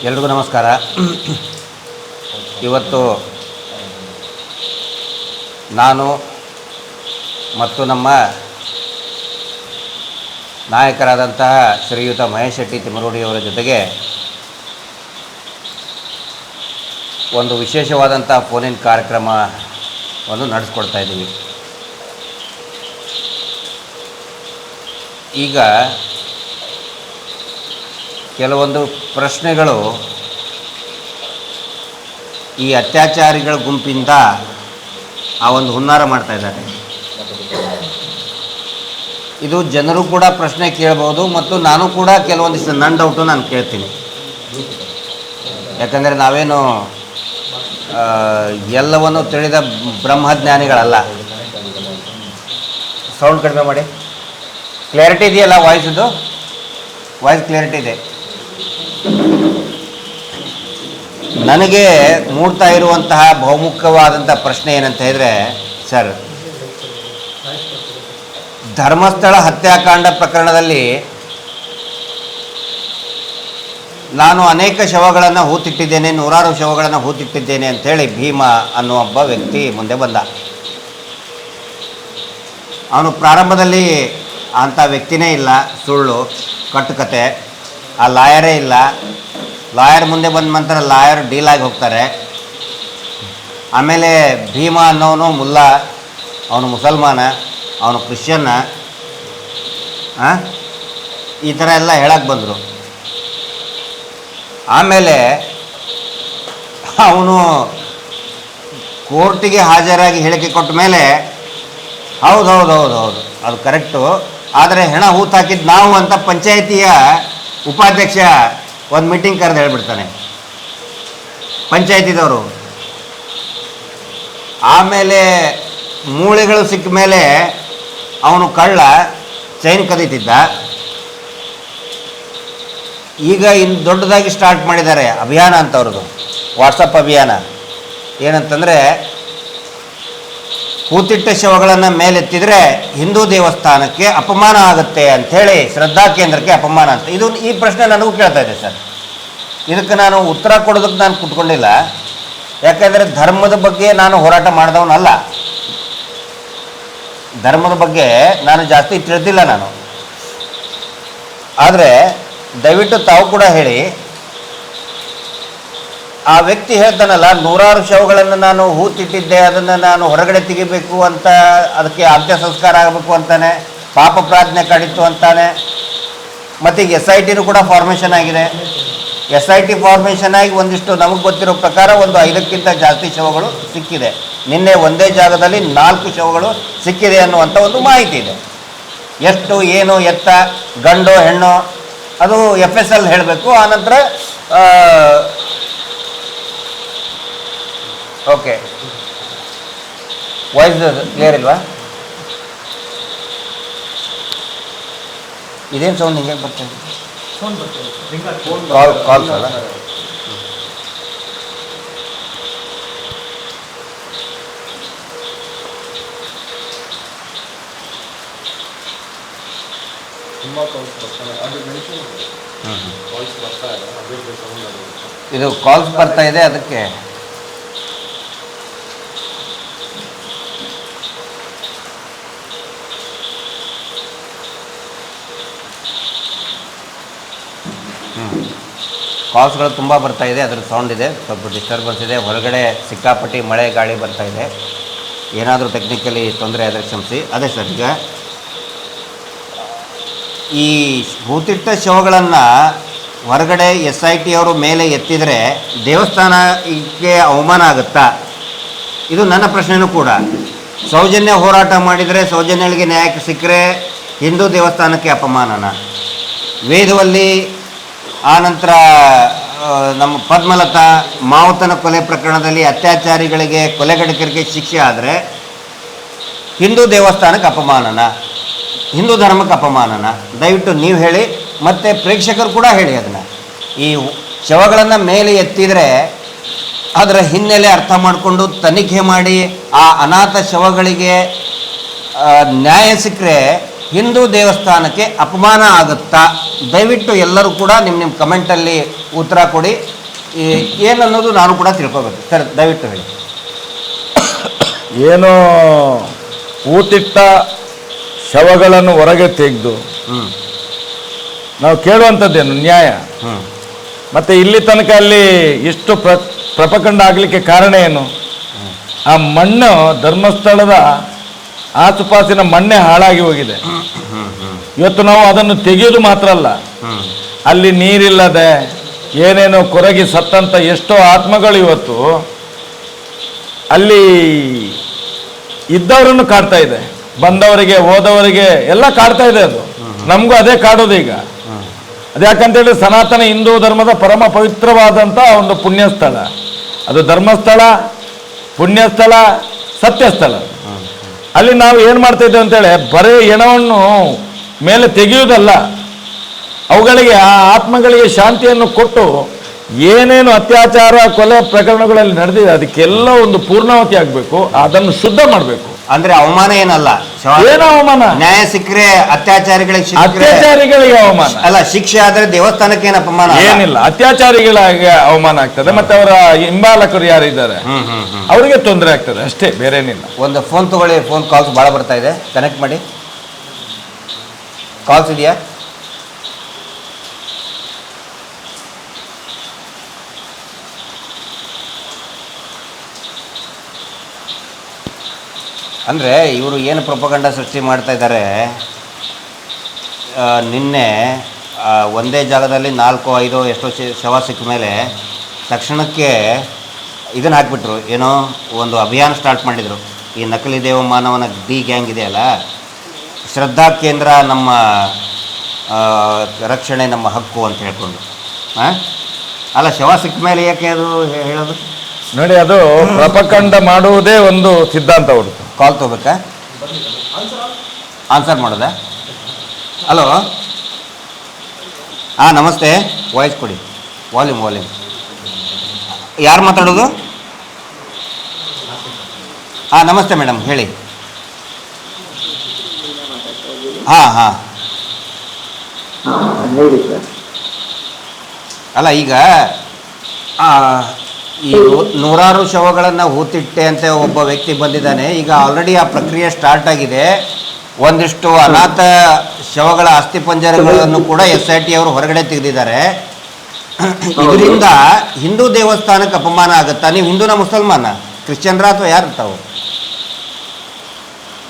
ಎಲ್ರಿಗೂ ನಮಸ್ಕಾರ. ಇವತ್ತು ನಾನು ಮತ್ತು ನಮ್ಮ ನಾಯಕರಾದಂತಹ ಶ್ರೀಯುತ ಮಹೇಶ್ ಶೆಟ್ಟಿ ತಿಮರೋಡಿಯವರ ಜೊತೆಗೆ ಒಂದು ವಿಶೇಷವಾದಂಥ ಫೋನಿನ ಕಾರ್ಯಕ್ರಮವನ್ನು ನಡೆಸ್ಕೊಡ್ತಾ ಇದ್ದೀವಿ. ಈಗ ಕೆಲವೊಂದು ಪ್ರಶ್ನೆಗಳು ಈ ಅತ್ಯಾಚಾರಿಗಳ ಗುಂಪಿಂದ ಆ ಒಂದು ಹುನ್ನಾರ ಮಾಡ್ತಾ ಇದ್ದಾರೆ. ಇದು ಜನರು ಕೂಡ ಪ್ರಶ್ನೆ ಕೇಳ್ಬೋದು ಮತ್ತು ನಾನು ಕೂಡ ಕೆಲವೊಂದಿಷ್ಟು ನನ್ನ ಡೌಟು ನಾನು ಕೇಳ್ತೀನಿ. ಯಾಕಂದರೆ ನಾವೇನು ಎಲ್ಲವನ್ನು ತಿಳಿದ ಬ್ರಹ್ಮಜ್ಞಾನಿಗಳಲ್ಲ. ಸೌಂಡ್ ಕಡಿಮೆ ಮಾಡಿ. ಕ್ಲಾರಿಟಿ ಇದೆಯಲ್ಲ? ವಾಯ್ಸ್ ಕ್ಲಾರಿಟಿ ಇದೆ. ನನಗೆ ಮೂಡ್ತಾ ಇರುವಂತಹ ಬಹುಮುಖ್ಯವಾದಂಥ ಪ್ರಶ್ನೆ ಏನಂತ ಹೇಳಿದರೆ, ಸರ್, ಧರ್ಮಸ್ಥಳ ಹತ್ಯಾಕಾಂಡ ಪ್ರಕರಣದಲ್ಲಿ ನಾನು ಅನೇಕ ಶವಗಳನ್ನು ಹೂತಿಟ್ಟಿದ್ದೇನೆ, ನೂರಾರು ಶವಗಳನ್ನು ಹೂತಿಟ್ಟಿದ್ದೇನೆ ಅಂಥೇಳಿ ಭೀಮ ಅನ್ನೋ ಒಬ್ಬ ವ್ಯಕ್ತಿ ಮುಂದೆ ಬಂದ. ಅವನು ಪ್ರಾರಂಭದಲ್ಲಿ ಅಂಥ ವ್ಯಕ್ತಿನೇ ಇಲ್ಲ, ಸುಳ್ಳು ಕಟ್ಟುಕತೆ. ಆ ಲಾಯರೇ ಇಲ್ಲ. ಲಾಯರ್ ಮುಂದೆ ಬಂದ ನಂತರ ಲಾಯರ್ ಡೀಲಾಗಿ ಹೋಗ್ತಾರೆ. ಆಮೇಲೆ ಭೀಮ ಅನ್ನೋನು ಮುಲ್ಲಾ, ಅವನು ಮುಸಲ್ಮಾನ, ಅವನು ಕ್ರಿಶ್ಚಿಯನ್ನ, ಈ ಥರ ಎಲ್ಲ ಹೇಳಕ್ಕೆ ಬಂದರು. ಆಮೇಲೆ ಅವನು ಕೋರ್ಟಿಗೆ ಹಾಜರಾಗಿ ಹೇಳಿಕೆ ಕೊಟ್ಟ ಮೇಲೆ ಹೌದು ಅದು ಕರೆಕ್ಟು, ಆದರೆ ಹೆಣ ಹೂತು ಹಾಕಿದ್ದು ನಾವು ಅಂತ ಪಂಚಾಯಿತಿಯ ಉಪಾಧ್ಯಕ್ಷ ಒಂದು ಮೀಟಿಂಗ್ ಕರೆದು ಹೇಳ್ಬಿಡ್ತಾನೆ, ಪಂಚಾಯಿತಿದವರು. ಆಮೇಲೆ ಮೂಳೆಗಳು ಸಿಕ್ಕ ಮೇಲೆ ಅವನು ಕಳ್ಳ, ಚೈನ್ ಕದೀತಿದ್ದ. ಈಗ ಇನ್ನು ದೊಡ್ಡದಾಗಿ ಸ್ಟಾರ್ಟ್ ಮಾಡಿದ್ದಾರೆ ಅಭಿಯಾನ ಅಂತ ಅವ್ರದ್ದು, ವಾಟ್ಸಪ್ ಅಭಿಯಾನ. ಏನಂತಂದರೆ, ಹೂತಿಟ್ಟ ಶವಗಳನ್ನು ಮೇಲೆತ್ತಿದರೆ ಹಿಂದೂ ದೇವಸ್ಥಾನಕ್ಕೆ ಅಪಮಾನ ಆಗುತ್ತೆ ಅಂಥೇಳಿ, ಶ್ರದ್ಧಾ ಕೇಂದ್ರಕ್ಕೆ ಅಪಮಾನ ಅಂತ. ಈ ಪ್ರಶ್ನೆ ನನಗೂ ಕೇಳ್ತಾ ಇದೆ ಸರ್. ಇದಕ್ಕೆ ನಾನು ಉತ್ತರ ಕೊಡೋದಕ್ಕೆ ನಾನು ಕೂತ್ಕೊಂಡಿಲ್ಲ. ಯಾಕೆಂದರೆ ಧರ್ಮದ ಬಗ್ಗೆ ನಾನು ಹೋರಾಟ ಮಾಡಿದವನಲ್ಲ. ಧರ್ಮದ ಬಗ್ಗೆ ನಾನು ಜಾಸ್ತಿ ತಿಳಿದಿಲ್ಲ ನಾನು. ಆದರೆ ದಯವಿಟ್ಟು ತಾವು ಕೂಡ ಹೇಳಿ, ಆ ವ್ಯಕ್ತಿ ಹೇಳ್ತಾನಲ್ಲ, ನೂರಾರು ಶವಗಳನ್ನು ನಾನು ಹೂತಿಟ್ಟಿದ್ದೆ, ಅದನ್ನು ನಾನು ಹೊರಗಡೆ ತೆಗಿಬೇಕು ಅಂತ, ಅದಕ್ಕೆ ಅಂತ್ಯ ಸಂಸ್ಕಾರ ಆಗಬೇಕು ಅಂತಾನೆ, ಪಾಪ ಪ್ರಾಜ್ಞೆ ಕಡಿತು ಅಂತಾನೆ. ಮತ್ತೀಗ SITನೂ ಕೂಡ ಫಾರ್ಮೇಷನ್ ಆಗಿದೆ. SIT ಫಾರ್ಮೇಷನ್ ಆಗಿ ಒಂದಿಷ್ಟು ನಮಗೆ ಗೊತ್ತಿರೋ ಪ್ರಕಾರ ಒಂದು 5ಕ್ಕಿಂತ ಜಾಸ್ತಿ ಶವಗಳು ಸಿಕ್ಕಿದೆ. ನಿನ್ನೆ ಒಂದೇ ಜಾಗದಲ್ಲಿ 4 ಶವಗಳು ಸಿಕ್ಕಿದೆ ಅನ್ನುವಂಥ ಒಂದು ಮಾಹಿತಿ ಇದೆ. ಎಷ್ಟು, ಏನು, ಎತ್ತ, ಗಂಡು ಹೆಣ್ಣು, ಅದು FSL ಹೇಳಬೇಕು. ಆನಂತರ ಓಕೆ, ವಾಯ್ಸ್ ಕ್ಲಿಯರ್ ಇಲ್ವಾ? ಇದೇನು ಸೌಂಡ್ ಹಿಂಗೆ ಬರ್ತದೆ? ಕಾಲ್ಸ್ ಅಲ್ಲ? ಇದು ಕಾಲ್ಸ್ ಬರ್ತಾ ಇದೆ, ಅದಕ್ಕೆ. ಕಾಲ್ಸ್ಗಳು ತುಂಬ ಬರ್ತಾ ಇದೆ, ಅದ್ರ ಸೌಂಡ್ ಇದೆ, ಸ್ವಲ್ಪ ಡಿಸ್ಟರ್ಬೆನ್ಸ್ ಇದೆ. ಹೊರಗಡೆ ಸಿಕ್ಕಾಪಟ್ಟಿ ಮಳೆ ಗಾಳಿ ಬರ್ತಾ ಇದೆ. ಏನಾದರೂ ಟೆಕ್ನಿಕಲಿ ತೊಂದರೆ ಆದರೆ ಕ್ಷಮಿಸಿ. ಅದೇ ಸರ್, ಈಗ ಈ ಹೂತಿಟ್ಟ ಶವಗಳನ್ನು ಹೊರಗಡೆ SIT ಅವರು ಮೇಲೆ ಎತ್ತಿದರೆ ದೇವಸ್ಥಾನಕ್ಕೆ ಅವಮಾನ ಆಗುತ್ತಾ? ಇದು ನನ್ನ ಪ್ರಶ್ನೆಯೂ ಕೂಡ. ಸೌಜನ್ಯ ಹೋರಾಟ ಮಾಡಿದರೆ, ಸೌಜನ್ಯಗಳಿಗೆ ನ್ಯಾಯಕ್ಕೆ ಸಿಕ್ಕರೆ ಹಿಂದೂ ದೇವಸ್ಥಾನಕ್ಕೆ ಅಪಮಾನನ? ವೇದವಲ್ಲಿ, ಆನಂತರ ನಮ್ಮ ಪದ್ಮಲತಾ ಮಾವುತನ ಕೊಲೆ ಪ್ರಕರಣದಲ್ಲಿ ಅತ್ಯಾಚಾರಿಗಳಿಗೆ, ಕೊಲೆಗಡಕರಿಗೆ ಶಿಕ್ಷೆ ಆದರೆ ಹಿಂದೂ ದೇವಸ್ಥಾನಕ್ಕೆ ಅಪಮಾನನ, ಹಿಂದೂ ಧರ್ಮಕ್ಕೆ ಅಪಮಾನನ? ದಯವಿಟ್ಟು ನೀವು ಹೇಳಿ, ಮತ್ತು ಪ್ರೇಕ್ಷಕರು ಕೂಡ ಹೇಳಿ. ಅದನ್ನು, ಈ ಶವಗಳನ್ನು ಮೇಲೆ ಎತ್ತಿದರೆ ಅದರ ಹಿನ್ನೆಲೆ ಅರ್ಥ ಮಾಡಿಕೊಂಡು ತನಿಖೆ ಮಾಡಿ ಆ ಅನಾಥ ಶವಗಳಿಗೆ ನ್ಯಾಯ ಸಿಕ್ಕರೆ ಹಿಂದೂ ದೇವಸ್ಥಾನಕ್ಕೆ ಅಪಮಾನ ಆಗುತ್ತಾ? ದಯವಿಟ್ಟು ಎಲ್ಲರೂ ಕೂಡ ನಿಮ್ಮ ಕಮೆಂಟಲ್ಲಿ ಉತ್ತರ ಕೊಡಿ. ಏನನ್ನೋದು ನಾನು ಕೂಡ ತಿಳ್ಕೊಬೇಕು ಸರ್, ದಯವಿಟ್ಟು ಹೇಳಿ. ಏನೋ ಊತಿಟ್ಟ ಶವಗಳನ್ನು ಹೊರಗೆ ತೆಗೆದು ನಾವು ಕೇಳುವಂಥದ್ದೇನು ನ್ಯಾಯ? ಮತ್ತು ಇಲ್ಲಿ ತನಕ ಅಲ್ಲಿ ಇಷ್ಟು ಪ್ರಪಕಂಡ ಆಗಲಿಕ್ಕೆ ಕಾರಣ ಏನು? ಆ ಮಣ್ಣು ಧರ್ಮಸ್ಥಳದ ಆಸುಪಾಸಿನ ಮಣ್ಣೆ ಹಾಳಾಗಿ ಹೋಗಿದೆ. ಇವತ್ತು ನಾವು ಅದನ್ನು ತೆಗೆಯೋದು ಮಾತ್ರ ಅಲ್ಲ, ಅಲ್ಲಿ ನೀರಿಲ್ಲದೆ ಏನೇನೋ ಕೊರಗಿ ಸತ್ತಂತ ಎಷ್ಟೋ ಆತ್ಮಗಳು ಇವತ್ತು ಅಲ್ಲಿ ಇದ್ದವರನ್ನು ಕಾಡ್ತಾ ಇದೆ, ಬಂದವರಿಗೆ ಹೋದವರಿಗೆ ಎಲ್ಲ ಕಾಡ್ತಾ ಇದೆ. ಅದು ನಮಗೂ ಅದೇ ಕಾಡೋದು ಈಗ. ಅದ್ಯಾಕಂತೇಳಿ ಸನಾತನ ಹಿಂದೂ ಧರ್ಮದ ಪರಮ ಪವಿತ್ರವಾದಂಥ ಒಂದು ಪುಣ್ಯಸ್ಥಳ ಅದು. ಧರ್ಮಸ್ಥಳ, ಪುಣ್ಯಸ್ಥಳ, ಸತ್ಯಸ್ಥಳ. ಅಲ್ಲಿ ನಾವು ಏನು ಮಾಡ್ತಾ ಇದ್ದೇವೆ ಅಂತೇಳಿ ಬರೀ ಹೆಣವನ್ನು ಮೇಲೆ ತೆಗೆಯುವುದಲ್ಲ, ಅವುಗಳಿಗೆ ಆ ಆತ್ಮಗಳಿಗೆ ಶಾಂತಿಯನ್ನು ಕೊಟ್ಟು ಏನೇನು ಅತ್ಯಾಚಾರ ಕೊಲೆ ಪ್ರಕರಣಗಳಲ್ಲಿ ನಡೆದಿದೆ ಅದಕ್ಕೆಲ್ಲ ಒಂದು ಪೂರ್ಣಾವತಿ ಆಗಬೇಕು, ಅದನ್ನು ಶುದ್ಧ ಮಾಡಬೇಕು. ಅಂದ್ರೆ ಅವಮಾನ ಏನಲ್ಲ, ಏನು ಅವಮಾನ? ನ್ಯಾಯ ಸಿಕ್ಕರೆ ಅತ್ಯಾಚಾರಿಗಳಿಗೆ ಅವಮಾನ ಅಲ್ಲ, ಶಿಕ್ಷೆ ಆದ್ರೆ ದೇವಸ್ಥಾನಕ್ಕೆ ಏನು ಅಪಮಾನ ಏನಿಲ್ಲ, ಅತ್ಯಾಚಾರಿಗಳಿಗೆ ಅವಮಾನ ಆಗ್ತದೆ. ಮತ್ತೆ ಅವರ ಹಿಂಬಾಲಕರು ಯಾರಿದ್ದಾರೆ ಅವರಿಗೆ ತೊಂದರೆ ಆಗ್ತದೆ ಅಷ್ಟೇ, ಬೇರೇನಿಲ್ಲ. ಒಂದು ಫೋನ್ ತಗೊಳ್ಳಿ, ಫೋನ್ ಕಾಲ್ಸ್ ಭಾಳ ಬರ್ತಾ ಇದೆ, ಕನೆಕ್ಟ್ ಮಾಡಿ. ಕಾಲ್ಸ್ ಇದೆಯಾ? ಅಂದರೆ ಇವರು ಏನು ಪ್ರೊಪಗಂಡ ಸೃಷ್ಟಿ ಮಾಡ್ತಾ ಇದ್ದಾರೆ. ನಿನ್ನೆ ಒಂದೇ ಜಾಗದಲ್ಲಿ 4-5 ಎಷ್ಟೋ ಶವ ಸಿಕ್ಕ ಮೇಲೆ ತಕ್ಷಣಕ್ಕೆ ಇದನ್ನು ಹಾಕಿಬಿಟ್ರು, ಏನೋ ಒಂದು ಅಭಿಯಾನ ಸ್ಟಾರ್ಟ್ ಮಾಡಿದರು. ಈ ನಕಲಿ ದೇವಮಾನವನ ಡಿ ಗ್ಯಾಂಗ್ ಇದೆಯಲ್ಲ, ಶ್ರದ್ಧಾ ಕೇಂದ್ರ ನಮ್ಮ ರಕ್ಷಣೆ ನಮ್ಮ ಹಕ್ಕು ಅಂತ ಹೇಳ್ಕೊಂಡು. ಅಲ್ಲ, ಶವ ಸಿಕ್ಕ ಮೇಲೆ ಯಾಕೆ ಅದು ಹೇಳೋದು? ನೋಡಿ, ಅದು ಪ್ರಪಕಂಡ ಮಾಡುವುದೇ ಒಂದು ಸಿದ್ಧಾಂತ ಹೊರತು. ಕಾಲ್ ತೊಗೋಬೇಕಾ? ಆನ್ಸರ್ ಮಾಡೋದಾ? ಹಲೋ, ಹಾಂ ನಮಸ್ತೆ. ವಾಯ್ಸ್ ಕೊಡಿ, ವಾಲ್ಯೂಮ್. ಯಾರು ಮಾತಾಡೋದು? ಹಾಂ ನಮಸ್ತೆ ಮೇಡಮ್, ಹೇಳಿ. ಹಾಂ ಅಲ್ಲ, ಈಗ ಈ ನೂರಾರು ಶವಗಳನ್ನು ಹೂತಿಟ್ಟೆ ಅಂತ ಒಬ್ಬ ವ್ಯಕ್ತಿ ಬಂದಿದ್ದಾನೆ. ಈಗ ಆಲ್ರೆಡಿ ಆ ಪ್ರಕ್ರಿಯೆ ಸ್ಟಾರ್ಟ್ ಆಗಿದೆ. ಒಂದಿಷ್ಟು ಅನಾಥ ಶವಗಳ ಅಸ್ಥಿಪಂಜರಗಳನ್ನು ಕೂಡ SIT ಅವರು ಹೊರಗಡೆ ತೆಗೆದಿದ್ದಾರೆ. ಇದರಿಂದ ಹಿಂದೂ ದೇವಸ್ಥಾನಕ್ಕೆ ಅಪಮಾನ ಆಗುತ್ತಾ? ನೀವು ಹಿಂದೂನ, ಮುಸಲ್ಮಾನ, ಕ್ರಿಶ್ಚಿಯನ್ರ ಅಥವಾ ಯಾರು ತಾವು?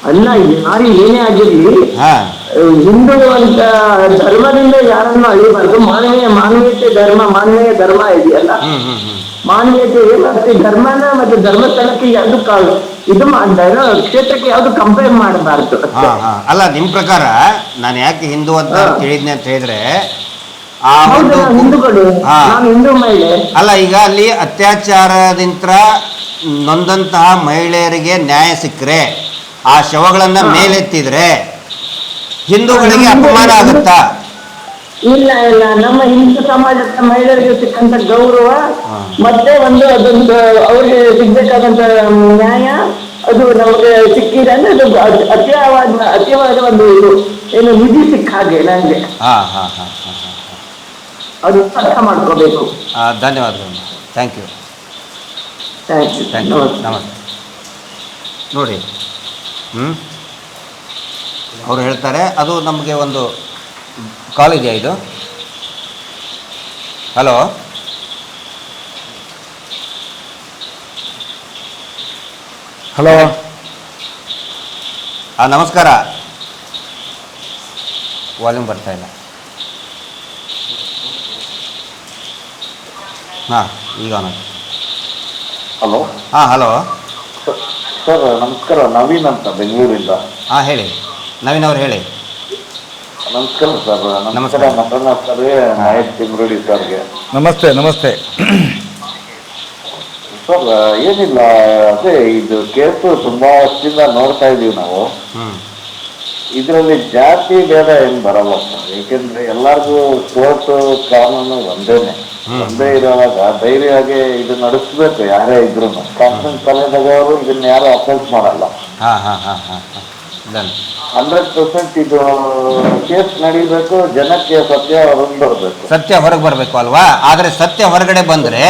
ಅಲ್ಲ, ಯಾರು ಏನೇ ಆಗಿರ್ಲಿ, ಹಿಂದೂ ಅಂತ ಧರ್ಮದಿಂದ ಯಾರನ್ನು ಅಳಿಬಾರ್ದು. ಮಾನವೀಯತೆ ಧರ್ಮ, ಮಾನವೀಯ ಧರ್ಮ ಇದೆಯಲ್ಲ, ಮಾನವೀಯತೆ ಮತ್ತೆ ಧರ್ಮನ ಮತ್ತೆ ಧರ್ಮಸ್ಥಳಕ್ಕೆ ಯಾವ್ದು ಇದು ಮಾಡ್ದಾರೋ ಕ್ಷೇತ್ರಕ್ಕೆ ಯಾವ್ದು ಕಂಪೇರ್ ಮಾಡಬಾರ್ದು. ಅಲ್ಲ, ನಿಮ್ ಪ್ರಕಾರ ನಾನು ಯಾಕೆ ಹಿಂದೂ ಅಂತ ಹೇಳಿದ್ನೆ ಅಂತ ಹೇಳಿದ್ರೆ, ಹಿಂದೂಗಳು, ನಾನು ಹಿಂದೂ ಮಹಿಳೆ ಅಲ್ಲ, ಈಗ ಅಲ್ಲಿ ಅತ್ಯಾಚಾರದಿಂದ ನೊಂದಂತಹ ಮಹಿಳೆಯರಿಗೆ ನ್ಯಾಯ ಸಿಕ್ಕರೆ, ಆ ಶವಗಳನ್ನ ಮೇಲೆತ್ತಿದ್ರೆ ಹಿಂದೂಗಳಿಗೆ ಅಪಮಾನ ಆಗುತ್ತಾ? ಇಲ್ಲ, ನಮ್ಮ ಹಿಂದೂ ಸಮಾಜದ ಮಹಿಳೆಯರಿಗೆ ಸಿಕ್ಕಂತ ಗೌರವ ಮತ್ತೆ ಅದೊಂದು ಅವ್ರಿಗೆ ಸಿಗ್ಬೇಕಾದಂತ ನ್ಯಾಯ ಅದು ನಮಗೆ ಸಿಕ್ಕಿದೆ ಅಂದ್ರೆ ಅದು ಅತಿಯಾದ ಒಂದು ಏನು ನಿಧಿ ಸಿಕ್ಕ ಹಾಗೆ ನನಗೆ. ಅದು ಅರ್ಥ ಮಾಡ್ಕೋಬೇಕು. ಧನ್ಯವಾದಗಳು, ಥ್ಯಾಂಕ್ ಯು. ನಮಸ್ತೆ. ನೋಡಿ, ಅವರು ಹೇಳ್ತಾರೆ, ಅದು ನಮಗೆ ಒಂದು ಕಾಲ್ ಇದೆಯಾ ಇದು? ಹಲೋ, ನಮಸ್ಕಾರ. ವಾಲ್ಯೂಮ್ ಬರ್ತಾ ಇಲ್ಲ. ಈಗ ಹಲೋ. ಹಲೋ ಸರ್, ನಮಸ್ಕಾರ. ನವೀನ್ ಅಂತ, ಬೆಂಗಳೂರಿಂದ. ಹೇಳಿ ನವೀನ್ ಅವ್ರು, ಹೇಳಿ. ನಮಸ್ಕಾರ ಸರ್. ನಮಸ್ಕಾರ ನಟನ ಸರ್ಗೆ, ನಾಯಕ್ ತಿಮ್ರಡಿ ಸರ್ಗೆ ನಮಸ್ತೆ. ಸರ್, ಏನಿಲ್ಲ, ಅದೇ ಇದು ಕೇಸು ತುಂಬಾ ವರ್ಷದಿಂದ ನೋಡ್ತಾ ಇದೀವಿ ನಾವು. ಇದರಲ್ಲಿ ಜಾತಿ ಭೇದ ಏನ್ ಬರಲ್ಲ ಸರ್, ಏಕೆಂದ್ರೆ ಎಲ್ಲರಿಗೂ ಕೋರ್ಟ್ ಕಾನೂನು ಒಂದೇ ಇರುವಾಗ ಧೈರ್ಯವಾಗಿ ಇದು ನಡೆಸ್ಬೇಕು. ಯಾರೇ ಇದ್ರು ಕಾನೂನು ಕಲೆದವರು ಇದನ್ನ ಯಾರು ಅಪೋಸ್ ಮಾಡಲ್ಲ. 100% ಇದು ಕೇಸ್ ನಡೀಬೇಕು, ಜನಕ್ಕೆ ಸತ್ಯ ಹೊರಗೆ ಬರಬೇಕು. ಸತ್ಯ ಹೊರಗೆ ಬರಬೇಕು ಅಲ್ವಾ? ಆದರೆ ಸತ್ಯ ಹೊರಗಡೆ ಬಂದರೆ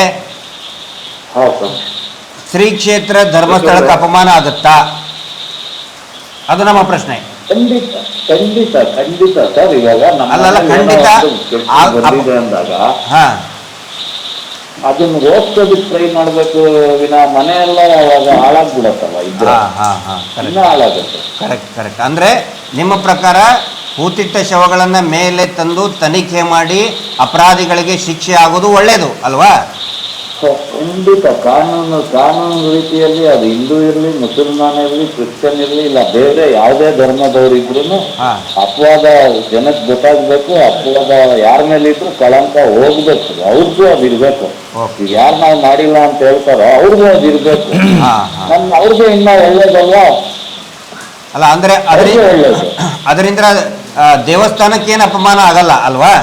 ಹೌದು ಸರ್. ಶ್ರೀ ಕ್ಷೇತ್ರ ಧರ್ಮಸ್ಥಳಕ್ಕೆ ಅಪಮಾನ ಆಗುತ್ತಾ? ಅದು ನಮ್ಮ ಪ್ರಶ್ನೆ. ಖಂಡಿತ ಖಂಡಿತ ಖಂಡಿತ ಸರ್. ಇವಾಗ ನಮ್ಮ ಅಲ್ಲಲ್ಲ, ಖಂಡಿತ ಬಂದಿದೆ ಅಂದಾಗ ಹಾ ಅದನ್ನು ಓದ್ಸೋದಕ್ಕೆ ಟ್ರೈ ಮಾಡ್ಬೇಕು ವಿನ ಮನೆಯೆಲ್ಲ ಅವಾಗ ಹಾಳಾಗ್ಬಿಡತ್ತಲ್ಲ, ಇದ್ರೆ ಇನ್ನೂ ಹಾಳಾಗುತ್ತೆ. ಕರೆಕ್ಟ್. ಅಂದ್ರೆ ನಿಮ್ಮ ಪ್ರಕಾರ ಹೂತಿಟ್ಟ ಶವಗಳನ್ನ ಮೇಲೆ ತಂದು ತನಿಖೆ ಮಾಡಿ ಅಪರಾಧಿಗಳಿಗೆ ಶಿಕ್ಷೆ ಆಗೋದು ಒಳ್ಳೇದು ಅಲ್ವಾ? ಖಂಡಿತ ಕಾನೂನು ರೀತಿಯಲ್ಲಿ ಅದು ಹಿಂದೂ ಇರಲಿ, ಮುಸಲ್ಮಾನ್ ಇರಲಿ, ಕ್ರಿಶ್ಚಿಯನ್ ಇರಲಿ, ಇಲ್ಲ ಬೇರೆ ಯಾವುದೇ ಧರ್ಮದವ್ರು ಇದ್ರು ಅಪವಾದ ಜನಕ್ಕೆ ಗೊತ್ತಾಗ್ಬೇಕು. ಅಪವಾದ ಯಾರ ಮೇಲೆ ಇದ್ರು ಕಳಂಕ ಹೋಗ್ಬೇಕು, ಅವ್ರಿಗೂ ಅದು ಇರ್ಬೇಕು. ಈಗ ಯಾರು ನಾವು ಮಾಡಿಲ್ಲ ಅಂತ ಹೇಳ್ತಾರೋ ಅವ್ರಿಗೂ ಅದು ಇರ್ಬೇಕು. ಅವ್ರಿಗೂ ಇನ್ನ ಒಳ್ಳೇದಲ್ವಾ? ಅಲ್ಲ ಅಂದ್ರೆ ಅದರಿಂದ ದೇವಸ್ಥಾನಕ್ಕೇನು ಅಪಮಾನ ಆಗಲ್ಲ ಅಲ್ವಾ?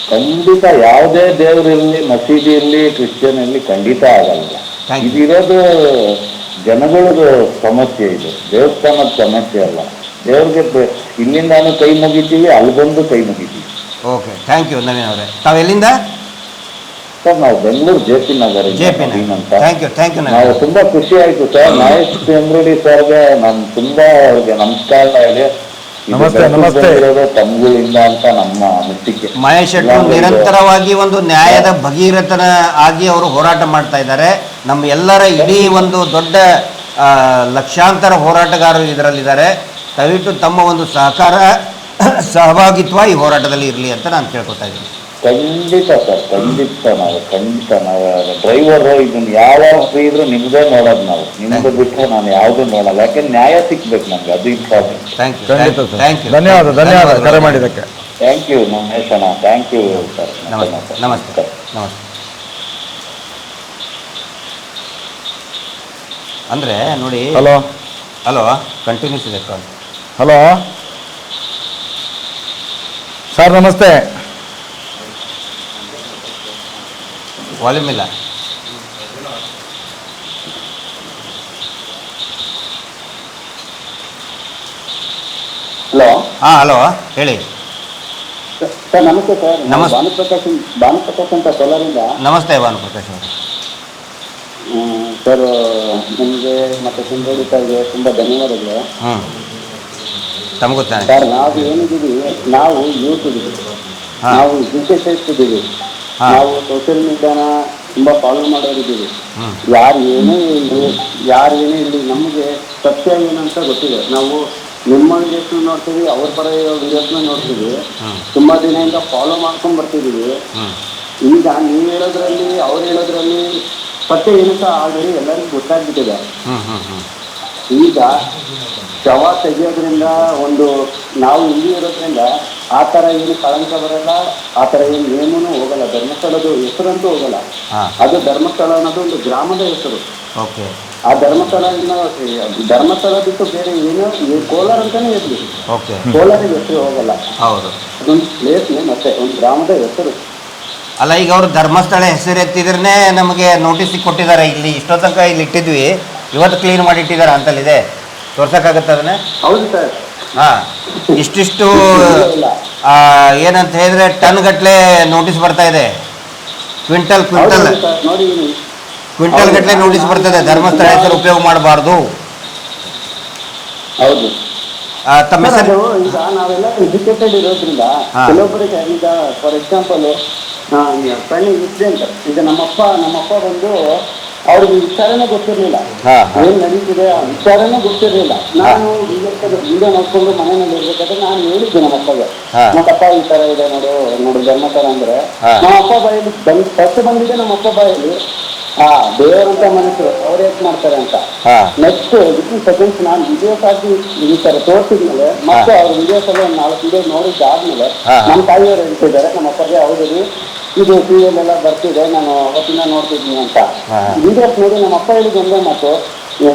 ಖಂಡಿತ ಯಾವುದೇ ದೇವ್ರು ಇರಲಿ, ಮಸೀದಿ ಇರಲಿ, ಕ್ರಿಶ್ಚಿಯನ್ ಇರಲಿ, ಖಂಡಿತ ಆಗಲ್ಲ. ಇದಿರೋದು ಜನಗಳಿಗೂ ಸಮಸ್ಯೆ, ಇದು ದೇವಸ್ಥಾನದ ಸಮಸ್ಯೆ ಅಲ್ಲ. ದೇವ್ರಿಗೆ ಇಲ್ಲಿಂದಾನು ಕೈ ಮುಗಿತೀವಿ, ಅಲ್ಲಿ ಬಂದು ಕೈ ಮುಗಿತೀವಿ. ಓಕೆ, ಥ್ಯಾಂಕ್ ಯು ನವೀನ್ ಅವರೇ. ತಾವೆಲ್ಲಿಂದ ಸರ್? ನಾವು ಬೆಂಗಳೂರು JP ನಗರ ಅಂತ. Thank you. ನಾವು ತುಂಬಾ ಖುಷಿ ಆಯ್ತು ಸರ್. ಮಹೇಶ್ ಚಂದ್ರಡಿ ಸರ್ಗೆ ನಾನು ತುಂಬಾ ಅವ್ರಿಗೆ ನಮಸ್ಕಾರ ಹೇಳಿ, ನಮಸ್ತೆ ತಮ್ಗಳಿಂದ ಅಂತ ನಮ್ಮ ಅನಿಸಿಕೆ. ಮಹೇಶ್ ಶೆಟ್ಟರು ನಿರಂತರವಾಗಿ ಒಂದು ನ್ಯಾಯದ ಭಗೀರಥನ ಆಗಿ ಅವರು ಹೋರಾಟ ಮಾಡ್ತಾ ಇದ್ದಾರೆ. ನಮ್ಮ ಎಲ್ಲರ ಇಡೀ ಒಂದು ದೊಡ್ಡ ಲಕ್ಷಾಂತರ ಹೋರಾಟಗಾರರು ಇದರಲ್ಲಿದ್ದಾರೆ. ದಯವಿಟ್ಟು ತಮ್ಮ ಒಂದು ಸಹಭಾಗಿತ್ವ ಈ ಹೋರಾಟದಲ್ಲಿ ಇರಲಿ ಅಂತ ನಾನು ಕೇಳ್ಕೊತಾ ಇದ್ದೀನಿ. ಖಂಡಿತ ಸರ್, ಖಂಡಿತ ನಾವು ಡ್ರೈವರು ಇದನ್ನ ಯಾವಾಗ ಫ್ರೀ ಇದ್ರು ನಿಮ್ದೇ ನೋಡೋದು. ನಾವು ನಿಮ್ದು ಬಿಟ್ಟರೆ ನಾನು ಯಾವ್ದು ನೋಡಲ್ಲ. ಯಾಕೆಂದ್ರೆ ನ್ಯಾಯ ಸಿಕ್ಬೇಕು ನಮ್ಗೆ, ಅದು ಇಂಪಾರ್ಟೆಂಟ್. Thank you. ಧನ್ಯವಾದ ಕರೆ ಮಾಡಿದ್ದಕ್ಕೆ. ಥ್ಯಾಂಕ್ ಯು ಮಹೇಶಣ್ಣ, ಥ್ಯಾಂಕ್ ಯು ಸರ್. ನಮಸ್ತೆ. ಅಂದರೆ ನೋಡಿ, ಹಲೋ ಕಂಟಿನ್ಯೂಸ್ ಇದೆ ಕಾಲ್. ಹಲೋ ಸರ್, ನಮಸ್ತೆ. ವಾಲ್ಯೂಮ್ ಇಲ್ಲ. ಹಲೋ. ಹಲೋ ಹೇಳಿ ಸರ್. ನಮಸ್ತೆ ಸರ್. ಭಾನುಪ್ರಕಾಶ್ ಅಂತ ಕೋಲಾರಿಂದ. ನಮಸ್ತೆ ಭಾನುಪ್ರಕಾಶ್ ಅವರು. ಸರ್, ನಿಮಗೆ ಮತ್ತೆ ಸುಂದರಿ ಸರ್ಗೆ ತುಂಬ ಧನ್ಯವಾದಗಳು. ತಮಗೂ ಸರ್, ನಾವು ಏನಿದ್ದೀವಿ, ನಾವು ಯೂತ್ ಇದ್ದೀವಿ, ನಾವು ಎಜುಕೇಟೆಡ್ ಇದ್ದೀವಿ, ನಾವು ಸೋಷಿಯಲ್ ಮೀಡಿಯಾನ ತುಂಬ ಫಾಲೋ ಮಾಡೋರಿದ್ದೀವಿ. ಯಾರು ಏನೇ ಇಲ್ಲಿ ನಮಗೆ ಸತ್ಯ ಏನಂತ ಗೊತ್ತಿದೆ. ನಾವು ನಿಮ್ಮ ವಿಡಿಯೋಸ್ನ ನೋಡ್ತೀವಿ, ಅವ್ರ ಪರ ವಿಡಿಯೋಸ್ನ ನೋಡ್ತೀವಿ, ತುಂಬ ದಿನದಿಂದ ಫಾಲೋ ಮಾಡ್ಕೊಂಡು ಬರ್ತಿದ್ದೀವಿ. ಈಗ ನೀವು ಹೇಳೋದ್ರಲ್ಲಿ, ಅವ್ರು ಹೇಳೋದ್ರಲ್ಲಿ ಸತ್ಯ ಏನಂತ ಆಲ್ರೆಡಿ ಎಲ್ಲರಿಗೂ ಗೊತ್ತಾಗ್ಬಿಟ್ಟಿದೆ. ಈಗ ಶವ ತೆಗೆಯೋದ್ರಿಂದ ಒಂದು ನಾವು ಇಲ್ಲಿ ಇರೋದ್ರಿಂದ ಆ ಥರ ಏನು ಕಳಂಕ ಬರಲ್ಲ, ಆ ಥರ ಏನೂ ಹೋಗಲ್ಲ. ಧರ್ಮಸ್ಥಳದ ಹೆಸರಂತೂ ಹೋಗಲ್ಲ. ಅದು ಧರ್ಮಸ್ಥಳ ಅನ್ನೋದು ಒಂದು ಗ್ರಾಮದ ಹೆಸರು. ಆ ಧರ್ಮಸ್ಥಳ ಬಿಟ್ಟು ಬೇರೆ ಏನೋ ಕೋಲಾರ ಅಂತಾನೆ ಇರಲಿ, ಕೋಲಾರದ ಹೆಸರು ಹೋಗಲ್ಲ. ಅದೊಂದು ಪ್ಲೇಸ್ ಮತ್ತೆ ಒಂದು ಗ್ರಾಮದ ಹೆಸರು ಅಲ್ಲ. ಈಗ ಅವರು ಧರ್ಮಸ್ಥಳ ಹೆಸರು ಎತ್ತಿದ್ರೆ ನಮಗೆ ನೋಟಿಸ್ ಕೊಟ್ಟಿದ್ದಾರೆ. ಇಲ್ಲಿ ಇಷ್ಟೋ ತನಕ ಇಲ್ಲಿ ಇಟ್ಟಿದ್ವಿ, ಇವತ್ತು ಕ್ಲೀನ್ ಮಾಡಿ ಇಟ್ಟಿದ್ದಾರೆ ಅಂತಲ್ಲಿದೆ. ತೋರ್ಸಕ್ಕಾಗತ್ತೆ ಅದನ್ನ? ಹೌದು ಸರ್. ಇಷ್ಟಿಷ್ಟು ಏನಂತ ಹೇಳಿದ್ರೆ ಟನ್ ಗಟ್ಲೆ ನೋಟಿಸ್ ಬರ್ತಾ ಇದೆ. ಕ್ವಿಂಟಲ್ ಗಟ್ಲೆ ನೋಟಿಸ್ ಬರ್ತದೆ. ಧರ್ಮಸ್ಥಳ ಹೆಸರು ಉಪಯೋಗ ಮಾಡಬಾರ್ದು. ಹೌದು. ತಮ್ಮ ಹೆಸರು? ಈಗ ನಾವೆಲ್ಲ ಎಜುಕೇಟೆಡ್ ಇರೋದ್ರಿಂದ ಕೆಲವೊಬ್ಬರಿಗೆ, ಈಗ ಫಾರ್ ಎಕ್ಸಾಂಪಲ್ ಸಣ್ಣ ಇನ್ಸಿಡೆಂಟ್, ಈಗ ನಮ್ಮಪ್ಪ ಬಂದು ಅವ್ರಿಗೆ ವಿಚಾರನೇ ಗೊತ್ತಿರಲಿಲ್ಲ, ಏನ್ ನಡೀತಿದೆ ಆ ವಿಚಾರನೇ ಗೊತ್ತಿರಲಿಲ್ಲ. ನಾನು ವಿಡಿಯೋ ನೋಡ್ಕೊಂಡು ಮನೆಯಲ್ಲಿ ಇರ್ಬೇಕಾದ್ರೆ ನಾನು ಹೇಳಿದ್ದೆ ನಮ್ಮಪ್ಪಗೆ, ನಮ್ಮಪ್ಪ ಈ ತರ ಇದೆ ನೋಡು ಧರ್ಮಸ್ಥಳ ಅಂದ್ರೆ. ನಮ್ಮಪ್ಪ ಬಾಯಲ್ಲಿ ಫಸ್ಟ್ ಬಂದಿದೆ ನಮ್ಮಪ್ಪ ಬಾಯಲ್ಲಿ ದೇವರಂತ ಮನುಷ್ಯರು ಅವ್ರು ಹೇಗೆ ಮಾಡ್ತಾರೆ ಅಂತ. ನೆಕ್ಸ್ಟ್ ವಿತಿನ್ ಸೆಕೆಂಡ್ಸ್ ನಾನು ವಿಡಿಯೋಸ್ ಹಾಕಿ ಈ ತರ ತೋರಿಸಿದ್ಮೇಲೆ ಮತ್ತೆ ಅವ್ರ ವಿಡಿಯೋಸ್ ಎಲ್ಲ 4 ವಿಡಿಯೋ ನೋಡಿದ್ದಾದ್ಮೇಲೆ ನಮ್ಮ ತಾಯಿಯವರು ಹೇಳ್ತಿದ್ದಾರೆ, ನಮ್ಮ ಅಪ್ಪಗೆ ಹೌದು ಇದು ಟಿವಿಯಲ್ಲಿ ಎಲ್ಲ ಬರ್ತಿದೆ, ನಾನು ಅವತ್ತಿನ ನೋಡ್ತಿದ್ದೀನಿ ಅಂತ. ವಿಡಿಯೋಸ್ ನೋಡಿ ನಮ್ಮ ಅಪ್ಪ ಹೇಳಿದ ಒಂದೇ ಮಾತು,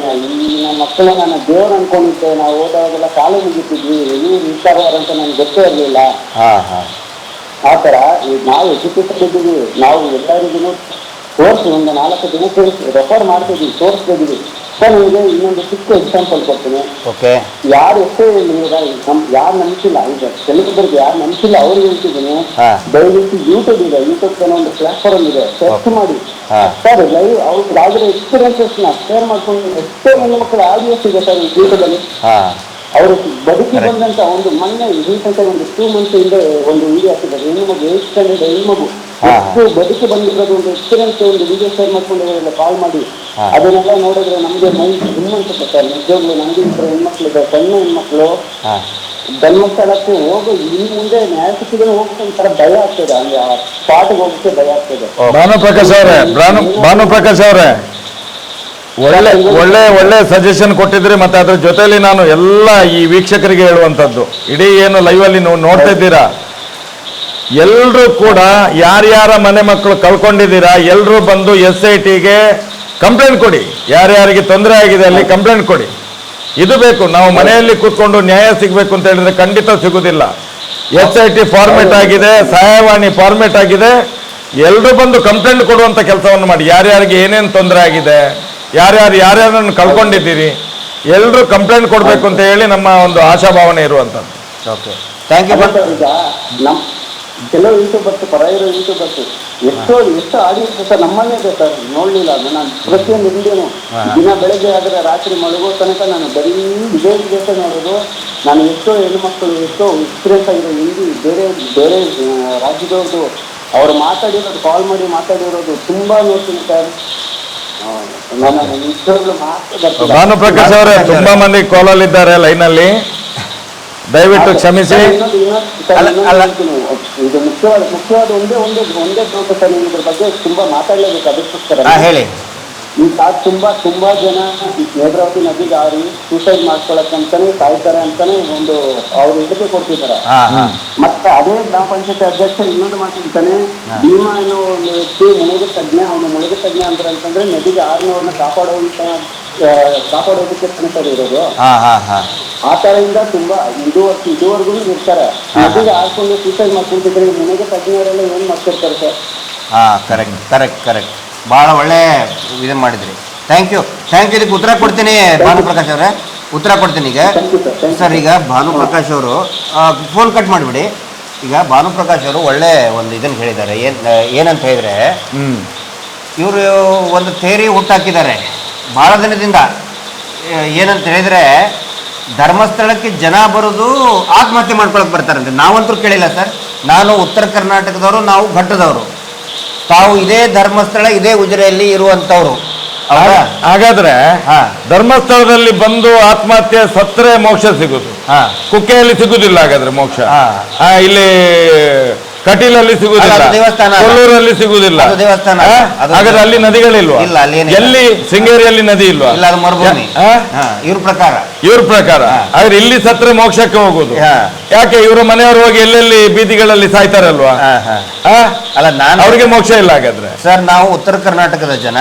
ನಮ್ಮ ಮಕ್ಕಳು ನಾನು ದೇವ್ರು ಅನ್ಕೊಂಡಿದ್ದೆ, ನಾವು ಹೋದಾಗೆಲ್ಲ ಕಾಲು ಮುಗಿತಿದ್ವಿ, ಇವ್ರು ಇರ್ತಾರವ್ರ ಅಂತ ನನಗೆ ಗೊತ್ತೇ ಇರಲಿಲ್ಲ. ಆ ಥರ ನಾವು ಎಜುಕೇಟೆಡ್ ಇದ್ದೀವಿ, ನಾವು ಎಲ್ಲರಿಗೂ ತೋರಿಸಿ ಒಂದು 4 ದಿನ ರೆಫರ್ ಮಾಡ್ತಿದ್ವಿ, ತೋರಿಸ್ತಿದ್ವಿ. ಸರ್ ನಿಮಗೆ ಇನ್ನೊಂದು ಚಿಕ್ಕ ಎಕ್ಸಾಂಪಲ್ ಕೊಡ್ತೀನಿ. ಓಕೆ. ಯಾರು ಎಷ್ಟೇ ಯಾರು ನಂಬಿಸಿಲ್ಲ ಈಗ ಕೆಲವೊಬ್ಬರಿಗೆ ಯಾರು ನಂಬಿಸಿಲ್ಲ ಅವ್ರಿಗೆ ಹೇಳ್ತಿದ್ದೀನಿ, ದಯವಿಟ್ಟು ಯೂಟ್ಯೂಬ್ ಇದೆ, ಯೂಟ್ಯೂಬ್ ಒಂದು ಪ್ಲಾಟ್ಫಾರ್ಮ್ ಇದೆ, ಸರ್ಚ್ ಮಾಡಿ ಸರ್. ಲೈವ್ ಅವ್ರಿಗೆ ಆಗಿರೋ ಎಕ್ಸ್ಪೀರಿಯನ್ಸಸ್ ನ ಶೇರ್ ಮಾಡ್ಕೊಂಡು ಎಷ್ಟೋ ಹೆಣ್ಮಕ್ಳು ಆಡಿಯೋಸ್ ಇದೆ ಸರ್ ಯೂಟ್ಯೂಬ್ ಅಲ್ಲಿ. ಅವರು ಬದುಕಿ ಬಂದಂತ ಒಂದು ಮೊನ್ನೆ ರೀಸೆಂಟ್ ಆಗಿ ಒಂದು 2 months ಹಿಂದೆ ಒಂದು ವಿಡಿಯೋ ಹಾಕಿದ್ದಾರೆ. ಹೆಣ್ಮಗು 8th standard ಹೆಣ್ಮಗು ಎಷ್ಟು ಬದುಕಿ ಬಂದಿರೋದು ಒಂದು ಎಕ್ಸ್ಪೀರಿಯನ್ಸ್ ಒಂದು ವಿಡಿಯೋ ಶೇರ್ ಮಾಡ್ಕೊಂಡು ಅವರೆಲ್ಲ ಕಾಲ್ ಮಾಡಿ ಅದನ್ನೆಲ್ಲ ನೋಡಿದ್ರೆ ನಮ್ಗೆ ಮೈಂಡ್ ತುಂಬ ಅನ್ಸುತ್ತೆ ಸರ್. ನಿಜವಾಗ್ಲೂ ನಮ್ಗೆ ಇಬ್ಬರು ಹೆಣ್ಮಕ್ಳಿದೆ, ಸಣ್ಣ ಹೆಣ್ಮಕ್ಳು ಧರ್ಮಸ್ಥಳಕ್ಕೆ ಹೋಗೋ ಈ ಮುಂದೆ ನ್ಯಾಯಸ್ಥಿತಿಗೆ ಹೋಗಕ್ಕೆ ಒಂಥರ ಭಯ ಆಗ್ತದೆ, ಅಲ್ಲಿ ಆ ಸ್ಪಾಟ್ಗೆ ಹೋಗಕ್ಕೆ ಭಯ ಆಗ್ತದೆ. ಭಾನುಪ್ರಕಾಶ್ ಅವರೇ ಒಳ್ಳೆ ಸಜೆಷನ್ ಕೊಟ್ಟಿದ್ರಿ. ಮತ್ತೆ ಅದ್ರ ಜೊತೆಲಿ ನಾನು ಎಲ್ಲ ಈ ವೀಕ್ಷಕರಿಗೆ ಹೇಳುವಂಥದ್ದು, ಇಡೀ ಏನು ಲೈವ್ ಅಲ್ಲಿ ನೀವು ನೋಡ್ತಾ ಇದ್ದೀರಾ, ಎಲ್ಲರೂ ಕೂಡ ಯಾರ್ಯಾರ ಮನೆ ಮಕ್ಕಳು ಕಳ್ಕೊಂಡಿದ್ದೀರಾ ಎಲ್ಲರೂ ಬಂದು SITಗೆ ಕಂಪ್ಲೇಂಟ್ ಕೊಡಿ. ಯಾರ್ಯಾರಿಗೆ ತೊಂದರೆ ಆಗಿದೆ ಅಲ್ಲಿ ಕಂಪ್ಲೇಂಟ್ ಕೊಡಿ. ಇದು ಬೇಕು. ನಾವು ಮನೆಯಲ್ಲಿ ಕೂತ್ಕೊಂಡು ನ್ಯಾಯ ಸಿಗಬೇಕು ಅಂತ ಹೇಳಿದ್ರೆ ಖಂಡಿತ ಸಿಗುವುದಿಲ್ಲ. SIT ಫಾರ್ಮೇಟ್ ಆಗಿದೆ, ಸಹಾಯವಾಣಿ ಫಾರ್ಮೇಟ್ ಆಗಿದೆ. ಎಲ್ಲರೂ ಬಂದು ಕಂಪ್ಲೇಂಟ್ ಕೊಡುವಂಥ ಕೆಲಸವನ್ನು ಮಾಡಿ. ಯಾರ್ಯಾರಿಗೆ ಏನೇನು ತೊಂದರೆ ಆಗಿದೆ, ಯಾರ್ಯಾರನ್ನು ಕಳ್ಕೊಂಡಿದ್ದೀರಿ, ಎಲ್ಲರೂ ಕಂಪ್ಲೇಂಟ್ ಕೊಡಬೇಕು ಅಂತ ಹೇಳಿ ನಮ್ಮ ಒಂದು ಆಶಾಭಾವನೆ ಇರುವಂಥದ್ದು. Okay, thank you. ಈಗ ನಮ್ಮ ಕೆಲವು ಯೂಟ್ಯೂಬರ್ಸ್ ಪರ ಇರೋ ಯೂಟ್ಯೂಬರ್ಸ್ ಎಷ್ಟು ಆಡಿಯನ್ಸ್ ಸರ್ ನಮ್ಮಲ್ಲೇ ಇದೆ ಸರ್. ನೋಡ್ಲಿಲ್ಲ ನಾನು ಪ್ರತಿಯೊಂದು ವಿಡಿಯೋನು ದಿನ ಬೆಳಗ್ಗೆ ಆದರೆ ರಾತ್ರಿ ಮಲಗೋ ತನಕ ನಾನು ಬರೀ ಇದೇ ನೋಡೋದು. ನಾನು ಎಷ್ಟೋ ಹೆಣ್ಣುಮಕ್ಕಳು ಎಷ್ಟೋ ಎಕ್ಸ್ಪೀರಿಯನ್ಸ್ ಆಗಿರೋ ಹಿಂದಿ ಬೇರೆ ಬೇರೆ ರಾಜ್ಯದವ್ರದ್ದು ಅವ್ರು ಮಾತಾಡಿರೋದು ಕಾಲ್ ಮಾಡಿ ಮಾತಾಡಿರೋದು ತುಂಬಾ ನೋಡ್ತೀನಿ ಸರ್. ಭಾನುಪ್ರಕಾಶ್ ಅವರೇ ತುಂಬಾ ಮಂದಿ ಕಾಲಲ್ಲಿ ಇದ್ದಾರೆ ಲೈನಲ್ಲಿ, ದಯವಿಟ್ಟು ಕ್ಷಮಿಸಿ. ಇದು ಮುಖ್ಯವಾದ ಒಂದೇ ನೋಟ ಸರ್, ನೀವು ಇದ್ರ ಬಗ್ಗೆ ತುಂಬಾ ಮಾತಾಡಲೇಬೇಕು. ಅದಕ್ಕೋಸ್ಕರ ಹೇಳಿ. ಈಗ ತುಂಬಾ ಜನ ನೇತ್ರಾವತಿ ನದಿಗೆ ಆರಿ ಸೂಸೈಡ್ ಮಾಡ್ಕೊಳಕ್ಕಂತಾನೆ ಸಾಯ್ತಾರೆ ಅಂತಾನೆ ಒಂದು ಅವ್ರು ಹೇಳಿಕೆ ಕೊಡ್ತಿದ್ದಾರೆ. ಮತ್ತೆ ಅದೇ ಗ್ರಾಮ ಪಂಚಾಯತ್ ಅಧ್ಯಕ್ಷ ಇನ್ನೊಂದು ಮಾತಾಡ್ತಾನೆ, ಭೀಮಾ ಅನ್ನೋ ಒಂದು ವ್ಯಕ್ತಿ ಮುಳುಗು ತಜ್ಞ, ಅವನು ಮುಳುಗು ತಜ್ಞ ಅಂತಂದ್ರೆ ನದಿಗೆ ಆರಿನವ್ರನ್ನ ಕಾಪಾಡೋದಕ್ಕೆ ತನಕ ಇರೋದು. ಆ ತರದಿಂದ ತುಂಬಾ ಇದುವರೆಗೂ ಇರ್ತಾರೆ. ನದಿಗೆ ಆರ್ಕೊಂಡು ಸೂಸೈಡ್ ಮಾಡ್ಕೊಂತಿದ್ರೆ ಮುಳುಗು ತಜ್ಞರೆಲ್ಲ ಏನ್ ಮಾಡ್ತಿರ್ತಾರೆ ಸರ್? ಕರೆಕ್ಟ್. ಭಾಳ ಒಳ್ಳೆ ಇದನ್ನು ಮಾಡಿದ್ರಿ. Thank you. ಇದಕ್ಕೆ ಉತ್ತರ ಕೊಡ್ತೀನಿ ಭಾನುಪ್ರಕಾಶ್ ಅವರೇ, ಉತ್ತರ ಕೊಡ್ತೀನಿ ಈಗ ಸರ್. ಈಗ ಭಾನುಪ್ರಕಾಶ್ ಅವರು ಫೋನ್ ಕಟ್ ಮಾಡಿಬಿಡಿ. ಈಗ ಭಾನುಪ್ರಕಾಶ್ ಅವರು ಒಳ್ಳೆ ಒಂದು ಇದನ್ನು ಹೇಳಿದ್ದಾರೆ. ಏನಂತ ಹೇಳಿದರೆ, ಇವರು ಒಂದು ಥೇರಿ ಹುಟ್ಟಾಕಿದ್ದಾರೆ ಭಾಳ ದಿನದಿಂದ. ಏನಂತ ಹೇಳಿದರೆ, ಧರ್ಮಸ್ಥಳಕ್ಕೆ ಜನ ಬರೋದು ಆತ್ಮಹತ್ಯೆ ಮಾಡ್ಕೊಳಕ್ಕೆ ಬರ್ತಾರಂತೆ. ನಾವಂತೂ ಕೇಳಿಲ್ಲ ಸರ್. ನಾನು ಉತ್ತರ ಕರ್ನಾಟಕದವರು, ನಾವು ಘಟ್ಟದವರು. ತಾವು ಇದೇ ಧರ್ಮಸ್ಥಳ ಇದೇ ಉಜಿರೆಯಲ್ಲಿ ಇರುವಂತವ್ರು. ಹಾಗಾದ್ರೆ ಧರ್ಮಸ್ಥಳದಲ್ಲಿ ಬಂದು ಆತ್ಮಹತ್ಯೆ ಸತ್ತರೆ ಮೋಕ್ಷ ಸಿಗುದು, ಕುಕ್ಕೆಯಲ್ಲಿ ಸಿಗುದಿಲ್ಲ. ಹಾಗಾದ್ರೆ ಮೋಕ್ಷ ಇಲ್ಲಿ ಕಟೀಲಲ್ಲಿ ಸಿಗುದಿಲ್ಲ, ಕೊಲ್ಲೂರಲ್ಲಿ ಸಿಗುದಿಲ್ಲ. ಹಾಗಾದ್ರೆ ಅಲ್ಲಿ ನದಿಗಳಿಲ್ವಾ? ಎಲ್ಲಿ ಶೃಂಗೇರಿಯಲ್ಲಿ ನದಿ ಇಲ್ವಾ? ಇವ್ರ ಪ್ರಕಾರ ಆದ್ರೆ ಇಲ್ಲಿ ಸತ್ರೆ ಮೋಕ್ಷಕ್ಕೆ ಹೋಗುದು. ಯಾಕೆ? ಇವರ ಮನೆಯವರು ಹೋಗಿ ಎಲ್ಲೆಲ್ಲಿ ಬೀದಿಗಳಲ್ಲಿ ಸಾಯ್ತಾರಲ್ವಾ? ಅಲ್ಲ, ನಾನು ಅವ್ರಿಗೆ ಮೋಕ್ಷ ಇಲ್ಲ. ಹಾಗಾದ್ರೆ ಸರ್, ನಾವು ಉತ್ತರ ಕರ್ನಾಟಕದ ಜನ,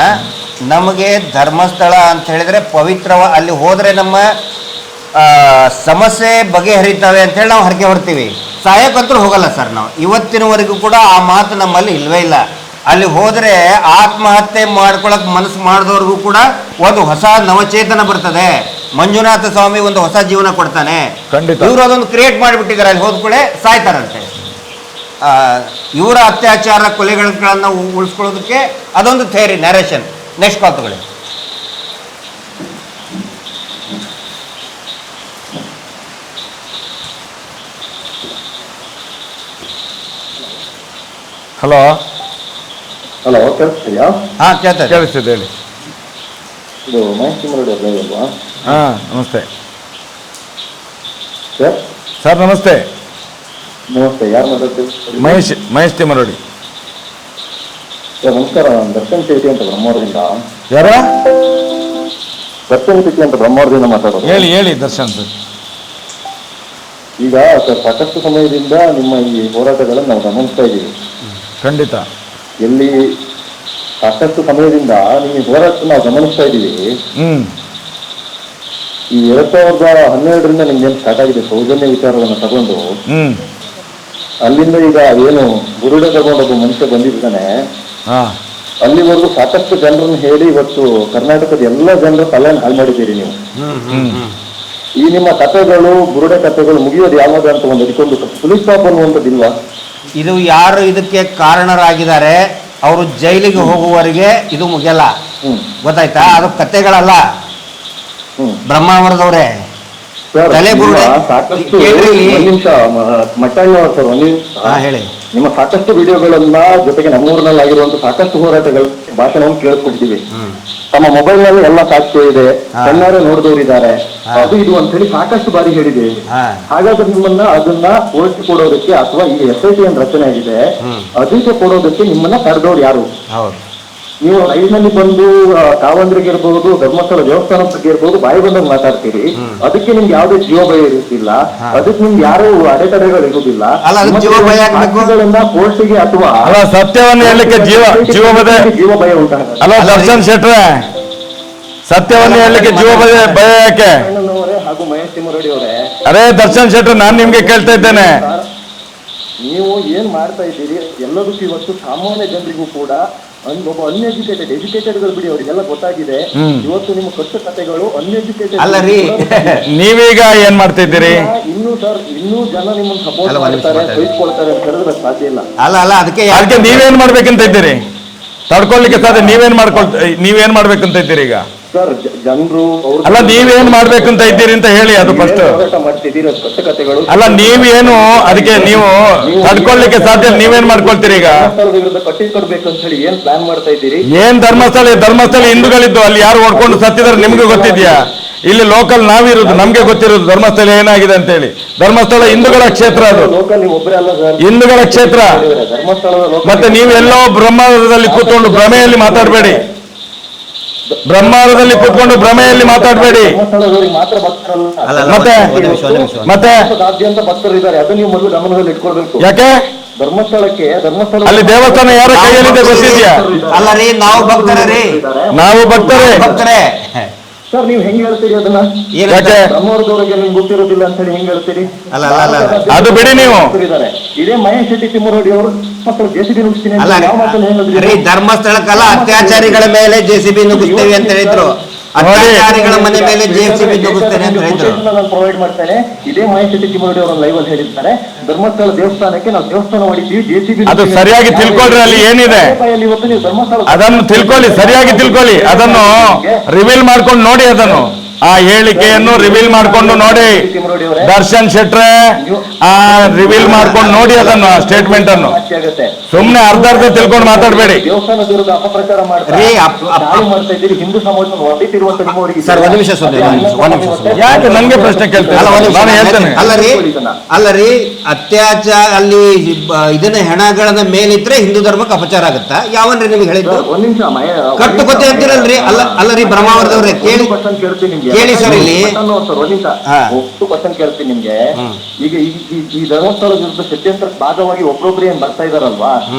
ನಮಗೆ ಧರ್ಮಸ್ಥಳ ಅಂತ ಹೇಳಿದ್ರೆ ಪವಿತ್ರ. ಅಲ್ಲಿ ಹೋದ್ರೆ ನಮ್ಮ ಸಮಸ್ಯೆ ಬಗೆಹರಿತಾವೆ ಅಂತ ಹೇಳಿ ನಾವು ಹರಕೆ ಹೊರ್ತೀವಿ. ಸಾಯಕ್ಕಂತೂ ಹೋಗಲ್ಲ ಸರ್. ನಾವು ಇವತ್ತಿನವರೆಗೂ ಕೂಡ ಆ ಮಾತು ನಮ್ಮಲ್ಲಿ ಇಲ್ವೇ ಇಲ್ಲ. ಅಲ್ಲಿ ಹೋದರೆ ಆತ್ಮಹತ್ಯೆ ಮಾಡ್ಕೊಳಕ್ ಮನಸ್ಸು ಮಾಡಿದವ್ರಿಗೂ ಕೂಡ ಒಂದು ಹೊಸ ನವಚೇತನ ಬರ್ತದೆ. ಮಂಜುನಾಥ ಸ್ವಾಮಿ ಒಂದು ಹೊಸ ಜೀವನ ಕೊಡ್ತಾನೆ. ಇವರು ಅದೊಂದು ಕ್ರಿಯೇಟ್ ಮಾಡಿಬಿಟ್ಟಿದ್ದಾರೆ. ಅಲ್ಲಿ ಹೋದ ಕೂಡ ಸಾಯ್ತಾರಂತೆ. ಇವರ ಅತ್ಯಾಚಾರ ಕೊಲೆಗಳನ್ನು ಉಳಿಸ್ಕೊಳ್ಳೋದಕ್ಕೆ ಅದೊಂದು ಥೇರಿ, ನ್ಯಾರೇಷನ್. ನೆಕ್ಸ್ಟ್ ಕಾಲ್ ತಗೊಳ್ಳಿ. ಹಲೋ ಕೇಳಿಸ್ತಿದ್ಯಾ? ಕೇಳಿಸ್ತಿದೆ, ಹೇಳಿ. ಇದು ಮಹೇಶ್ ತಿಮ್ಮರಡಿ ಅಲ್ವಾ? ನಮಸ್ತೆ ಸರ್. ನಮಸ್ತೆ. ಯಾರು ಮಾತಾಡ್ತೀವಿ? ಮಹೇಶ್ ತಿಮ್ಮರಡಿ. ನಮಸ್ಕಾರ. ದರ್ಶನ್ ಶೆಟ್ಟಿ ಅಂತ ಬ್ರಹ್ಮವರದಿಂದ. ಯಾರ? ದರ್ಶನ್ ಶೆಟ್ಟಿ ಅಂತ ಬ್ರಹ್ಮವರದಿಂದ ಮಾತಾಡೋದು. ಹೇಳಿ ದರ್ಶನ್ ಸರ್. ಈಗ ಸರ್, ಸಾಕಷ್ಟು ಸಮಯದಿಂದ ನಿಮ್ಮ ಈ ಹೋರಾಟಗಳನ್ನು ನಾವು ಗಮನಿಸ್ತಾ ಇದ್ದೀವಿ. ಖಂಡಿತ. ಎಲ್ಲಿ ಸಾಕಷ್ಟು ಸಮಯದಿಂದ ನಿಮ್ಮ ಹೋರಾಟ ನಾವು ಗಮನಿಸ್ತಾ ಇದ್ದೀವಿ. ಈ 2012ರಿಂದ ನಿಮ್ಗೇನು ಸ್ಟಾರ್ಟ್ ಆಗಿದೆ ಸೌಜನ್ಯ ವಿಚಾರವನ್ನು ತಗೊಂಡು, ಅಲ್ಲಿಂದ ಈಗ ಏನು ಗುರುಡೆ ತಗೊಂಡೊಬ್ಬ ಮನುಷ್ಯ ಬಂದಿದ್ದಾನೆ. ಅಲ್ಲಿವರೆಗೂ ಸಾಕಷ್ಟು ಜನರನ್ನು ಹೇಳಿ ಇವತ್ತು ಕರ್ನಾಟಕದ ಎಲ್ಲ ಜನರ ತಲೆಯನ್ನು ಹಾಳು ಮಾಡಿದ್ದೀರಿ ನೀವು. ಈ ನಿಮ್ಮ ಕಥೆಗಳು, ಬುರುಡೆ ಕಥೆಗಳು ಮುಗಿಯೋದು ಯಾವಾಗ ಅಂತ ಅದಕ್ಕೊಂದು ಪೊಲೀಸ್ ಸ್ಟಾಪ್ ಅನ್ನುವಂಥದ್ದಿಲ್ವಾ? ಇದು ಯಾರು ಇದಕ್ಕೆ ಕಾರಣರಾಗಿದ್ದಾರೆ ಅವರು ಜೈಲಿಗೆ ಹೋಗುವವರೆಗೆ ಇದು ಮುಗಿಯಲ್ಲ. ಗೊತ್ತಾಯ್ತಾ? ಅದು ಕತೆಗಳಲ್ಲ. ಬ್ರಹ್ಮಾವರದವ್ರೆ ತಲೆ ಬುರುಡೆ ಸಾಕಷ್ಟು ಒಂದ್ ನಿಮಿಷ ಮಟ್ಟಣ್ಣ ಸರ್, ಒಂದ್ ನಿಮಿಷ ಹೇಳಿ. ನಿಮ್ಮ ಸಾಕಷ್ಟು ವಿಡಿಯೋಗಳನ್ನ ಜೊತೆಗೆ ನಮ್ಮೂರಿನಲ್ಲಿ ಆಗಿರುವಂತ ಸಾಕಷ್ಟು ಹೋರಾಟಗಳ ಭಾಷಣವನ್ನು ಕೇಳಿಸ್ಕೊಟ್ಟಿದ್ದೀವಿ. ತಮ್ಮ ಮೊಬೈಲ್ ನಲ್ಲಿ ಎಲ್ಲ ಸಾಕ್ಷ್ಯ ಇದೆ, ಕಣ್ಣಾರೆ ನೋಡಿದವರಿದ್ದಾರೆ, ಅದು ಇದು ಅಂತ ಹೇಳಿ ಸಾಕಷ್ಟು ಬಾರಿ ಹೇಳಿದ್ದೇವೆ. ಹಾಗಾದ್ರೆ ನಿಮ್ಮನ್ನ ಅದನ್ನ ಕೋರ್ಟ್ ಕೊಡೋದಕ್ಕೆ ಅಥವಾ ಈ SIT ಏನ್ ರಚನೆ ಆಗಿದೆ ಅದಕ್ಕೆ ಕೊಡೋದಕ್ಕೆ ನಿಮ್ಮನ್ನ ಕರೆದವ್ರು ಯಾರು? ನೀವು ರೈಲ್ನಲ್ಲಿ ಬಂದು ಕಾವಂದ್ರಿಗೆ ಇರ್ಬಹುದು, ಧರ್ಮಸ್ಥಳ ದೇವಸ್ಥಾನದ ಬಗ್ಗೆ ಇರ್ಬಹುದು, ಬಾಯಿ ಬಂದಾಗ ಮಾತಾಡ್ತೀರಿ. ಅದಕ್ಕೆ ನಿಮ್ಗೆ ಯಾವುದೇ ಜೀವ ಭಯ ಇರುತ್ತಿಲ್ಲ, ಅದಕ್ಕೆ ನಿಮ್ಗೆ ಯಾರು ಅಡೆತಡೆಗಳು ಇರುವುದಿಲ್ಲ. ಕೋರ್ಟಿಗೆ ಅಥವಾ ಸತ್ಯವನ್ನು ಹೇಳಲಿಕ್ಕೆ ಜೀವ ಭಯ ಉಂಟಾಗ ಅಲ್ಲ ದರ್ಶನ್ ಶೆಟ್ರೆ, ಸತ್ಯವನ್ನು ಹೇಳಲಿಕ್ಕೆ ಜೀವ ಭಯ ಯಾಕೆ? ಹಾಗೂ ಮಹೇಶ್ ತಿಮ್ಮರೆಡ್ಡಿ ಅವರೇ, ಅರೇ ದರ್ಶನ್ ಶೆಟ್ರೆ, ನಾನು ನಿಮ್ಗೆ ಕೇಳ್ತಾ ಇದ್ದೇನೆ, ನೀವು ಏನ್ ಮಾಡ್ತಾ ಇದ್ದೀರಿ ಎಲ್ಲದಕ್ಕೂ ಇವತ್ತು ಸಾಮಾನ್ಯ ಜನರಿಗೂ ಕೂಡ ಒಬ್ಬ ಅನ್ಎಜುಕೇಟೆಡ್, ಎಜುಕೇಟೆಡ್ಗಳು ಬಿಡಿ ಅವರಿಗೆಲ್ಲ ಗೊತ್ತಾಗಿದೆ. ಇವತ್ತು ನಿಮ್ಮ ಕಟ್ಟು ಕಥೆಗಳು ಅನ್ಎಜುಕೇಟೆಡ್ ಅಲ್ಲ ರೀ. ನೀವೀಗ ಏನ್ ಮಾಡ್ತಾ ಇದ್ದೀರಿ? ಇನ್ನೂ ಜನ ನಿಮ್ಮನ್ನು ಸಪೋರ್ಟ್ ಮಾಡ್ತಾರೆ, ಬೈಸ್ಕೊಳ್ತಾರೆ ಅಂತ ಹೇಳಿದ್ರೆ ಸಾಧ್ಯ ಇಲ್ಲ. ಅಲ್ಲ ಅದಕ್ಕೆ ನೀವೇನ್ ಮಾಡ್ಬೇಕಂತ ಇದ್ದೀರಿ? ತಡ್ಕೊಳ್ಲಿಕ್ಕೆ ಸಾಧ್ಯ ನೀವೇನ್ ಮಾಡ್ಬೇಕಂತ ಇದ್ದೀರಿ ಈಗ? ಸರ್ ಜನರು ಅಲ್ಲ ನೀವೇನ್ ಮಾಡ್ಬೇಕಂತ ಇದ್ದೀರಿ ಅಂತ ಹೇಳಿ, ಅದು ಫಸ್ಟ್. ಅಲ್ಲ ನೀವೇನು ಅದಕ್ಕೆ ನೀವು ತಡ್ಕೊಳ್ಲಿಕ್ಕೆ ಸಾಧ್ಯ, ನೀವೇನ್ ಮಾಡ್ಕೊಳ್ತೀರಿ ಈಗ? ಕಟ್ಟಿಕೊಡ್ಬೇಕಂತ ಹೇಳಿ ಏನ್ ಪ್ಲಾನ್ ಮಾಡ್ತಾ ಇದ್ದೀರಿ? ಏನ್ ಧರ್ಮಸ್ಥಳ ಹಿಂದೂಗಳಿದ್ದು ಅಲ್ಲಿ ಯಾರು ಹೊಡ್ಕೊಂಡು ಸತ್ತಿದ್ದಾರೆ ನಿಮ್ಗೆ ಗೊತ್ತಿದ್ಯಾ? ಇಲ್ಲಿ ಲೋಕಲ್ ನಾವಿರೋದು, ನಮ್ಗೆ ಗೊತ್ತಿರೋದು ಧರ್ಮಸ್ಥಳ ಏನಾಗಿದೆ ಅಂತ ಹೇಳಿ. ಧರ್ಮಸ್ಥಳ ಹಿಂದೂಗಳ ಕ್ಷೇತ್ರ, ಅದು ಹಿಂದೂಗಳ ಕ್ಷೇತ್ರ. ಮತ್ತೆ ನೀವೆಲ್ಲೋ ಬ್ರಹ್ಮಾವರದಲ್ಲಿ ಕೂತ್ಕೊಂಡು ಭ್ರಮೆಯಲ್ಲಿ ಮಾತಾಡಬೇಡಿ, ಬ್ರಹ್ಮಾವರದಲ್ಲಿ ಕೂತ್ಕೊಂಡು ಭ್ರಮೆಯಲ್ಲಿ ಮಾತಾಡಬೇಡಿ. ಮತ್ತೆ ಭಕ್ತರಿದ್ದಾರೆ, ಅದು ನೀವು ಮೊದಲು ಗಮನದಲ್ಲಿ ಇಟ್ಕೊಳ್ಬೇಕು. ಯಾಕೆ ಧರ್ಮಸ್ಥಳ ಅಲ್ಲಿ ದೇವಸ್ಥಾನ ಯಾರ ಕೈಯಲ್ಲಿದೆ ಗೊತ್ತಿದ್ಯಾ? ಅಲ್ಲ ರೀ, ನಾವು ಭಕ್ತರೇ. ಸರ್ ನೀವು ಹೆಂಗ್ ಹೇಳ್ತೀರಿ ಅದನ್ನ? ಬ್ರಹ್ಮವರದವರಿಗೆ ನಿಮ್ಗೆ ಗೊತ್ತಿರೋದಿಲ್ಲ ಅಂತ ಹೇಳಿ ಹೆಂಗ್ ಹೇಳ್ತೀರಿ? ಅದು ಬಿಡಿ ನೀವು. ಇದೇ ಮಹೇಶ್ ಶೆಟ್ಟಿ ತಿಮ್ಮರೆಡ್ಡಿ ಅವರು JCB ನುಗ್ಸ್ತೀನಿ ಧರ್ಮಸ್ಥಳಕ್ಕಲ್ಲ, ಅತ್ಯಾಚಾರಿಗಳ ಮೇಲೆ JCB ನುಗ್ಗಿಸ್ತೇವೆ ಅಂತ ಹೇಳಿದ್ರು. ಅತ್ಯಾಚಾರಿಗಳ ಮನೆ ಮೇಲೆ JCB ನುಗ್ಗಿಸ್ತೇನೆ ಅಂತ ಹೇಳಿದ್ರು. ನಾನು ಪ್ರೊವೈಡ್ ಮಾಡ್ತೇನೆ. ಇದೇ ಮಹೇಶ್ ಶೆಟ್ಟಿ ತಿಮ್ಮರೆಡ್ಡಿ ಅವರು ಲೈವ್ ಅಲ್ಲಿ ಹೇಳಿರ್ತಾರೆ, ಧರ್ಮಸ್ಥಳ ದೇವಸ್ಥಾನಕ್ಕೆ ನಾವು ದೇವಸ್ಥಾನ ಮಾಡಿದ್ದೀವಿ, JCB. ಅದು ಸರಿಯಾಗಿ ತಿಳ್ಕೊಳ್ರಿ, ಅಲ್ಲಿ ಏನಿದೆ ಅದನ್ನು ತಿಳ್ಕೊಳ್ಳಿ, ಸರಿಯಾಗಿ ತಿಳ್ಕೊಳ್ಳಿ. ಅದನ್ನು ರಿವೀಲ್ ಮಾಡ್ಕೊಂಡು ನೋಡಿ, ಅದನ್ನು ಆ ಹೇಳಿಕೆಯನ್ನು ರಿವೀಲ್ ಮಾಡ್ಕೊಂಡು ನೋಡಿ. ದರ್ಶನ್ ಶೆಟ್ರೆ ಆ ರಿವೀಲ್ ಮಾಡ್ಕೊಂಡು ನೋಡಿ ಅದನ್ನು, ಸ್ಟೇಟ್ಮೆಂಟ್ ಅನ್ನು. ಸುಮ್ನೆ ಅರ್ಧ ತಿಳ್ಕೊಂಡು ಮಾತಾಡಬೇಡಿ. ದೇವಸ್ಥಾನದ ವಿರುದ್ಧ ಅಪಪ್ರಚಾರ ಮಾಡ್ತಾ ಇದ್ದೀರಿ, ಹಿಂದೂ ಸಮಾಜವನ್ನು ಸರ್ ಒಂದ್ ನಿಮಿಷ, ಯಾಕೆ ನಂಗೆ ಪ್ರಶ್ನೆ ಕೇಳ್ತಾರೆ? ನಾನು ಹೇಳ್ತೇನೆ. ಅಲ್ಲರಿ ಅತ್ಯಾಚಾರ ಅಲ್ಲಿ ಇದನ್ನ ಹೆಣಗಳನ್ನ ಮೇಲಿದ್ರೆ ಹಿಂದೂ ಧರ್ಮಕ್ಕೆ ಅಪಚಾರ ಆಗುತ್ತಾ? ಯಾವನ್ರಿ ನಿಮ್ಗೆ ಹೇಳಿದ್ದು? ಒಂದ್ ನಿಮಿಷ ಕಟ್ಟು ಗೊತ್ತೇ ಅಂತೀರಲ್ರಿ. ಅಲ್ಲರಿ ಬ್ರಹ್ಮಾವರದವ್ರೆ ಕೇಳಿ ಸರ್, ಇಲ್ಲಿ ಕ್ವಶನ್ ಕೇಳ್ತೀನಿ ನಿಮ್ಗೆ. ಈಗ ಈ ಧರ್ಮಸ್ಥಳ ವಿರುದ್ಧ ಷಡ್ಯಂತ್ರಕ್ಕೆ ಭಾಗವಾಗಿ ಒಬ್ಬೊಬ್ರು ಏನ್ ಬರ್ತಾ ಇದಾರಲ್ವಾ,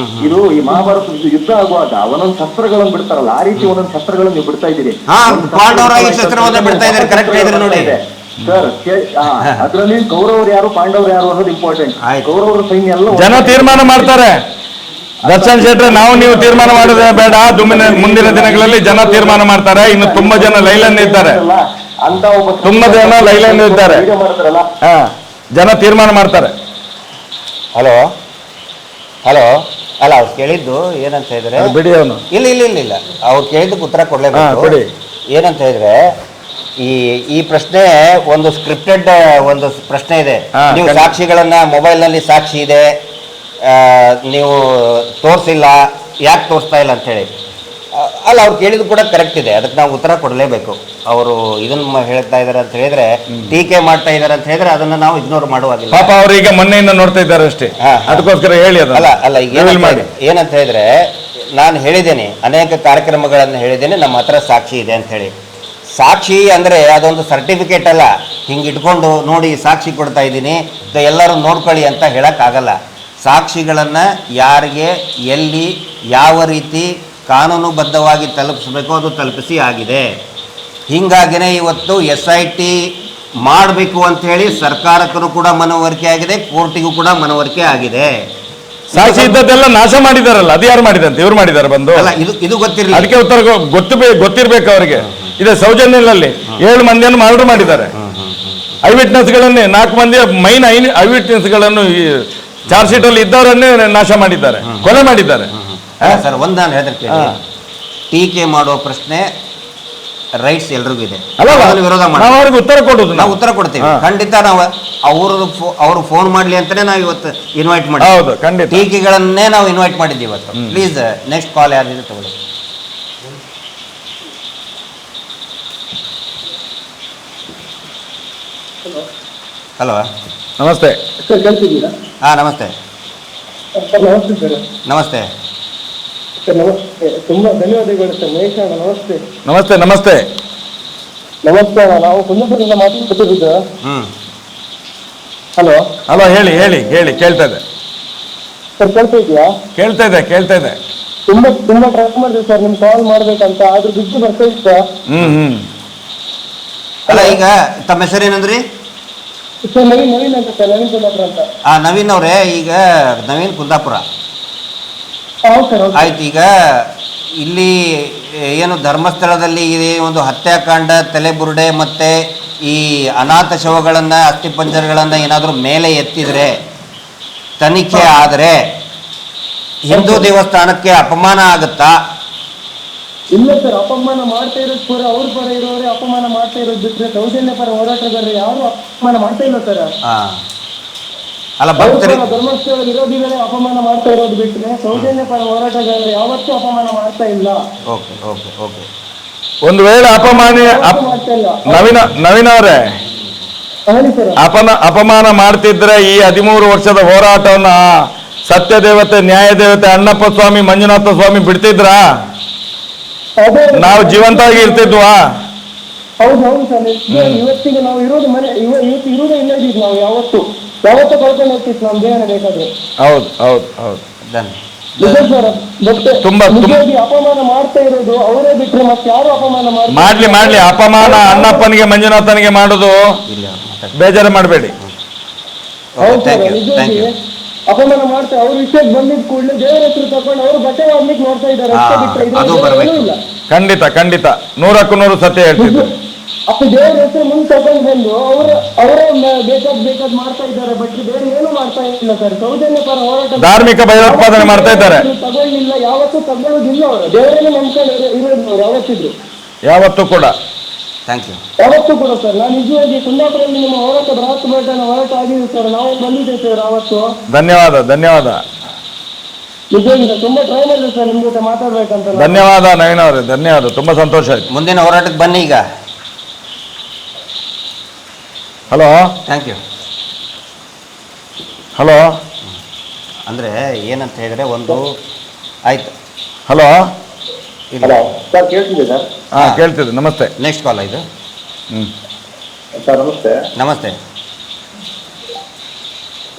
ಇದು ಈ ಮಹಾಭಾರತ ಯುದ್ಧ ಆಗುವಾಗ ಒಂದೊಂದು ಶಸ್ತ್ರಗಳನ್ನು ಬಿಡ್ತಾರಲ್ಲ, ಆ ರೀತಿ ಒಂದೊಂದು ಶಸ್ತ್ರಗಳನ್ನು ನೀವು ಬಿಡ್ತಾ ಇದ್ದೀರಿ. ಪಾಂಡವರಾಗಿ ಶಸ್ತ್ರವನ್ನ ಬಿಡ್ತಾ ಇದ್ದಾರೆ, ಕರೆಕ್ಟ್ ಇದ್ರೆ ನೋಡಿ ಸರ್. ಅದ್ರಲ್ಲಿ ಕೌರವರು ಯಾರು ಪಾಂಡವರು ಯಾರು ಅನ್ನೋದು ಇಂಪಾರ್ಟೆಂಟ್. ಕೌರವರ ಸೈನ್ಯ ಎಲ್ಲ ಜನ ತೀರ್ಮಾನ ಮಾಡ್ತಾರೆ. ದರ್ಶನ್ ಶೆಟ್ರೆ, ನೀವು ತೀರ್ಮಾನ ಮಾಡೋದೇ ಬೇಡ, ಮುಂದಿನ ದಿನಗಳಲ್ಲಿ ಜನ ತೀರ್ಮಾನ ಮಾಡ್ತಾರೆ. ಇನ್ನು ತುಂಬಾ ಜನ ಲೈಲನ್ ಇದ್ದಾರೆ, ತುಂಬಾ ಜನ ಲೈಲನ್ ಇದ್ದಾರೆ. ಜನ ತೀರ್ಮಾನ ಮಾಡ್ತಾರೆ. ಹಲೋ ಅಲ್ಲ, ಅವ್ರು ಕೇಳಿದ್ದು ಏನಂತ ಹೇಳಿದ್ರೆ ಬಿಡಿ, ಅವನು ಇಲ್ಲ ಅವ್ರು ಕೇಳಿದ್ದಕ್ಕೆ ಉತ್ತರ ಕೊಡ್ಲೇಬೇಕು. ಏನಂತ ಹೇಳಿದ್ರೆ ಈ ಪ್ರಶ್ನೆ ಒಂದು ಸ್ಕ್ರಿಪ್ಟೆಡ್ ಒಂದು ಪ್ರಶ್ನೆ ಇದೆ. ನೀವು ಸಾಕ್ಷಿಗಳನ್ನ ಮೊಬೈಲ್ ನಲ್ಲಿ ಸಾಕ್ಷಿ ಇದೆ, ನೀವು ತೋರಿಸಿಲ್ಲ, ಯಾಕೆ ತೋರಿಸ್ತಾ ಇಲ್ಲ ಅಂತ ಹೇಳಿ. ಅಲ್ಲ, ಅವ್ರು ಕೇಳಿದ್ದು ಕೂಡ ಕರೆಕ್ಟ್ ಇದೆ, ಅದಕ್ಕೆ ನಾವು ಉತ್ತರ ಕೊಡಲೇಬೇಕು. ಅವರು ಇದನ್ನ ಹೇಳ್ತಾ ಇದಾರೆ ಅಂತ ಹೇಳಿದ್ರೆ, ಟೀಕೆ ಮಾಡ್ತಾ ಇದಾರೆ ಅಂತ ಹೇಳಿದ್ರೆ ಅದನ್ನ ನಾವು ಇಗ್ನೋರ್ ಮಾಡುವಾಗಿಲ್ಲ. ಪಾಪ ಅವರೀಗ ಮೊನ್ನೆಯಿಂದ ನೋಡ್ತಾ ಇದ್ದಾರೆ ಅಷ್ಟೇ, ಅದಕ್ಕೋಸ್ಕರ ಹೇಳಿ. ಅಲ್ಲ ಈಗ ಏನಂತ ಹೇಳಿದ್ರೆ, ನಾನು ಹೇಳಿದ್ದೇನೆ, ಅನೇಕ ಕಾರ್ಯಕ್ರಮಗಳನ್ನು ಹೇಳಿದ್ದೇನೆ, ನಮ್ಮ ಹತ್ರ ಸಾಕ್ಷಿ ಇದೆ ಅಂತ ಹೇಳಿ. ಸಾಕ್ಷಿ ಅಂದರೆ ಅದೊಂದು ಸರ್ಟಿಫಿಕೇಟ್ ಅಲ್ಲ, ಹಿಂಗೆ ಇಟ್ಕೊಂಡು ನೋಡಿ ಸಾಕ್ಷಿ ಕೊಡ್ತಾ ಇದ್ದೀನಿ ಎಲ್ಲರೂ ನೋಡ್ಕೊಳ್ಳಿ ಅಂತ ಹೇಳೋಕ್ಕಾಗಲ್ಲ. ಸಾಕ್ಷಿಗಳನ್ನು ಯಾರಿಗೆ, ಎಲ್ಲಿ, ಯಾವ ರೀತಿ ಕಾನೂನುಬದ್ಧವಾಗಿ ತಲುಪಿಸಬೇಕು ಅದು ತಲುಪಿಸಿ ಆಗಿದೆ. ಹೀಗಾಗಿನೇ ಇವತ್ತು SIT ಮಾಡಬೇಕು ಅಂಥೇಳಿ ಸರ್ಕಾರಕ್ಕೂ ಕೂಡ ಮನವರಿಕೆ ಆಗಿದೆ, ಕೋರ್ಟಿಗೂ ಕೂಡ ಮನವರಿಕೆ ಆಗಿದೆ. ಸಾಕ್ಷಿ ಇದ್ದದ್ದೆಲ್ಲ ನಾಶ ಮಾಡಿದಾರಲ್ಲ, ಅದು ಯಾರು ಮಾಡಿದಂತೆ? ಇವ್ರು ಮಾಡಿದಾರೆ ಬಂದು? ಅಲ್ಲ, ಇದು ಗೊತ್ತಿರಲಿಲ್ಲ. ಅದಕ್ಕೆ ಉತ್ತರ ಗೊತ್ತಿರ್ಬೇಕು ಅವರಿಗೆ. ಇದೆ ಸೌಜನ್ಯದಲ್ಲಿ 7 ಮಂದಿಯನ್ನು ಮರ್ಡರ್ ಮಾಡಿದ್ದಾರೆ. ಐ ವಿಟ್ನೆಸ್ಗಳನ್ನೇ 4 ಮಂದಿ ಮೈನ್ ಐ ವಿಟ್ನೆಸ್ಗಳನ್ನು ಚಾರ್ಜ್ ಶೀಟ್ ಅಲ್ಲಿ ಇದ್ದವರನ್ನೇ ನಾಶ ಮಾಡಿದ್ದಾರೆ, ಕೊಲೆ ಮಾಡಿದ್ದಾರೆ. ಸರ್, ಒಂದು ನಾನು ಹೇಳಿದ್ರೆ ಕೇಳಿ, ಟೀಕೆ ಮಾಡೋ ಪ್ರಶ್ನೆ ರೈಟ್ಸ್ ಎಲ್ರಿಗೂ ಇದೆ. ವಿರೋಧ ಮಾಡಿ ನಾವು ಅವ್ರಿಗೆ ಉತ್ತರ ಕೊಡುದು, ನಾವು ಉತ್ತರ ಕೊಡ್ತೀವಿ. ಖಂಡಿತ ನಾವು ಅವರು ಫೋನ್ ಮಾಡ್ಲಿ ಅಂತಾನೆ ನಾವು ಇವತ್ತು ಇನ್ವೈಟ್ ಮಾಡಿ. ಹೌದು, ಖಂಡಿತ ಟೀಕೆಗಳನ್ನೇ ನಾವು ಇನ್ವೈಟ್ ಮಾಡಿದ್ದೀವಿ ಇವತ್ತು. ಪ್ಲೀಸ್ ನೆಕ್ಸ್ಟ್ ಕಾಲ್ ಯಾರಿದೆ ತಗೊಳ್ಳಿ. ಹಲೋ, ನಮಸ್ತೆ. ಸರ್ ಕೇಳ್ತಿದ್ದೀರಾ? ಹಾಂ, ನಮಸ್ತೆ. ಸರ್ ನಮಸ್ತೆ ಸರ್. ನಮಸ್ತೆ ಸರ್ ನಮಸ್ತೆ, ತುಂಬಾ ಧನ್ಯವಾದಗಳು ಸರ್. ಮಹೇಶ್ ಅಣ್ಣ ನಮಸ್ತೆ. ನಮಸ್ತೆ. ನಮಸ್ತೆ. ನಮಸ್ಕಾರ. ನಾವು ಕುಂದಾಪುರದಿಂದ ಮಾತಾಡ್ತಿದ್ದು. ಹಲೋ ಹಲೋ, ಹೇಳಿ ಹೇಳಿ ಹೇಳಿ, ಕೇಳ್ತಾ ಇದೆ ಸರ್. ಕೇಳ್ತಾ ಇದೆಯಾ? ಕೇಳ್ತಾ ಇದೆ. ತುಂಬಾ ಟ್ರೈ ಮಾಡಿದೆ ಸರ್ ನಿಮ್ ಕಾಲ್ ಮಾಡ್ಬೇಕಂತ, ಆದ್ರೂ ಬಿಟ್ಟು ಬರ್ತಾ ಇತ್ತ. ಅಲ್ಲ, ಈಗ ತಮ್ಮ ಹೆಸರೇನಂದ್ರಿ? ಸರ್ ನವೀನ್ ಅಂತ ಸರ್, ನವೀನ್ ಕುಂದಾಪುರ ಅಂತ. ನವೀನ್ ಅವರೇ, ಈಗ ನವೀನ್ ಕುಂದಾಪುರ ಹೌದು ಸರ್. ಆಯ್ತು. ಈಗ ಇಲ್ಲಿ ಏನು ಧರ್ಮಸ್ಥಳದಲ್ಲಿ ಇದೆ ಒಂದು ಹತ್ಯಾಕಾಂಡ, ತಲೆಬುರುಡೆ ಮತ್ತೆ ಈ ಅನಾಥ ಶವಗಳನ್ನ, ಅಸ್ಥಿಪಂಜರಗಳನ್ನ ಏನಾದರೂ ಮೇಲೆ ಎತ್ತಿದ್ರೆ, ತನಿಖೆ ಆದರೆ ಹಿಂದೂ ದೇವಸ್ಥಾನಕ್ಕೆ ಅಪಮಾನ ಆಗುತ್ತಾ? ಇಲ್ಲ ಸರ್, ಅಪಮಾನ ಮಾಡ್ತಾ ಇರೋದು ಪರ ಅವ್ರ ಪರ ಇರೋರೇ ಅಪಮಾನ ಮಾಡ್ತಾ ಇರೋದು ಬಿಟ್ರೆ ಸೌಜನ್ಯ ಪರ ಹೋರಾಟಗಾರರು ಯಾರು ಅಪಮಾನ ಮಾಡ್ತಾ ಇಲ್ಲ ಸರ್. ಅಲ್ಲ, ಭಕ್ತರಿಗೆ ಧರ್ಮಸ್ಥಳ ವಿರೋಧಿಗಳೇ ಅಪಮಾನ ಮಾಡ್ತಾ ಇರೋದು ಬಿಟ್ರೆ ಸೌಜನ್ಯ ಪರ ಹೋರಾಟಗಾರರು ಯಾವತ್ತೂ ಅಪಮಾನ ಮಾಡ್ತಾ ಇಲ್ಲ. Okay okay okay. ಒಂದು ವೇಳೆ ಮಾಡ್ತಾ ಇಲ್ಲ. ನವೀನ್ ಅವರೇ, ಅಪಮಾನ ಮಾಡ್ತಿದ್ರೆ ಈ 13 ವರ್ಷದ ಹೋರಾಟವನ್ನ ಸತ್ಯ ದೇವತೆ, ನ್ಯಾಯ ದೇವತೆ, ಅಣ್ಣಪ್ಪ ಸ್ವಾಮಿ, ಮಂಜುನಾಥ ಸ್ವಾಮಿ ಬಿಡ್ತಿದ್ರಾ? ನಾವು ಜೀವಂತವಾಗಿ ಇರ್ತಿದ್ವಾ? ಹೌದು ಸರ್. ಇವತ್ತಿಗೆ ನಾವು ಇರೋದು ಇವತ್ತು ಇರೋದೇ ಇಲ್ಲ ಇದೀವಿ. ನಾವು ಯಾವತ್ತು ಕಳ್ಕೊಂಡು ಹೋಗ್ತಿತ್ತು ನಮ್ಮ ದೇಹನ ಬೇಕಾದ್ರೆ. ಹೌದು. ತುಂಬಾ ಅಪಮಾನ ಮಾಡ್ತಾ ಇರೋದು ಅವರೇ ಬಿಟ್ರೆ ಮತ್ತೆ ಯಾರು ಅಪಮಾನ ಮಾಡ್ಲಿ. ಅಪಮಾನ ಅಣ್ಣಪ್ಪನಿಗೆ, ಮಂಜುನಾಥನಿಗೆ ಮಾಡುದು ಬೇಜಾರು ಮಾಡಬೇಡಿ. ಅಪಮಾನ ಮಾಡ್ತಾರೆ. ಅವ್ರ ವಿಷಯಕ್ಕೆ ಬಂದಿದ್ ಕೂಡಲೇ ದೇವರ ಹೆಸರು ತಗೊಂಡು ಅವರು ಬಟ್ಟೆ ಮಾಡ್ಲಿಕ್ಕೆ ನೋಡ್ತಾ ಇದ್ದಾರೆ. ಖಂಡಿತ 100ಕ್ಕೆ 100 ಸತ್ಯ ಹೇಳ್ತಿದ್ರು. ಅಪ್ಪ ದೇವರ ಹೆಸರು ಮುಂದೆ ತಗೊಂಡು ಬಂದು ಅವರೇ ಬೇಕಾದ್ ಮಾಡ್ತಾ ಇದ್ದಾರೆ. ಬಟ್ ಬೇರೆ ಏನು ಮಾಡ್ತಾ ಇಲ್ಲ ಸರ್. ಸೌಜನ್ಯ ಪರ ಹೋರಾಟ, ಧಾರ್ಮಿಕ ಭಯೋತ್ಪಾದನೆ ಮಾಡ್ತಾ ಇದ್ದಾರೆ. ತಗೊಳ್ಳಿಲ್ಲ, ಯಾವತ್ತೂ ತಗೊಳ್ಳೋದಿಲ್ಲ. ಅವರು ದೇವರನ್ನೇ ನಂಬ್ಕೊಂಡು ಇರೋದು ಅವ್ರು ಯಾವತ್ತಿದ್ರು, ಯಾವತ್ತೂ ಕೂಡ. Thank you. ಯಾವತ್ತೂ ಕೂಡ ಸರ್. ನಾನು ನಿಜವಾಗಿ ಕುಂದಾಪುರದಲ್ಲಿ ನಿಮ್ಮ ಹೋರಾಟ ಬೃಹತ್ ಹೋರಾಟ ಆಗಿದೆ ಸರ್. ನಾವು ಬಂದಿದ್ದೇವೆ ಸರ್ ಅವತ್ತು. ಧನ್ಯವಾದ. ನಿಜವಾಗಿ ತುಂಬಾ ಟ್ರೈ ಮಾಡಿದೆ ಸರ್ ನಿಮ್ ಜೊತೆ ಮಾತಾಡ್ಬೇಕಂತ. ಧನ್ಯವಾದ ನವೀನ್ ಅವರೇ, ಧನ್ಯವಾದ. ತುಂಬಾ ಸಂತೋಷ ಆಯ್ತು. ಮುಂದಿನ ಹೋರಾಟಕ್ಕೆ ಬನ್ನಿ ಈಗ. Hello, thank you. ಹಲೋ, ಅಂದರೆ ಏನಂತ ಹೇಳಿದ್ರೆ ಒಂದು ಆಯ್ತು. ಹಲೋ ಸರ್ ಕೇಳ್ತಿದೆ ಸರ್? ಹಾಂ, ಕೇಳ್ತಿದೆ. ನಮಸ್ತೆ. ನೆಕ್ಸ್ಟ್ ಕಾಲ್ ಇದು. ಸರ್ ನಮಸ್ತೆ. ನಮಸ್ತೆ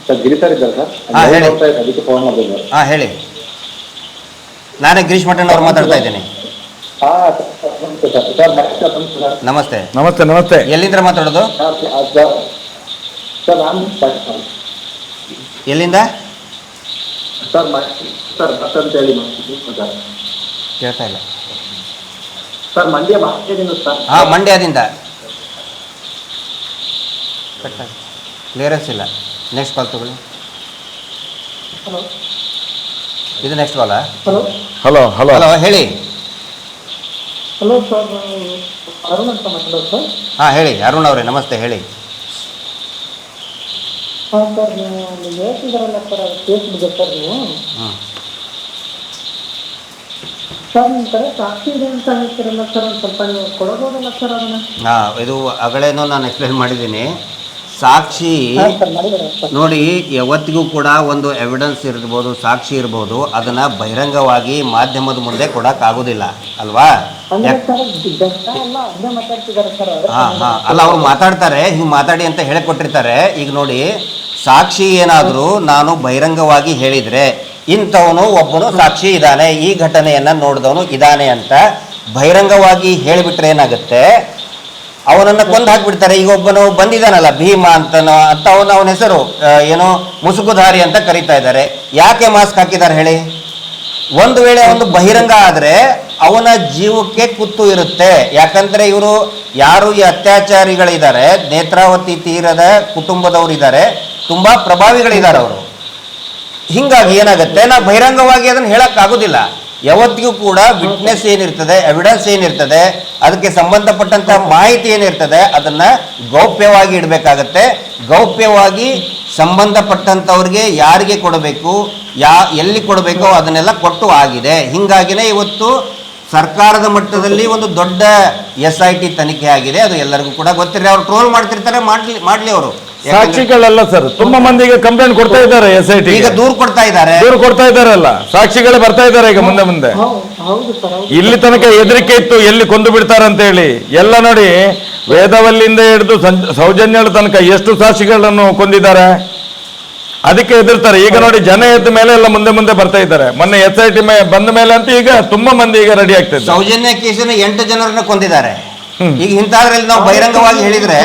ಸರ್, ಗಿರಿ ಸರ್ ಇದ್ದಾರೆ ಸರ್? ಹಾಂ, ಹೇಳಿ. ಅದಕ್ಕೆ ಫೋನ್ ಮಾಡಿದ್ರು. ಹಾಂ, ಹೇಳಿ. ನಾನೇ ಗಿರೀಶ್ ಮಠನ್ ಅವ್ರು ಮಾತಾಡ್ತಾ ಇದ್ದೀನಿ. ನಮಸ್ತೆ. ನಮಸ್ತೆ. ಎಲ್ಲಿಂದ ಮಾತಾಡೋದು? ಎಲ್ಲಿಂದ? ಕೇಳ್ತಾ ಇಲ್ಲ ಸರ್. ಮಂಡ್ಯದಿಂದ ಸರ್. ಹಾಂ, ಮಂಡ್ಯದಿಂದ. ಕ್ಲಿಯರೆನ್ಸ್ ಇಲ್ಲ. ನೆಕ್ಸ್ಟ್ ಕಾಲ್ ತಗೊಳ್ಳಿ. ಇದು ನೆಕ್ಸ್ಟ್ ಕಾಲಾ? ಹಲೋ, ಹೇಳಿ. ಹಲೋ ಸರ್, ಅರುಣ್ ಅಂತ ಮಾತಾಡೋದು ಸರ್. ಹಾಂ, ಹೇಳಿ ಅರುಣ್ ಅವರೇ, ನಮಸ್ತೆ. ಹೇಳಿ. ಹಾಂ ಸರ್, ನೀವು ಹೇಳ್ತಿದ್ದಾರಲ್ಲ ಸರ್, ಫೇಸ್ಬುಕ್ ಸರ್ ನೀವು. ಸರ್ ನಿಮ್ಮ ಕಡೆ ಸಾಕ್ಷಿ ಇದೆ ಅಂತ ಹೇಳ್ತಿರಲ್ಲ ಸರ್, ಒಂದು ಸ್ವಲ್ಪ ನೀವು ಕೊಡಬಹುದಲ್ಲ ಸರ್ ಅದನ್ನ? ಹಾಂ, ಇದು ಅಗಳೇನೋ ನಾನು ಎಕ್ಸ್ಪ್ಲೇನ್ ಮಾಡಿದ್ದೀನಿ. ಸಾಕ್ಷಿ ನೋಡಿ, ಯಾವತ್ತಿಗೂ ಕೂಡ ಒಂದು ಎವಿಡೆನ್ಸ್ ಇರ್ಬೋದು, ಸಾಕ್ಷಿ ಇರ್ಬೋದು, ಅದನ್ನ ಬಹಿರಂಗವಾಗಿ ಮಾಧ್ಯಮದ ಮುಂದೆ ಕೊಡೋಕ್ಕಾಗೋದಿಲ್ಲ ಅಲ್ವಾ? ಅಲ್ಲ, ಅವ್ರು ಮಾತಾಡ್ತಾರೆ, ಹಿಂಗೆ ಮಾತಾಡಿ ಅಂತ ಹೇಳಿಕೊಟ್ಟಿರ್ತಾರೆ. ಈಗ ನೋಡಿ, ಸಾಕ್ಷಿ ಏನಾದರೂ ನಾನು ಬಹಿರಂಗವಾಗಿ ಹೇಳಿದರೆ, ಇಂಥವನು ಒಬ್ಬನು ಸಾಕ್ಷಿ ಇದ್ದಾನೆ, ಈ ಘಟನೆಯನ್ನು ನೋಡಿದವನು ಇದ್ದಾನೆ ಅಂತ ಬಹಿರಂಗವಾಗಿ ಹೇಳಿಬಿಟ್ರೆ ಏನಾಗುತ್ತೆ, ಅವನನ್ನ ಕೊಂದು ಹಾಕ್ಬಿಡ್ತಾರೆ. ಈಗ ಒಬ್ಬನು ಬಂದಿದ್ದಾನಲ್ಲ ಭೀಮ ಅಂತ ಅವನ ಹೆಸರು ಏನೋ ಮುಸುಕುಧಾರಿ ಅಂತ ಕರೀತಾ ಇದ್ದಾರೆ. ಯಾಕೆ ಮಾಸ್ಕ್ ಹಾಕಿದ್ದಾರೆ ಹೇಳಿ? ಒಂದು ವೇಳೆ ಒಂದು ಬಹಿರಂಗ ಆದ್ರೆ ಅವನ ಜೀವಕ್ಕೆ ಕುತ್ತು ಇರುತ್ತೆ. ಯಾಕಂದ್ರೆ ಇವರು ಯಾರು ಈ ಅತ್ಯಾಚಾರಿಗಳಿದ್ದಾರೆ, ನೇತ್ರಾವತಿ ತೀರದ ಕುಟುಂಬದವರು ಇದ್ದಾರೆ, ತುಂಬಾ ಪ್ರಭಾವಿಗಳಿದ್ದಾರೆ ಅವರು. ಹಿಂಗಾಗಿ ಏನಾಗುತ್ತೆ, ನಾವು ಬಹಿರಂಗವಾಗಿ ಅದನ್ನು ಹೇಳಕ್ ಆಗುದಿಲ್ಲ. ಯಾವತ್ತಿಗೂ ಕೂಡ ವಿಟ್ನೆಸ್ ಏನಿರ್ತದೆ, ಎವಿಡೆನ್ಸ್ ಏನಿರ್ತದೆ, ಅದಕ್ಕೆ ಸಂಬಂಧಪಟ್ಟಂತ ಮಾಹಿತಿ ಏನಿರ್ತದೆ ಅದನ್ನ ಗೌಪ್ಯವಾಗಿ ಇಡಬೇಕಾಗತ್ತೆ. ಗೌಪ್ಯವಾಗಿ ಸಂಬಂಧಪಟ್ಟಂಥವ್ರಿಗೆ ಯಾರಿಗೆ ಕೊಡಬೇಕು, ಎಲ್ಲಿ ಕೊಡಬೇಕೋ ಅದನ್ನೆಲ್ಲ ಕೊಟ್ಟು ಆಗಿದೆ. ಹಿಂಗಾಗಿನೇ ಇವತ್ತು ಸರ್ಕಾರದ ಮಟ್ಟದಲ್ಲಿ ಒಂದು ದೊಡ್ಡ SIT ತನಿಖೆ ಆಗಿದೆ. ಅದು ಎಲ್ಲರಿಗೂ ಕೂಡ ಗೊತ್ತಿರಲಿ. ಅವ್ರು ಟ್ರೋಲ್ ಮಾಡ್ತಿರ್ತಾರೆ, ಮಾಡ್ಲಿ ಅವರು. ಸಾಕ್ಷಿಗಳೆಲ್ಲ ಸರ್ ತುಂಬಾ ಮಂದಿಗೆ ಕಂಪ್ಲೇಂಟ್ ಕೊಡ್ತಾ ಇದ್ದಾರೆ. SIT ಈಗ ದೂರು ಕೊಡ್ತಾ ಇದ್ದಾರಲ್ಲ, ಸಾಕ್ಷಿಗಳೇ ಬರ್ತಾ ಇದ್ದಾರೆ ಈಗ ಮುಂದೆ. ಹೌದು ಸರ್. ಇಲ್ಲಿ ತನಕ ಹೆದರಿಕೆ ಇತ್ತು, ಎಲ್ಲಿ ಕೊಂದು ಬಿಡ್ತಾರಂತ ಹೇಳಿ. ಎಲ್ಲ ನೋಡಿ, ವೇದವಲ್ಲಿಂದ ಹಿಡಿದು ಸೌಜನ್ಯದ ತನಕ ಎಷ್ಟು ಸಾಕ್ಷಿಗಳನ್ನು ಕೊಂದಿದ್ದಾರೆ. ಅದಕ್ಕೆ ಹೆದರ್ತಾರೆ. ಈಗ ನೋಡಿ, ಜನ ಎದ್ದ ಮೇಲೆ ಎಲ್ಲ ಮುಂದೆ ಬರ್ತಾ ಇದ್ದಾರೆ. ಮೊನ್ನೆ SIT ಬಂದ ಮೇಲೆ ಅಂತ ಈಗ ತುಂಬಾ ಮಂದಿ ಈಗ ರೆಡಿ ಆಗ್ತದೆ. ಸೌಜನ್ಯ ಕೇಸಿನ 8 ಜನರನ್ನ ಕೊಂದಿದ್ದಾರೆ. ಈಗ ಇಂಥದ್ರಲ್ಲಿ ನಾವು ಬಹಿರಂಗವಾಗಿ ಹೇಳಿದ್ರೆ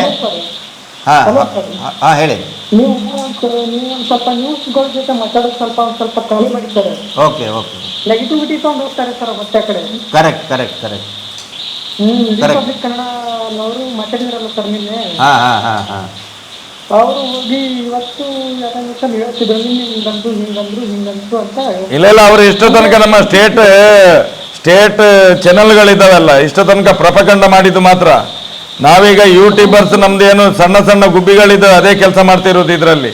ಹೇಳಿ. ನೀವು ಸ್ವಲ್ಪ ನ್ಯೂಸ್ಗಳ ಜೊತೆ ಮಾತಾಡೋದು ಸ್ವಲ್ಪ ಕಮ್ಮಿ ಮಾಡಿ ಸರ್. ಓಕೆ. ನೆಗೆಟಿವಿಟಿ ತಗೊಂಡು ಹೋಗ್ತಾರೆ ಸರ್ ಮತ್ತೆ ಕಡೆ. ಕರೆಕ್ಟ್. ರಿಪಬ್ಲಿಕ್ ಕನ್ನಡನವರು ಮಾತಾಡಿದ್ರಲ್ಲ ಸರ್ ನಿನ್ನೆ. ಅವರು ಹೋಗಿ ಇವತ್ತು ಯಾಕಂದ್ರೆ ಹೇಳ್ತಿದ್ರು ಹಿಂಗಂದ್ರು ಅಂತ. ಇಲ್ಲ, ಅವರು ಇಷ್ಟ ತನಕ ನಮ್ಮ ಸ್ಟೇಟ್ ಚಾನೆಲ್ಗಳಿದಾವಲ್ಲ, ಇಷ್ಟ ತನಕ ಪ್ರಪಕಂಡ ಮಾಡಿದ್ದು ಮಾತ್ರ. ನಾವೀಗ ಯೂಟ್ಯೂಬರ್ಸ್ ನಮ್ದೇನು ಸಣ್ಣ ಗುಬ್ಬಿಗಳಿದ್ದು ಅದೇ ಕೆಲಸ ಮಾಡ್ತಿರೋದು ಇದ್ರಲ್ಲಿ.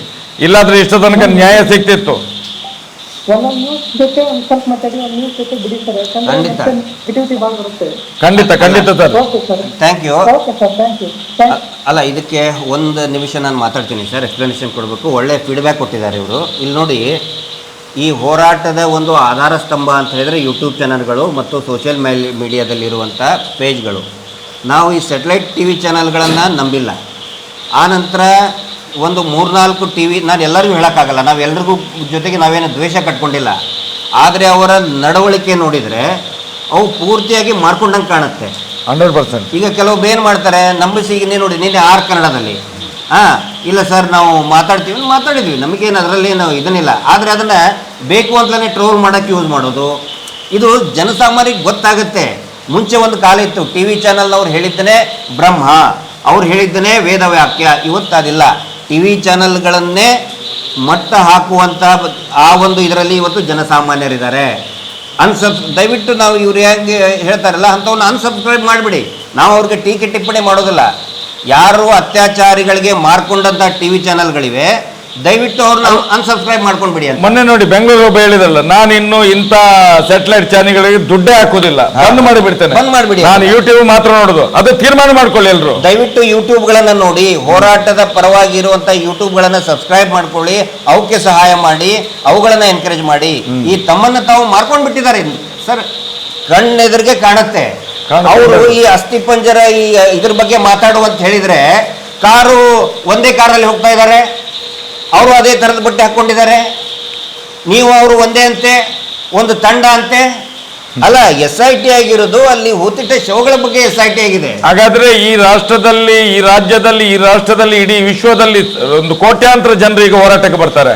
ಇಲ್ಲಾದ್ರೆ ಇಷ್ಟ ತನಕ ನ್ಯಾಯ ಸಿಗ್ತಿತ್ತು. ಖಂಡಿತ ಸರ್. Thank you. ಅಲ್ಲ, ಇದಕ್ಕೆ ಒಂದು ನಿಮಿಷ ನಾನು ಮಾತಾಡ್ತೀನಿ ಸರ್, ಎಕ್ಸ್ಪ್ಲನೇಷನ್ ಕೊಡಬೇಕು. ಒಳ್ಳೆ ಫೀಡ್ಬ್ಯಾಕ್ ಕೊಟ್ಟಿದ್ದಾರೆ ಇವರು. ಇಲ್ಲಿ ನೋಡಿ, ಈ ಹೋರಾಟದ ಒಂದು ಆಧಾರ ಸ್ತಂಭ ಅಂತ ಹೇಳಿದ್ರೆ ಯೂಟ್ಯೂಬ್ ಚಾನಲ್ಗಳು ಮತ್ತು ಸೋಷಿಯಲ್ ಮೀಡಿಯಾದಲ್ಲಿರುವಂಥ ಪೇಜ್ಗಳು. ನಾವು ಈ ಸ್ಯಾಟಲೈಟ್ TV ಚಾನಲ್ಗಳನ್ನು ನಂಬಿಲ್ಲ. ಆನಂತರ ಒಂದು 3-4 TV, ನಾನು ಎಲ್ಲರಿಗೂ ಹೇಳೋಕ್ಕಾಗಲ್ಲ, ನಾವೆಲ್ಲರಿಗೂ ಜೊತೆಗೆ ನಾವೇನು ದ್ವೇಷ ಕಟ್ಕೊಂಡಿಲ್ಲ. ಆದರೆ ಅವರ ನಡವಳಿಕೆ ನೋಡಿದರೆ ಅವು ಪೂರ್ತಿಯಾಗಿ ಮಾರ್ಕೊಂಡಂಗೆ ಕಾಣುತ್ತೆ. 100%. ಈಗ ಕೆಲವೊಬ್ರು ಏನು ಮಾಡ್ತಾರೆ, ನಂಬಿಸಿ. ಈಗ ನೀವು ನೋಡಿ, ನಿನ್ನೆ ಆರ್ ಕನ್ನಡದಲ್ಲಿ ಇಲ್ಲ ಸರ್ ನಾವು ಮಾತಾಡಿದ್ವಿ, ನಮಗೇನು ಅದರಲ್ಲಿ ಏನು ಇದನ್ನಿಲ್ಲ. ಆದರೆ ಅದನ್ನು ಬೇಕು ಅಂತಲೇ ಟ್ರೋಲ್ ಮಾಡೋಕ್ಕೆ ಯೂಸ್ ಮಾಡೋದು, ಇದು ಜನಸಾಮಾನ್ಯರಿಗೆ ಗೊತ್ತಾಗುತ್ತೆ. ಮುಂಚೆ ಒಂದು ಕಾಲ ಇತ್ತು, TV ಚಾನಲ್ನವ್ರು ಹೇಳಿದ್ದನೇ ಬ್ರಹ್ಮ, ಅವ್ರು ಹೇಳಿದ್ದನೇ ವೇದವಾಕ್ಯ. ಇವತ್ತು ಅದಿಲ್ಲ. TV ಚಾನಲ್ಗಳನ್ನೇ ಮಟ್ಟ ಹಾಕುವಂಥ ಆ ಒಂದು ಇದರಲ್ಲಿ ಇವತ್ತು ಜನಸಾಮಾನ್ಯರಿದ್ದಾರೆ. ದಯವಿಟ್ಟು ನಾವು ಇವ್ರು ಹೇಗೆ ಹೇಳ್ತಾರಲ್ಲ ಅಂಥವನ್ನ ಅನ್ಸಬ್ಸ್ಕ್ರೈಬ್ ಮಾಡಿಬಿಡಿ. ನಾವು ಅವ್ರಿಗೆ ಟೀಕೆ ಟಿಪ್ಪಣಿ ಮಾಡೋದಿಲ್ಲ. ಯಾರು ಅತ್ಯಾಚಾರಿಗಳಿಗೆ ಮಾರ್ಕೊಂಡಂಥ TV ಚಾನಲ್ಗಳಿವೆ, ದಯವಿಟ್ಟು ಅವ್ರನ್ನ ಅನ್ಸಬ್ಸ್ಕ್ರೈಬ್ ಮಾಡ್ಕೊಂಡ್ಬಿಡಿ ಅಂತ. ಮೊನ್ನೆ ನೋಡಿ ಬೆಂಗಳೂರು ಒಬ್ಬ ಹೇಳಿದಲ್ಲ, ನಾನು ಇನ್ನು ಇಂಥ ಸ್ಯಾಟಲೈಟ್ ಚಾನೆಲ್ಗಳಿಗೆ ದುಡ್ಡೇ ಹಾಕೋದಿಲ್ಲ, ಬಂದ್ ಮಾಡಿಬಿಡ್ತೇನೆ, ನಾನು ಯೂಟ್ಯೂಬ್ ಮಾತ್ರ ನೋಡೋದು. ಅದು ತೀರ್ಮಾನ ಮಾಡ್ಕೊಳ್ಳಿ ಎಲ್ರು. ದಯವಿಟ್ಟು ಯೂಟ್ಯೂಬ್ಗಳನ್ನ ನೋಡಿ, ಹೋರಾಟದ ಪರವಾಗಿ ಇರುವಂತ ಯೂಟ್ಯೂಬ್ಗಳನ್ನ ಸಬ್ಸ್ಕ್ರೈಬ್ ಮಾಡ್ಕೊಳ್ಳಿ, ಅವಕ್ಕೆ ಸಹಾಯ ಮಾಡಿ, ಅವುಗಳನ್ನ ಎನ್ಕರೇಜ್ ಮಾಡಿ. ಈ ತಮ್ಮನ್ನ ತಾವು ಮಾರ್ಕೊಂಡ್ ಬಿಟ್ಟಿದ್ದಾರೆ ಸರ್, ಕಣ್ಣೆದುರಿಗೆ ಕಾಣುತ್ತೆ. ಅವರು ಈ ಅಸ್ಥಿಪಂಜರ ಈ ಇದ್ರ ಬಗ್ಗೆ ಮಾತಾಡುವಂತ ಹೇಳಿದ್ರೆ, ಕಾರು ಒಂದೇ ಕಾರಲ್ಲಿ ಹೋಗ್ತಾ ಇದ್ದಾರೆ, ಅವರು ಅದೇ ಥರದ ಬಟ್ಟೆ ಹಾಕ್ಕೊಂಡಿದ್ದಾರೆ, ನೀವು ಅವರು ಒಂದೇ ಅಂತೆ, ಒಂದು ತಂಡ ಅಂತೆ. ಅಲ್ಲ, SIT ಆಗಿರೋದು ಅಲ್ಲಿ ಹೂತಿಟ್ಟ ಶವಗಳ ಬಗ್ಗೆ SIT ಆಗಿದೆ. ಹಾಗಾದ್ರೆ ಈ ರಾಷ್ಟ್ರದಲ್ಲಿ, ಈ ರಾಜ್ಯದಲ್ಲಿ, ಈ ರಾಷ್ಟ್ರದಲ್ಲಿ, ಇಡೀ ವಿಶ್ವದಲ್ಲಿ ಒಂದು ಕೋಟ್ಯಾಂತರ ಜನರು ಈಗ ಹೋರಾಟಕ್ಕೆ ಬರ್ತಾರೆ.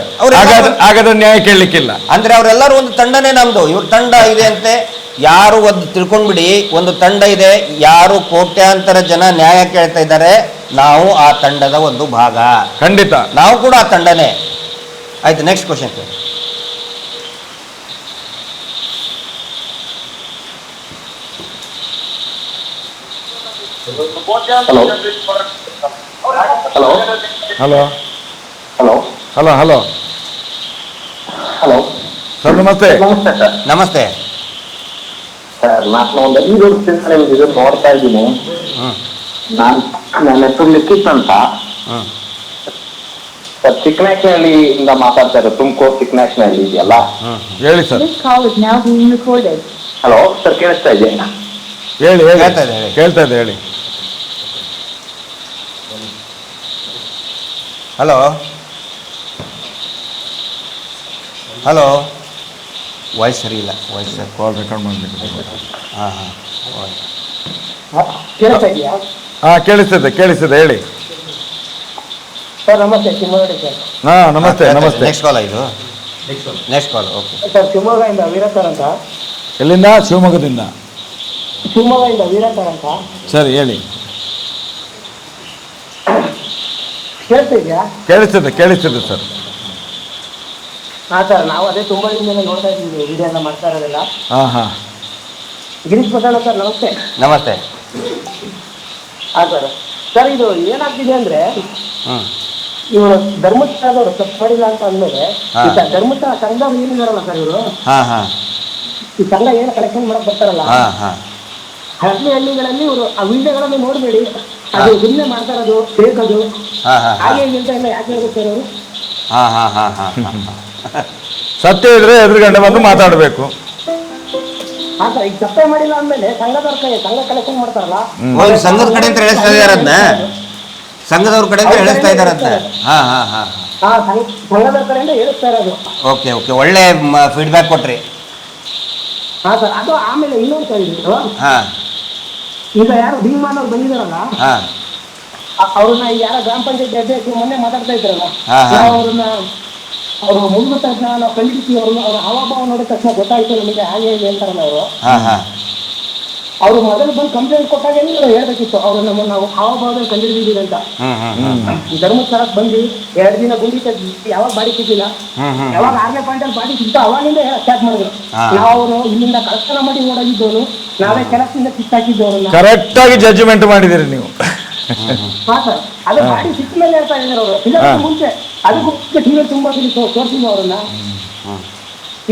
ಹಾಗಾದ್ರೆ ನ್ಯಾಯ ಕೇಳಲಿಕ್ಕಿಲ್ಲ ಅಂದ್ರೆ ಅವರೆಲ್ಲರೂ ಒಂದು ತಂಡನೇ ನಮ್ದು. ಇವ್ರ ತಂಡ ಇದೆ ಅಂತೆ, ಯಾರು ಒಂದು ತಿಳ್ಕೊಂಡ್ಬಿಡಿ, ಒಂದು ತಂಡ ಇದೆ, ಯಾರು ಕೋಟ್ಯಾಂತರ ಜನ ನ್ಯಾಯ ಕೇಳ್ತಾ ಇದ್ದಾರೆ, ನಾವು ಆ ತಂಡದ ಒಂದು ಭಾಗ. ಖಂಡಿತ ನಾವು ಕೂಡ ಆ ತಂಡನೇ. ಆಯ್ತು, ನೆಕ್ಸ್ಟ್ ಕ್ವಶನ್. ಹಲೋ ಸರ್, ನಮಸ್ತೆ. ನಮಸ್ತೆ ಸರ್, ನಾನು ಒಂದು 5 ವರ್ಷದಿಂದ ಇದನ್ನು ನೋಡ್ತಾ ಇದ್ದೀನಿ. ನನ್ನ ಹೆಸರು ಲಿಖಿತ್ ಅಂತ ಸರ್, ಚಿಕ್ಕನಾಯಕನಹಳ್ಳಿಯಿಂದ ಮಾತಾಡ್ತಾ ಇರೋದು. ತುಮಕೂರು ಚಿಕ್ಕನಾಯಕನಹಳ್ಳಿ ಇದೆಯಲ್ಲ, ಹೇಳಿ ಸರ್. ಹಲೋ ಸರ್, ಕೇಳಿಸ್ತಾ ಇದೆ? ಹೇಳಿ, ಕೇಳ್ತಾ ಇದೆ, ಹೇಳಿ. ಹಲೋ, ವಾಯ್ಸ್ ಸರಿ ಇಲ್ಲ. ವಾಯ್ಸ್ ಕಾಲ್ ರೆಕಾರ್ಡ್ ಮಾಡಬೇಕು. ಕೇಳ್ತಾ ಇದೆಯಾ? ಕೇಳಿಸ್ತದೆ ಹೇಳಿ. ಸರ್ ನಮಸ್ತೆ, ಶಿವಮೊಗ್ಗ ಸರ್. ಹಾ ನಮಸ್ತೆ. ನೆಕ್ಸ್ಟ್ ಕಾಲ್ ಇದು, ನೆಕ್ಸ್ಟ್ ಕಾಲ್. ಓಕೆ ಸರ್, ಶಿವಮೊಗ್ಗದಿಂದ ವೀರಸರ್ ಅಂತ. ಎಲ್ಲಿಂದ? ಶಿವಮೊಗ್ಗದಿಂದ ವೀರಸರ್ ಅಂತ. ಸರಿ ಹೇಳಿ. ಕೇಳ್ತಿದ್ಯಾ? ಕೇಳಿಸ್ತದೆ ಸರ್. ಹಾ ಸರ್, ನಾವು ಅದೇ ತುಂಬಾ ದಿನದಿಂದ ನೋಡ್ತಾ ಇದ್ದೀವಿ ವಿಡಿಯೋ ಎಲ್ಲ ಮಾಡ್ತಾ ಇರೋದೆಲ್ಲ. ಹಾ ಗಿರೀಶ್ ಪಟೇಲ್ ಸರ್, ನಮಸ್ತೆ. ನಮಸ್ತೆ. ಹಾ ಸರ್, ಇದು ಏನಾಗ್ತಿದೆ ಅಂದ್ರೆ ಹ್ಮ್ ಇವರು ಧರ್ಮಸ್ಥಳದವರು ತಪ್ಪು ಮಾಡಿಲ್ಲ ಅಂತ ಅಂದ್ಮೇಲೆ ಧರ್ಮಸ್ಥಳ ಸಂಘ ಏನಿದಾರಲ್ಲ ಸರ್, ಇವರು ಈ ಸಂಘ ಏನು ಕಲೆಕ್ಷನ್ ಮಾಡಕ್ ಬರ್ತಾರಲ್ಲ, ಹಳ್ಳಿಗಳಲ್ಲಿ ಇವರು ಆ ವಿಡಿಯೋಗಳನ್ನು ನೋಡಬೇಡಿ, ಅದು ಸುಮ್ಮನೆ ಮಾಡ್ತಾ ಇರೋದು, ಬೇಕದು ಹಾಗೆ ಅಂತ ಎಲ್ಲ ಯಾಕೆ ಹೇಳ್ಬೇಕು ಸರ್ ಅವರು? ಸತ್ಯ ಇದ್ರೆ ಎದುರುಗಂಡೆ ಬಂದು ಮಾತಾಡಬೇಕು. ಹಾ ಸರ್, ಈಗ ತಪ್ಪೇ ಮಾಡಿಲ್ಲ ಅಂದ್ಮೇಲೆ ಸಂಘ ಕಲೆಕ್ಷನ್ ಮಾಡ್ತಾರಲ್ಲ, ಸಂಘದ ಕಡೆ ಅಂತ ಹೇಳಿಸ್ತಾ ಇದಾರಂತ, ಸಂಘದವ್ರ ಕಡೆ ಅಂತ ಹೇಳಿಸ್ತಾ ಇದಾರಂತ. ಸಂಘದ ಕಡೆಯಿಂದ ಹೇಳಿಸ್ತಾ ಇರೋದು. ಓಕೆ ಒಳ್ಳೆ ಫೀಡ್ಬ್ಯಾಕ್ ಕೊಟ್ರಿ. ಹಾ ಸರ್, ಅದು ಆಮೇಲೆ ಇನ್ನೊಂದು ಸರ್, ಇದು ಈಗ ಯಾರು ಭೀಮಾನ್ ಅವ್ರು ಬಂದಿದಾರಲ್ಲ, ಅವ್ರನ್ನ ಯಾರ ಗ್ರಾಮ ಪಂಚಾಯತ್ ಅಧ್ಯಕ್ಷರು ಮೊನ್ನೆ ಮಾತಾಡ್ತಾ ಇದ್ರಲ್ಲ, ಅವ್ರು ಮುಗಿದ ತಕ್ಷಣ ನಾವು ಕಂಡಿದ್ದೀವಿ, ಅವ್ರ ಹಾವಭಾವ ನೋಡಿದ ತಕ್ಷಣ ಗೊತ್ತಾಯ್ತು ನಮಗೆ ಹಾಗೆ ಹೇಳ್ತಾರಲ್ಲ ಅವರು. ಅವ್ರು ಮೊದಲು ಬಂದು ಕಂಪ್ಲೇಂಟ್ ಕೊಟ್ಟಾಗ ಹೇಳ್ಬೇಕಿತ್ತು, ಅವ್ರು ನಮ್ಮನ್ನು ನಾವು ಹಾವಭಾವದಲ್ಲಿ ಕಂಡಿದ್ದೀವಿ ಅಂತ. ಧರ್ಮಸ್ಥಳಕ್ಕೆ ಬಂದು 2 ದಿನ ಗುಂಡಿ ಯಾವಾಗ ಬಾಡಿ ಸಿಕ್ಕಿಲ್ಲ, ಯಾವಾಗ 6ನೇ ಪಾಯಿಂಟಲ್ಲಿ ಬಾಡಿ ಸಿಕ್ತು ಅವಾಗಿಂದ ಸ್ಟಾರ್ಟ್ ಮಾಡಿದ್ರು. ನಾವು ಇಲ್ಲಿಂದ ಕಳ್ತನ ಮಾಡಿ ಓಡಾಗಿದ್ದವನು, ನಾವೇ ಕೆಲಸದಿಂದ ಕಿತ್ತಾಕಿದ್ದವ್ರನ್ನ. ಕರೆಕ್ಟ್ ಆಗಿ ಜಡ್ಜ್ಮೆಂಟ್ ಮಾಡಿದಿರಿ ನೀವು. ಹಾ ಸರ್, ಅದು ಬಾಡಿ ಸಿಕ್ಕ ಮೇಲೆ ಹೇಳ್ತಾ ಇದ್ದಾರೆ ಅವರು, ಇದಕ್ಕೆ ಮುಂಚೆ ಅದಕ್ಕೂ ಟಿವಿ ತುಂಬಾ ತೋರಿಸಿದ್ವಿ ಅವ್ರನ್ನ.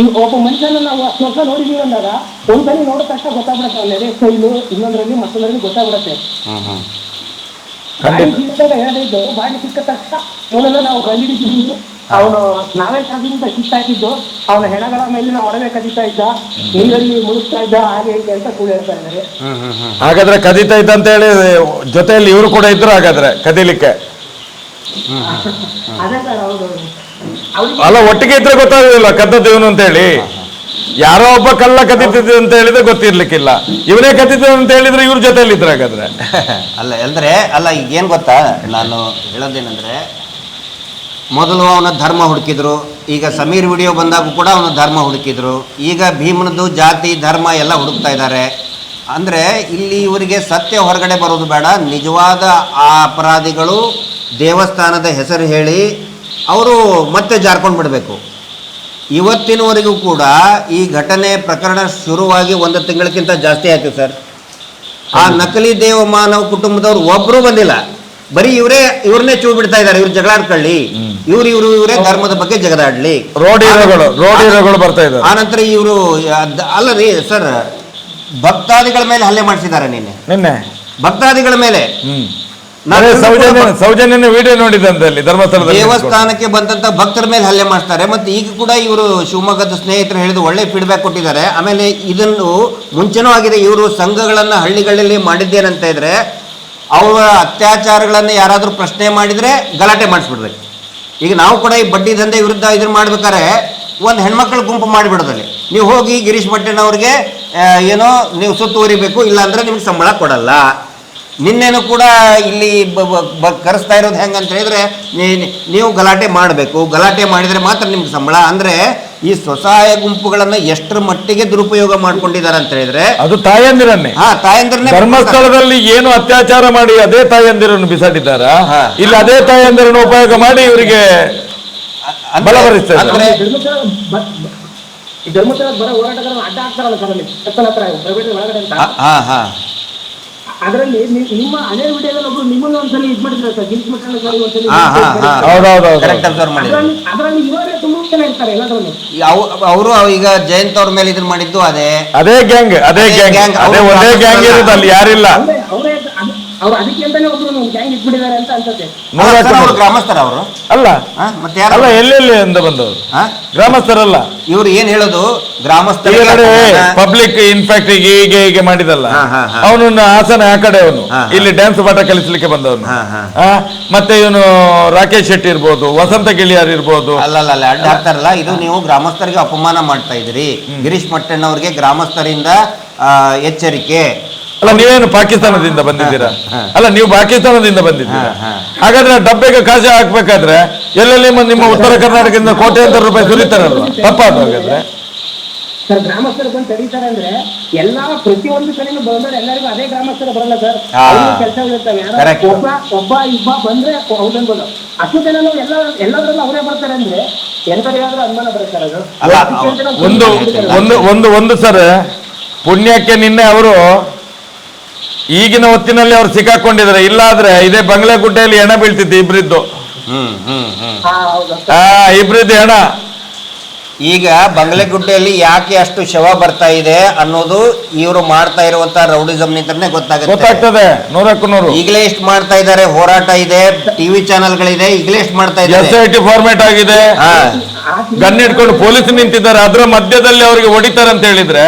ಈಗ ಒಬ್ಬ ಮನುಷ್ಯನ ನಾವು 10 ವರ್ಷ ನೋಡಿದೀವಿ ಅಂದಾಗ ಒಂದ್ಸಲಿ ನೋಡಿದ ತಕ್ಷಣ ಗೊತ್ತಾಗ್ಬಿಡತ್ತೆ, ನೆರೆ ಸ್ಟೈಲು ಇನ್ನೊಂದರಲ್ಲಿ ಮತ್ತೊಂದರಲ್ಲಿ ಗೊತ್ತಾಗ್ಬಿಡತ್ತೆ. ಹೇಳಿದ್ದು ಬಾಡಿ ಸಿಕ್ಕ ತಕ್ಷಣ ಅವನನ್ನ ನಾವು ಕಂಡಿದ್ದೀವಿ, ಅವನು ನಾವೇ ಕಾದಿಂದ ಕಿತ್ತಾಕಿದ್ದು, ಅವನ ಹೆಣಗಳ ಮೇಲಿನ ಒಡವೆ ಕದೀತಾ ಇದ್ದ, ನೀರಲ್ಲಿ ಮುಳುಗ್ತಾ ಇದ್ದ, ಹಾಗೆ ಹೀಗೆ ಅಂತ ಕೂಡ ಹೇಳ್ತಾ ಇದ್ದಾರೆ. ಹಾಗಾದ್ರೆ ಕದೀತಾ ಇದ್ದ ಅಂತ ಹೇಳಿ ಜೊತೆಯಲ್ಲಿ ಇವರು ಕೂಡ ಇದ್ರು ಹಾಗಾದ್ರೆ ಕದೀಲಿಕ್ಕೆ? ಅದೇ ಸರ್, ಹೌದು. ಅಲ್ಲ, ಒಟ್ಟಿಗೆ ಇದ್ರೆ ಗೊತ್ತಾಗೋದಿಲ್ಲ ಕದ್ದದೇವನು ಅಂತ ಹೇಳಿ. ಯಾರೋ ಒಬ್ಬ ಕಲ್ಲ ಕದೀತಿದ್ದೆ ಅಂತ ಹೇಳಿದ್ರೆ ಗೊತ್ತಿರ್ಲಿಕ್ಕಿಲ್ಲ, ಇವನೇ ಕದೀತಿದ್ದ ಅಂತ ಹೇಳಿದ್ರೆ ಇವ್ರ ಜೊತೆಯಲ್ಲಿ ಇದ್ರೆ ಹಾಗಾದ್ರೆ. ಅಲ್ಲ ಈಗ ಏನ್ ಗೊತ್ತಾ, ನಾನು ಹೇಳೋದೇನಂದ್ರೆ, ಮೊದಲು ಅವನ ಧರ್ಮ ಹುಡುಕಿದ್ರು, ಈಗ ಸಮೀರ್ ವಿಡಿಯೋ ಬಂದಾಗ ಕೂಡ ಅವನ ಧರ್ಮ ಹುಡುಕಿದ್ರು, ಈಗ ಭೀಮನದು ಜಾತಿ ಧರ್ಮ ಎಲ್ಲ ಹುಡುಕ್ತಾ ಇದ್ದಾರೆ. ಅಂದರೆ ಇಲ್ಲಿ ಇವರಿಗೆ ಸತ್ಯ ಹೊರಗಡೆ ಬರೋದು ಬೇಡ, ನಿಜವಾದ ಆ ಅಪರಾಧಿಗಳು ದೇವಸ್ಥಾನದ ಹೆಸರು ಹೇಳಿ ಅವರು ಮತ್ತೆ ಜಾರ್ಕೊಂಡು ಬಿಡಬೇಕು. ಇವತ್ತಿನವರೆಗೂ ಕೂಡ ಈ ಘಟನೆ ಪ್ರಕರಣ ಶುರುವಾಗಿ 1 ತಿಂಗಳಕ್ಕಿಂತ ಜಾಸ್ತಿ ಆಯ್ತು ಸರ್. ಆ ನಕಲಿ ದೇವಮಾನವ ಕುಟುಂಬದವ್ರು ಒಬ್ಬರೂ ಬಂದಿಲ್ಲ, ಬರೀ ಇವ್ರನ್ನೇ ಚೂ ಬಿಡ್ತಾ ಇದ್ದಾರೆ. ಇವ್ರು ಜಗಳಾಡ್ಕೊಳ್ಳಿ, ಇವರೇ ಧರ್ಮದ ಬಗ್ಗೆ ಜಗದಾಡ್ಲಿ, ರೋಡ್ ಹೀರೋಗಳು ಬರ್ತಾ ಇದ್ದಾರೆ. ಆನಂತರ ಇವರು ಅಲ್ಲ ರೀ ಸರ್, ಭಕ್ತಾದಿಗಳ ಮೇಲೆ ಹಲ್ಲೆ ಮಾಡಿಸಿದ್ದಾರೆ ನಿನ್ನೆ ಭಕ್ತಾದಿಗಳ ಮೇಲೆ. ಸೌಜನ್ಯ ವಿಡಿಯೋ ನೋಡಿದಂತೆ ಧರ್ಮಸ್ಥಳದ ದೇವಸ್ಥಾನಕ್ಕೆ ಬಂದಂತ ಭಕ್ತರ ಮೇಲೆ ಹಲ್ಲೆ ಮಾಡ್ತಾರೆ. ಮತ್ತೆ ಈಗ ಕೂಡ ಇವರು ಶಿವಮೊಗ್ಗದ ಸ್ನೇಹಿತರು ಹೇಳಿದ ಒಳ್ಳೆ ಫೀಡ್ಬ್ಯಾಕ್ ಕೊಟ್ಟಿದ್ದಾರೆ. ಆಮೇಲೆ ಇದನ್ನು ಮುಂಚೆನೂ ಆಗಿದೆ, ಇವರು ಸಂಘಗಳನ್ನ ಹಳ್ಳಿಗಳಲ್ಲಿ ಮಾಡಿದ್ದೇನಂತ ಇದ್ರೆ ಅವರ ಅತ್ಯಾಚಾರಗಳನ್ನ ಯಾರಾದ್ರೂ ಪ್ರಶ್ನೆ ಮಾಡಿದ್ರೆ ಗಲಾಟೆ ಮಾಡಿಸ್ಬಿಡ್ಬೇಕು. ಈಗ ನಾವು ಕೂಡ ಈ ಬಡ್ಡಿ ದಂಧೆ ವಿರುದ್ಧ ಇದನ್ನ ಮಾಡ್ಬೇಕಾದ್ರೆ ಒಂದು ಹೆಣ್ಮಕ್ಳ ಗುಂಪು ಮಾಡಿಬಿಡೋದಲ್ಲಿ, ನೀವು ಹೋಗಿ ಗಿರೀಶ್ ಪಟ್ಟಣ್ಣವ್ರಿಗೆ ಏನೋ ನೀವು ಸುತ್ತುವರಿಬೇಕು, ಇಲ್ಲಾಂದ್ರೆ ನಿಮ್ಗೆ ಸಂಬಳ ಕೊಡಲ್ಲ. ನಿನ್ನೆನೂ ಕೂಡ ಇಲ್ಲಿ ಕರೆಸ್ತಾ ಇರೋದು ಹೆಂಗಂತ ಹೇಳಿದ್ರೆ, ನೀವು ಗಲಾಟೆ ಮಾಡಬೇಕು, ಗಲಾಟೆ ಮಾಡಿದರೆ ಮಾತ್ರ ನಿಮ್ಗೆ ಸಂಬಳ. ಅಂದರೆ ಈ ಸ್ವಸಹಾಯ ಗುಂಪುಗಳನ್ನು ಎಷ್ಟರ ಮಟ್ಟಿಗೆ ದುರುಪಯೋಗ ಮಾಡ್ಕೊಂಡಿದ್ದಾರೆ ಅಂತ ಹೇಳಿದ್ರೆ, ಅದು ತಾಯಂದಿರನ್ನೇ ತಾಯಂದಿರನ್ನೇ ಧರ್ಮಸ್ಥಳದಲ್ಲಿ ಏನು ಅತ್ಯಾಚಾರ ಮಾಡಿ ಅದೇ ತಾಯಂದಿರನ್ನು ಬಿಸಾಡಿದ್ದಾರ, ಇಲ್ಲಿ ಅದೇ ತಾಯಂದಿರನ್ನು ಉಪಯೋಗ ಮಾಡಿ ಇವರಿಗೆ ಬಲವರಿಸ್ತಾರೆ. ಧರ್ಮಸ್ಥಳ ಬರೋ ಹೋರಾಟಗಾರರು ಅಡ್ಡ ಆಗ್ತಾರಲ್ಲ ಸರ್, ಅಲ್ಲಿ ಪ್ರೈವೇಟ್ ಒಳಗಡೆ ಅಂತ, ಅದರಲ್ಲಿ ನಿಮ್ಮ ಹಳೆ ವಿಡಿಯೋದಲ್ಲಿ ಒಬ್ರು ನಿಮ್ಮನ್ನು ಒಂದ್ಸಲಿ ಇದು ಮಾಡಿದ್ರೆ ಸರ್, ಗಿರೀಶ್ ಮಟ್ಟಣ್ಣ ಸರ್ ಒಂದ್ಸಲಿ, ಅದರಲ್ಲಿ ಇವರೇ ತುಂಬಾ ಜನ ಇರ್ತಾರೆ ಎಲ್ಲದರಲ್ಲೂ. ಅವರು ಈಗ ಜಯಂತ್ ಅವ್ರ ಮೇಲೆ ಇದನ್ನ ಮಾಡಿದ್ದು ಅದೇ ಗ್ಯಾಂಗ್ ಒಂದೇ ಗ್ಯಾಂಗ್ ಇರೋದು, ಅಲ್ಲಿ ಯಾರಿಲ್ಲ. ಅವ್ರು ಅದಕ್ಕೆ ಅಂತಾನೆ ಒಬ್ರು ಗ್ಯಾಂಗ್ ಇಟ್ಬಿಟ್ಟಿದ್ದಾರೆ ಅಂತ ಅನ್ಸುತ್ತೆ. ಗ್ರಾಮಸ್ಥರ ಅವರು ಅಲ್ಲ, ಮತ್ತೆ ಅಲ್ಲ, ಎಲ್ಲೆಲ್ಲಿ ಅಂತ ಬಂದವರು ಗ್ರಾಮಸ್ಥರಲ್ಲ. ಇವ್ರು ಏನ್ ಹೇಳೋದು, ಗ್ರಾಮಸ್ಥರ ಪಬ್ಲಿಕ್ ಇನ್ಫ್ಯಾಕ್ಟ್ ಹೀಗೆ ಮಾಡಿದಲ್ಲ, ಅವನನ್ನ ಹಾಸನ ಆ ಕಡೆ ಅವನು ಇಲ್ಲಿ ಡ್ಯಾನ್ಸ್ ಪಾಠ ಕಲಿಸ್ಲಿಕ್ಕೆ ಬಂದವನು. ಮತ್ತೆ ಇವನು ರಾಕೇಶ್ ಶೆಟ್ಟಿ ಇರ್ಬೋದು, ವಸಂತ ಗಿಳಿಯಾರ್ ಇರ್ಬೋದು. ಅಲ್ಲ ಅಡ್ಡ ಹಾಕ್ತಾರಲ್ಲ, ಇದು ನೀವು ಗ್ರಾಮಸ್ಥರಿಗೆ ಅಪಮಾನ ಮಾಡ್ತಾ ಇದ್ರಿ. ಗಿರೀಶ್ ಮಟ್ಟಣ್ಣವ್ರಿಗೆ ಗ್ರಾಮಸ್ಥರಿಂದ ಎಚ್ಚರಿಕೆ. ಅಲ್ಲ ನೀವೇನು ಪಾಕಿಸ್ತಾನದಿಂದ ಬಂದಿದ್ದೀರಾ? ಅಲ್ಲ ನೀವು ಪಾಕಿಸ್ತಾನದಿಂದ ಬಂದಿದ್ದೀರಾ? ಹಾಗಾದ್ರೆ ಆ ಡಬ್ಬೆಗೆ ಕಾಸೆ ಹಾಕ್ಬೇಕಾದ್ರೆ ಎಲ್ಲೆಲ್ಲಿ ನಿಮ್ಮ ಉತ್ತರ ಕರ್ನಾಟಕದಿಂದ ಕೋಟ್ಯಾಂತರ ರೂಪಾಯಿ ಸುರಿತಾರಲ್ವಾ? ತಪ್ಪಾದ ಹಾಗಾದ್ರೆ ಸರ್ ಗ್ರಾಮಸ್ಥರು ಬಂದು ತಡೀತಾರೆ ಅಂದ್ರೆ ಎಲ್ಲಾ ಪ್ರತಿಯೊಂದು ಕಡೆನೂ ಬಂದ್ರೆ ಎಲ್ಲರಿಗೂ ಅದೇ ಗ್ರಾಮಸ್ಥರು ಬರಲ್ಲ ಸರ್. ಕೆಲಸಗಳಿರ್ತವೆ, ಒಬ್ಬ ಇಬ್ಬ ಬಂದ್ರೆ ಹೌದನ್ಬೋದು. ಅಷ್ಟು ಜನ ಎಲ್ಲದ್ರಲ್ಲೂ ಅವರೇ ಬರ್ತಾರೆ ಅಂದ್ರೆ ಎಂತರಿಗಾದ್ರೂ ಅನುಮಾನ ಬರುತ್ತೆ ಅದು. ಒಂದು ಸರ್ ಪುಣ್ಯಕ್ಕೆ ನಿನ್ನೆ ಅವರು ಈಗಿನ ಹೊತ್ತಿನಲ್ಲಿ ಅವ್ರು ಸಿಕ್ಕಾಕೊಂಡಿದ್ದಾರೆ. ಇಲ್ಲಾದ್ರೆ ಇದೇ ಬಂಗ್ಲೆಗುಡ್ಡೆಯಲ್ಲಿ ಹೆಣ ಬೀಳ್ತಿತ್ತು ಇಬ್ರಿದ್ದು. ಇಬ್ರಿದ್ದು ಹೆಣ. ಈಗ ಬಂಗ್ಲೆಗುಡ್ಡೆಯಲ್ಲಿ ಯಾಕೆ ಅಷ್ಟು ಶವ ಬರ್ತಾ ಇದೆ ಅನ್ನೋದು ಇವರು ಮಾಡ್ತಾ ಇರುವಂತ ರೌಡಿಸಮ್ ನಿಂತನೇ ಗೊತ್ತಾಗ್ತದೆ. 100ಕ್ಕೆ 100 ಈಗಲೇ ಎಷ್ಟು ಮಾಡ್ತಾ ಇದ್ದಾರೆ, ಹೋರಾಟ ಇದೆ, ಟಿವಿ ಚಾನೆಲ್ಗಳಿದೆ, ಈಗಲೇ ಎಷ್ಟು ಮಾಡ್ತಾ ಇದ್ದಾರೆ. SIT ಫಾರ್ಮೇಟ್ ಆಗಿದೆ, ಗನ್ ಇಟ್ಕೊಂಡು ಪೊಲೀಸ್ ನಿಂತಿದ್ದಾರೆ, ಅದರ ಮಧ್ಯದಲ್ಲಿ ಅವರಿಗೆ ಹೊಡಿತಾರೆ ಅಂತ ಹೇಳಿದ್ರೆ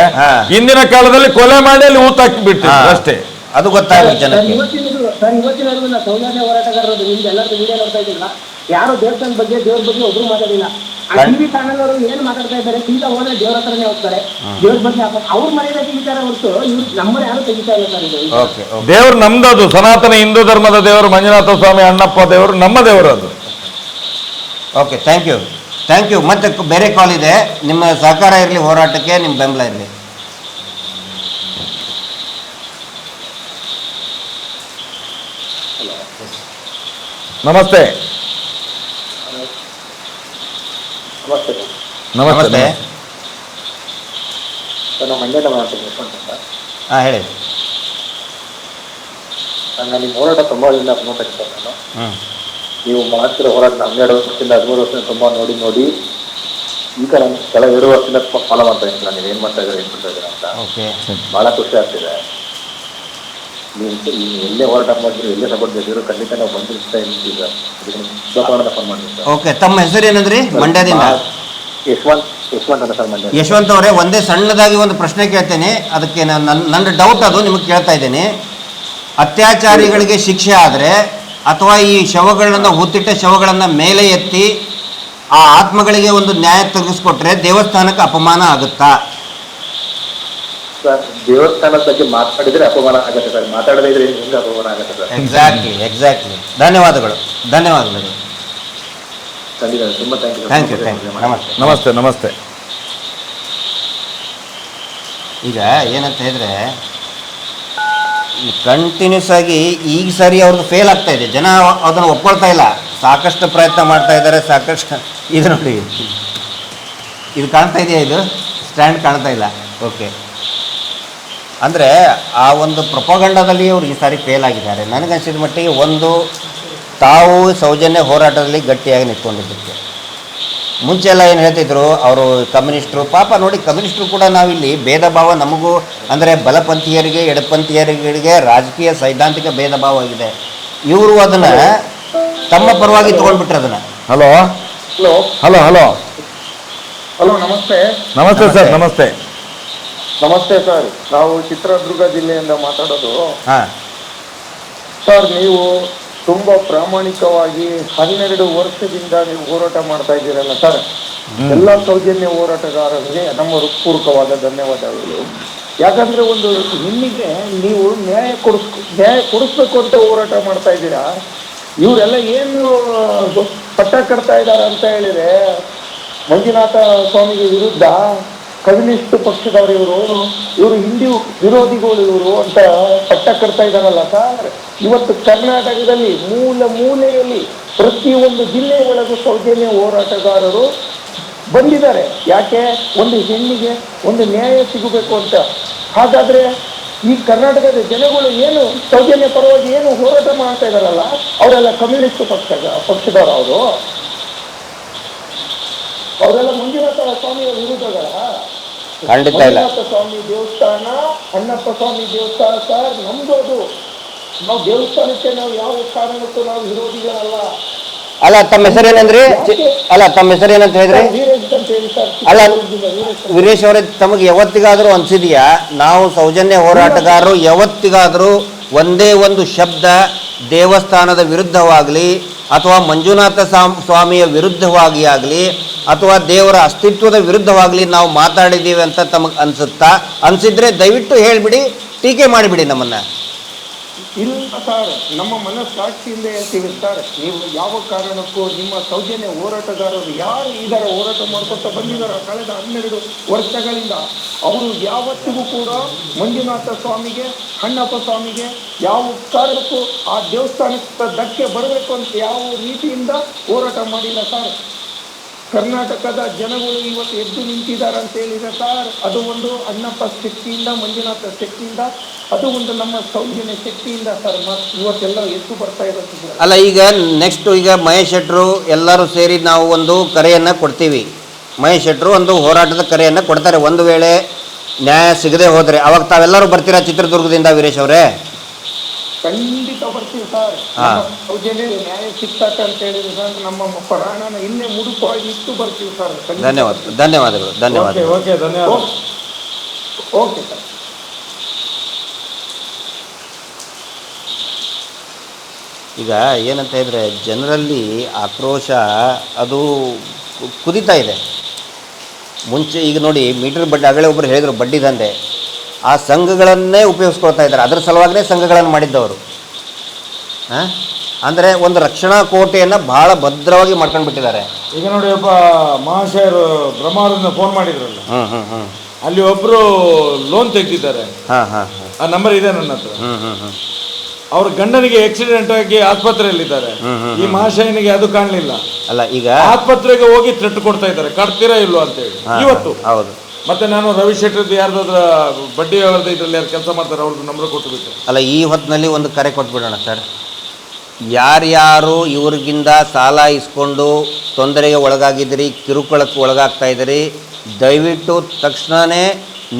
ಇಂದಿನ ಕಾಲದಲ್ಲಿ ಕೊಲೆ ಮಾಡಿ ಅಲ್ಲಿ ಊತ ಹಾಕಿ ಬಿಡ್ತಾರೆ ಅಷ್ಟೇ. ಅದು ಗೊತ್ತಾಗಲ್ಲ ಜನಕ್ಕೆ. ಇವತ್ತಿನವರೆಗೂ ನಾವು ಸೌಜನ್ಯ ಹೋರಾಟಗಾರರು ನಿಮ್ಗೆ ಎಲ್ಲರೂ ವಿಡಿಯೋ ನೋಡ್ತಾ ಇದ್ದಿಲ್ಲ, ಯಾರು ದೇವಸ್ಥಾನ ಬಗ್ಗೆ ದೇವ್ರ ಬಗ್ಗೆ ಒಬ್ರು ಮಾತಾಡಿಲ್ಲ. ಆ ಟಿವಿ ಚಾನಲ್ ಅವರು ಏನ್ ಮಾತಾಡ್ತಾ ಇದ್ದಾರೆ, ಸೀದಾ ಹೋದ್ರೆ ದೇವ್ರ ಹತ್ರನೇ ಹೋಗ್ತಾರೆ, ದೇವ್ರ ಬಗ್ಗೆ ಅವ್ರ ಮನೆಯಲ್ಲೇ ತೆಗಿತಾರೆ ಹೊರತು ಇವ್ರು ನಮ್ಮನೆ ಯಾರು ತೆಗಿತಾ ಇಲ್ಲ ಸರ್. ಇದು ದೇವ್ರು ನಮ್ದದು, ಸನಾತನ ಹಿಂದೂ ಧರ್ಮದ ದೇವರು ಮಂಜುನಾಥ ಸ್ವಾಮಿ ಅಣ್ಣಪ್ಪ ದೇವರು ನಮ್ಮ ದೇವರು ಅದು. Okay, thank you. ಮತ್ತೆ ಬೇರೆ ಕಾಲ್ ಇದೆ, ನಿಮ್ಮ ಸಹಕಾರ ಇರಲಿ, ಹೋರಾಟಕ್ಕೆ ನಿಮ್ಮ ಬೆಂಬಲ ಇರಲಿ. ನಮಸ್ತೆ. ನಮಸ್ತೆ. ನಾನು ಮಂಡ್ಯದ ಮಾತಾಡ್ತೀನಿ. ಹಾಂ ಹೇಳಿ. ನಾನು ನಿಮ್ಮ ಹೋರಾಟ ತುಂಬ ದಿನ ನೋಡ್ತಾ ನಾನು. ನೀವು ಮಾಡ್ತಿರೋ ಹೋರಾಟ 12 ವರ್ಷದಿಂದ 13 ವರ್ಷದಿಂದ ತುಂಬ ನೋಡಿ ಈಗ ನಾನು ಕೆಲ 2 ವರ್ಷದಿಂದ ಫಾಲೋ ಮಾಡ್ತಾ ಇದ್ದೀನಿ. ನಾನು ಏನು ಮಾಡ್ತಾ ಇದ್ದಾರೆ ಅಂತ ಭಾಳ ಖುಷಿ ಆಗ್ತಿದೆ. ನೀವು ಎಲ್ಲೇ ಹೋರಾಟ ಮಾಡಿದ್ರು, ಎಲ್ಲೇ ಸಪೋರ್ಟ್ ಬೇಕಾದ್ರು ಖಂಡಿತ ನಾವು ಬಂದಿರ್ತಾ ಇದ್ದೀವಿ ಸರ್. ಫೋನ್ ಮಾಡಿದ್ವಿ. ಓಕೆ, ತಮ್ಮ ಹೆಸರು ಏನಂದ್ರಿ? ಮಂಡ್ಯದಿಂದ ಯಶವಂತ್ ಅಂತ ಸರ್. ಮಂಡ್ಯ. ಯಶವಂತ್ ಅವರೇ, ಒಂದೇ ಸಣ್ಣದಾಗಿ ಒಂದು ಪ್ರಶ್ನೆ ಕೇಳ್ತೇನೆ, ಅದಕ್ಕೆ ನನ್ನ ಡೌಟ್ ಅದು ನಿಮಗೆ ಕೇಳ್ತಾ ಇದ್ದೀನಿ. ಅತ್ಯಾಚಾರಿಗಳಿಗೆ ಶಿಕ್ಷೆ ಆದರೆ ಅಥವಾ ಈ ಶವಗಳನ್ನು ಹೂತಿಟ್ಟ ಶವಗಳನ್ನು ಮೇಲೆ ಎತ್ತಿ ಆ ಆತ್ಮಗಳಿಗೆ ಒಂದು ನ್ಯಾಯ ತೆಗೆಸ್ಕೊಟ್ರೆ ದೇವಸ್ಥಾನಕ್ಕೆ ಅಪಮಾನ ಆಗುತ್ತಾ? ಸರ್, ದೇವಸ್ಥಾನದ ಬಗ್ಗೆ ಮಾತಾಡಿದ್ರೆ ಅಪಮಾನ ಆಗುತ್ತೆ ಸರ್, ಮಾತಾಡದೇ ಇದ್ರೆ ಹೆಂಗೆ ಅಪಮಾನ ಆಗುತ್ತೆ ಸರ್? ಎಕ್ಸಾಕ್ಟ್ಲಿ. ಧನ್ಯವಾದಗಳು. ಖಂಡಿತ ತುಂಬ ಥ್ಯಾಂಕ್ ಯು. ನಮಸ್ತೆ. ಈಗ ಏನಂತ ಹೇಳಿದ್ರೆ, ಕಂಟಿನ್ಯೂಸ್ ಆಗಿ ಈಗ ಸರಿ ಅವ್ರದ್ದು ಫೇಲ್ ಆಗ್ತಾ ಇದೆ, ಜನ ಅದನ್ನು ಒಪ್ಕೊಳ್ತಾ ಇಲ್ಲ. ಸಾಕಷ್ಟು ಪ್ರಯತ್ನ ಮಾಡ್ತಾ ಇದ್ದಾರೆ, ಸಾಕಷ್ಟು. ಇದು ನೋಡಿ, ಇದು ಕಾಣ್ತಾ ಇದೆಯಾ? ಇದು ಸ್ಟ್ಯಾಂಡ್ ಕಾಣ್ತಾ ಇಲ್ಲ. ಓಕೆ, ಅಂದರೆ ಆ ಒಂದು ಪ್ರೊಪಗಂಡದಲ್ಲಿ ಅವರು ಈ ಸಾರಿ ಫೇಲ್ ಆಗಿದ್ದಾರೆ. ನನಗನ್ಸಿದ ಮಟ್ಟಿಗೆ ಒಂದು ತಾವು ಸೌಜನ್ಯ ಹೋರಾಟದಲ್ಲಿ ಗಟ್ಟಿಯಾಗಿ ನಿಂತ್ಕೊಂಡಿದ್ದಕ್ಕೆ. ಮುಂಚೆ ಎಲ್ಲ ಏನು ಹೇಳ್ತಿದ್ರು ಅವರು ಕಮ್ಯುನಿಸ್ಟ್ರು, ಪಾಪ ನೋಡಿ ಕಮ್ಯುನಿಸ್ಟ್ರು ಕೂಡ ನಾವಿಲ್ಲಿ ಭೇದ ಭಾವ ನಮಗೂ ಅಂದರೆ ಬಲಪಂಥೀಯರಿಗೆ ಎಡಪಂಥೀಯರಿಗೆ ರಾಜಕೀಯ ಸೈದ್ಧಾಂತಿಕ ಭೇದ ಭಾವ ಆಗಿದೆ. ಇವರು ಅದನ್ನು ತಮ್ಮ ಪರವಾಗಿ ತೊಗೊಂಡ್ಬಿಟ್ರೆ ಅದನ್ನು. ಹಲೋ. ನಮಸ್ತೆ ಸರ್. ನಮಸ್ತೆ ಸರ್, ನಾವು ಚಿತ್ರದುರ್ಗ ಜಿಲ್ಲೆಯಿಂದ ಮಾತಾಡೋದು. ಹಾಂ ಸರ್, ನೀವು ತುಂಬಾ ಪ್ರಾಮಾಣಿಕವಾಗಿ 12 ವರ್ಷದಿಂದ ನೀವು ಹೋರಾಟ ಮಾಡ್ತಾ ಇದ್ದೀರಲ್ಲ ಸರ್, ಎಲ್ಲ ಸೌಜನ್ಯ ಹೋರಾಟಗಾರರಿಗೆ ನಮ್ಮ ಹೃತ್ಪೂರ್ವಕವಾದ ಧನ್ಯವಾದಗಳು. ಯಾಕಂದ್ರೆ ಒಂದು ಹೆಣ್ಣಿಗೆ ನೀವು ನ್ಯಾಯ ಕೊಡಿಸ್ಬೇಕು ಅಂತ ಹೋರಾಟ ಮಾಡ್ತಾ ಇದ್ದೀರಾ. ಇವರೆಲ್ಲ ಏನು ಪಟ್ಟ ಕಟ್ತಾ ಇದ್ದಾರೆ ಅಂತ ಹೇಳಿದ್ರೆ, ಮಂಜುನಾಥ ಸ್ವಾಮಿಗೆ ವಿರುದ್ಧ ಕಮ್ಯುನಿಸ್ಟ್ ಪಕ್ಷದವರು ಇವರು ಹಿಂದೂ ವಿರೋಧಿಗಳು ಇವರು ಅಂತ ಪಟ್ಟ ಕಟ್ತಾ ಇದ್ದಾರಲ್ಲ ಸರ್. ಇವತ್ತು ಕರ್ನಾಟಕದಲ್ಲಿ ಮೂಲೆಯಲ್ಲಿ ಪ್ರತಿಯೊಂದು ಜಿಲ್ಲೆ ಒಳಗೂ ಸೌಜನ್ಯ ಹೋರಾಟಗಾರರು ಬಂದಿದ್ದಾರೆ. ಯಾಕೆ? ಒಂದು ಹೆಣ್ಣಿಗೆ ಒಂದು ನ್ಯಾಯ ಸಿಗಬೇಕು ಅಂತ. ಹಾಗಾದ್ರೆ ಈ ಕರ್ನಾಟಕದ ಜನಗಳು ಏನು ಸೌಜನ್ಯ ಪರವಾಗಿ ಏನು ಹೋರಾಟ ಮಾಡ್ತಾ ಇದ್ದಾರಲ್ಲ, ಅವರೆಲ್ಲ ಕಮ್ಯುನಿಸ್ಟ್ ಪಕ್ಷದವರು. ಅವರೆಲ್ಲ ಮಂಜುನಾಥ ಸ್ವಾಮಿಯ ವಿರುದ್ಧಗಳ. ಮಂಜುನಾಥ ಸ್ವಾಮಿ ದೇವಸ್ಥಾನ, ಅಣ್ಣಪ್ಪ ಸ್ವಾಮಿ ದೇವಸ್ಥಾನ ಸರ್ ನಮ್ದು. ಅದು ನಾವು ದೇವಸ್ಥಾನಕ್ಕೆ ನಾವು ಯಾವ ಕಾರಣಕ್ಕೂ ನಾವು ವಿರೋಧಿಗಳಲ್ಲ. ಅಲ್ಲ, ತಮ್ಮ ಹೆಸರೇನಂದ್ರಿ? ತಮ್ಮ ಹೆಸರೇನಂತ ಹೇಳಿದ್ರಿ? ಅಲ್ಲ ವೀರೇಶ್ ಅವರೇ, ತಮಗೆ ಯಾವತ್ತಿಗಾದರೂ ಅನ್ಸಿದೆಯಾ ನಾವು ಸೌಜನ್ಯ ಹೋರಾಟಗಾರರು ಯಾವತ್ತಿಗಾದರೂ ಒಂದೇ ಒಂದು ಶಬ್ದ ದೇವಸ್ಥಾನದ ವಿರುದ್ಧವಾಗಲಿ ಅಥವಾ ಮಂಜುನಾಥ ಸ್ವಾಮಿಯ ವಿರುದ್ಧವಾಗಿ ಆಗಲಿ ಅಥವಾ ದೇವರ ಅಸ್ತಿತ್ವದ ವಿರುದ್ಧವಾಗಲಿ ನಾವು ಮಾತಾಡಿದ್ದೀವಿ ಅಂತ ತಮಗೆ ಅನಿಸುತ್ತಾ? ಅನಿಸಿದ್ರೆ ದಯವಿಟ್ಟು ಹೇಳಿಬಿಡಿ, ಟೀಕೆ ಮಾಡಿಬಿಡಿ ನಮ್ಮನ್ನು. ಇಲ್ಲ ಸರ್, ನಮ್ಮ ಮನಸ್ಸಾಕ್ಷಿಯಿಂದ ಹೇಳ್ತೀವಿ ಸರ್. ನೀವು ಯಾವ ಕಾರಣಕ್ಕೂ ನಿಮ್ಮ ಸೌಜನ್ಯ ಹೋರಾಟಗಾರರು ಯಾರು ಇದರ ಹೋರಾಟ ಮಾಡ್ಕೊತಾ ಬಂದಿದ್ದಾರೆ ಕಳೆದ 12 ವರ್ಷಗಳಿಂದ, ಅವರು ಯಾವತ್ತಿಗೂ ಕೂಡ ಮಂಜುನಾಥ ಸ್ವಾಮಿಗೆ, ಅಣ್ಣಪ್ಪ ಸ್ವಾಮಿಗೆ ಯಾವ ಕಾರಣಕ್ಕೂ ಆ ದೇವಸ್ಥಾನಕ್ಕೆ ಧಕ್ಕೆ ಬರಬೇಕು ಅಂತ ಯಾವ ರೀತಿಯಿಂದ ಹೋರಾಟ ಮಾಡಿಲ್ಲ ಸರ್. ಕರ್ನಾಟಕದ ಜನಗಳು ಇವತ್ತು ಎದ್ದು ನಿಂತಿದ್ದಾರೆ ಅಂತ ಹೇಳಿದ್ರೆ ಸರ್, ಅದು ಒಂದು ಅಣ್ಣಪ್ಪ ಶಕ್ತಿಯಿಂದ, ಮಂಜುನಾಥ ಶಕ್ತಿಯಿಂದ, ಅದು ಒಂದು ನಮ್ಮ ಸೌಜನ್ಯ ಶಕ್ತಿಯಿಂದ ಸರ್ ಇವತ್ತೆಲ್ಲ ಎದ್ದು ಬರ್ತಾ ಇರೋದು. ಅಲ್ಲ, ಈಗ ನೆಕ್ಸ್ಟ್ ಈಗ ಮಹೇಶ್ ಶೆಟ್ಟರು ಎಲ್ಲರೂ ಸೇರಿ ನಾವು ಒಂದು ಕರೆಯನ್ನು ಕೊಡ್ತೀವಿ. ಮಹೇಶ್ ಶೆಟ್ಟರು ಒಂದು ಹೋರಾಟದ ಕರೆಯನ್ನು ಕೊಡ್ತಾರೆ. ಒಂದು ವೇಳೆ ನ್ಯಾಯ ಸಿಗದೆ ಹೋದರೆ ಅವಾಗ ತಾವೆಲ್ಲರೂ ಬರ್ತೀರಾ ಚಿತ್ರದುರ್ಗದಿಂದ ವೀರೇಶ್ ಅವರೇ? ಖಂಡಿತ ಬರ್ತೀವಿ ಸರ್. ಸೌಜನ್ಯ ನ್ಯಾಯ ಸಿಗ್ತಕ್ಕ ಅಂತ ಹೇಳಿದ್ರೆ ಸರ್, ನಮ್ಮ ಪ್ರಾಣನ ಇಲ್ಲೇ ಮುಡುಪಾಗಿ ಇಟ್ಟು ಬರ್ತೀವಿ ಸರ್. ಧನ್ಯವಾದಗಳು. ಓಕೆ, ಧನ್ಯವಾದ. Okay sir. ಈಗ ಏನಂತ ಹೇಳಿದ್ರೆ ಜನರಲ್ಲಿ ಆಕ್ರೋಶ ಅದು ಕುದೀತಾ ಇದೆ. ಮುಂಚೆ ಈಗ ನೋಡಿ ಮೀಟರ್ ಬಡ್ಡಿ, ಆಗಲೇ ಒಬ್ಬರು ಹೇಳಿದರು ಬಡ್ಡಿ ದಂಧೆ, ಆ ಸಂಘಗಳನ್ನೇ ಉಪಯೋಗಿಸ್ಕೊಳ್ತಾ ಇದ್ದಾರೆ. ಅದರ ಸಲುವಾಗಿಯೇ ಸಂಘಗಳನ್ನು ಮಾಡಿದ್ದವರು. ಅಂದರೆ ಒಂದು ರಕ್ಷಣಾ ಕೋಟೆಯನ್ನು ಭಾಳ ಭದ್ರವಾಗಿ ಮಾಡ್ಕೊಂಡು ಬಿಟ್ಟಿದ್ದಾರೆ. ಈಗ ನೋಡಿ, ಒಬ್ಬ ಮಹಾಶಯರು ಬ್ರಹ್ಮಾವರದಿಂದ ಫೋನ್ ಮಾಡಿದ್ರಲ್ಲ, ಅಲ್ಲಿ ಒಬ್ಬರು ಲೋನ್ ತೆಗೆದಿದ್ದಾರೆ. ಆ ನಂಬರ್ ಇದೆ ನನ್ನ ಹತ್ರ. ಅವ್ರ ಗಂಡನಿಗೆ ಆಕ್ಸಿಡೆಂಟ್ ಆಗಿ ಆಸ್ಪತ್ರೆಯಲ್ಲಿದ್ದಾರೆ. ಈ ಮಹಾಶಯನಿಗೆ ಅದು ಕಾಣಲಿಲ್ಲ. ಅಲ್ಲ, ಈಗ ಆಸ್ಪತ್ರೆಗೆ ಹೋಗಿ ಥ್ರೆಟ್ ಕೊಡ್ತಾ ಇದ್ದಾರೆ, ಕಟ್ತೀರಾ ಇಲ್ವೋ ಅಂತ ಹೇಳಿ ಇವತ್ತು. ಹೌದು. ಮತ್ತೆ ನಾನು ರವಿ ಶೆಟ್ಟರ್ದು ಯಾರ್ದಾದ್ರ ಬಡ್ಡಿ ವ್ಯವಹಾರದ ಇದ್ರಲ್ಲಿ ಯಾರು ಕೆಲಸ ಮಾಡ್ತಾರೆ ಅವ್ರದ್ದು ನಂಬರ್ ಕೊಟ್ಟುಬಿಟ್ಟು. ಅಲ್ಲ, ಈ ಹೊತ್ತಿನಲ್ಲಿ ಒಂದು ಕರೆ ಕೊಟ್ಬಿಡೋಣ ಸರ್. ಯಾರ್ಯಾರು ಇವ್ರಿಗಿಂದ ಸಾಲ ಇಸ್ಕೊಂಡು ತೊಂದರೆಗೆ ಒಳಗಾಗಿದ್ದೀರಿ, ಕಿರುಕುಳಕ್ಕೆ ಒಳಗಾಗ್ತಾ ಇದ್ದೀರಿ, ದಯವಿಟ್ಟು ತಕ್ಷಣವೇ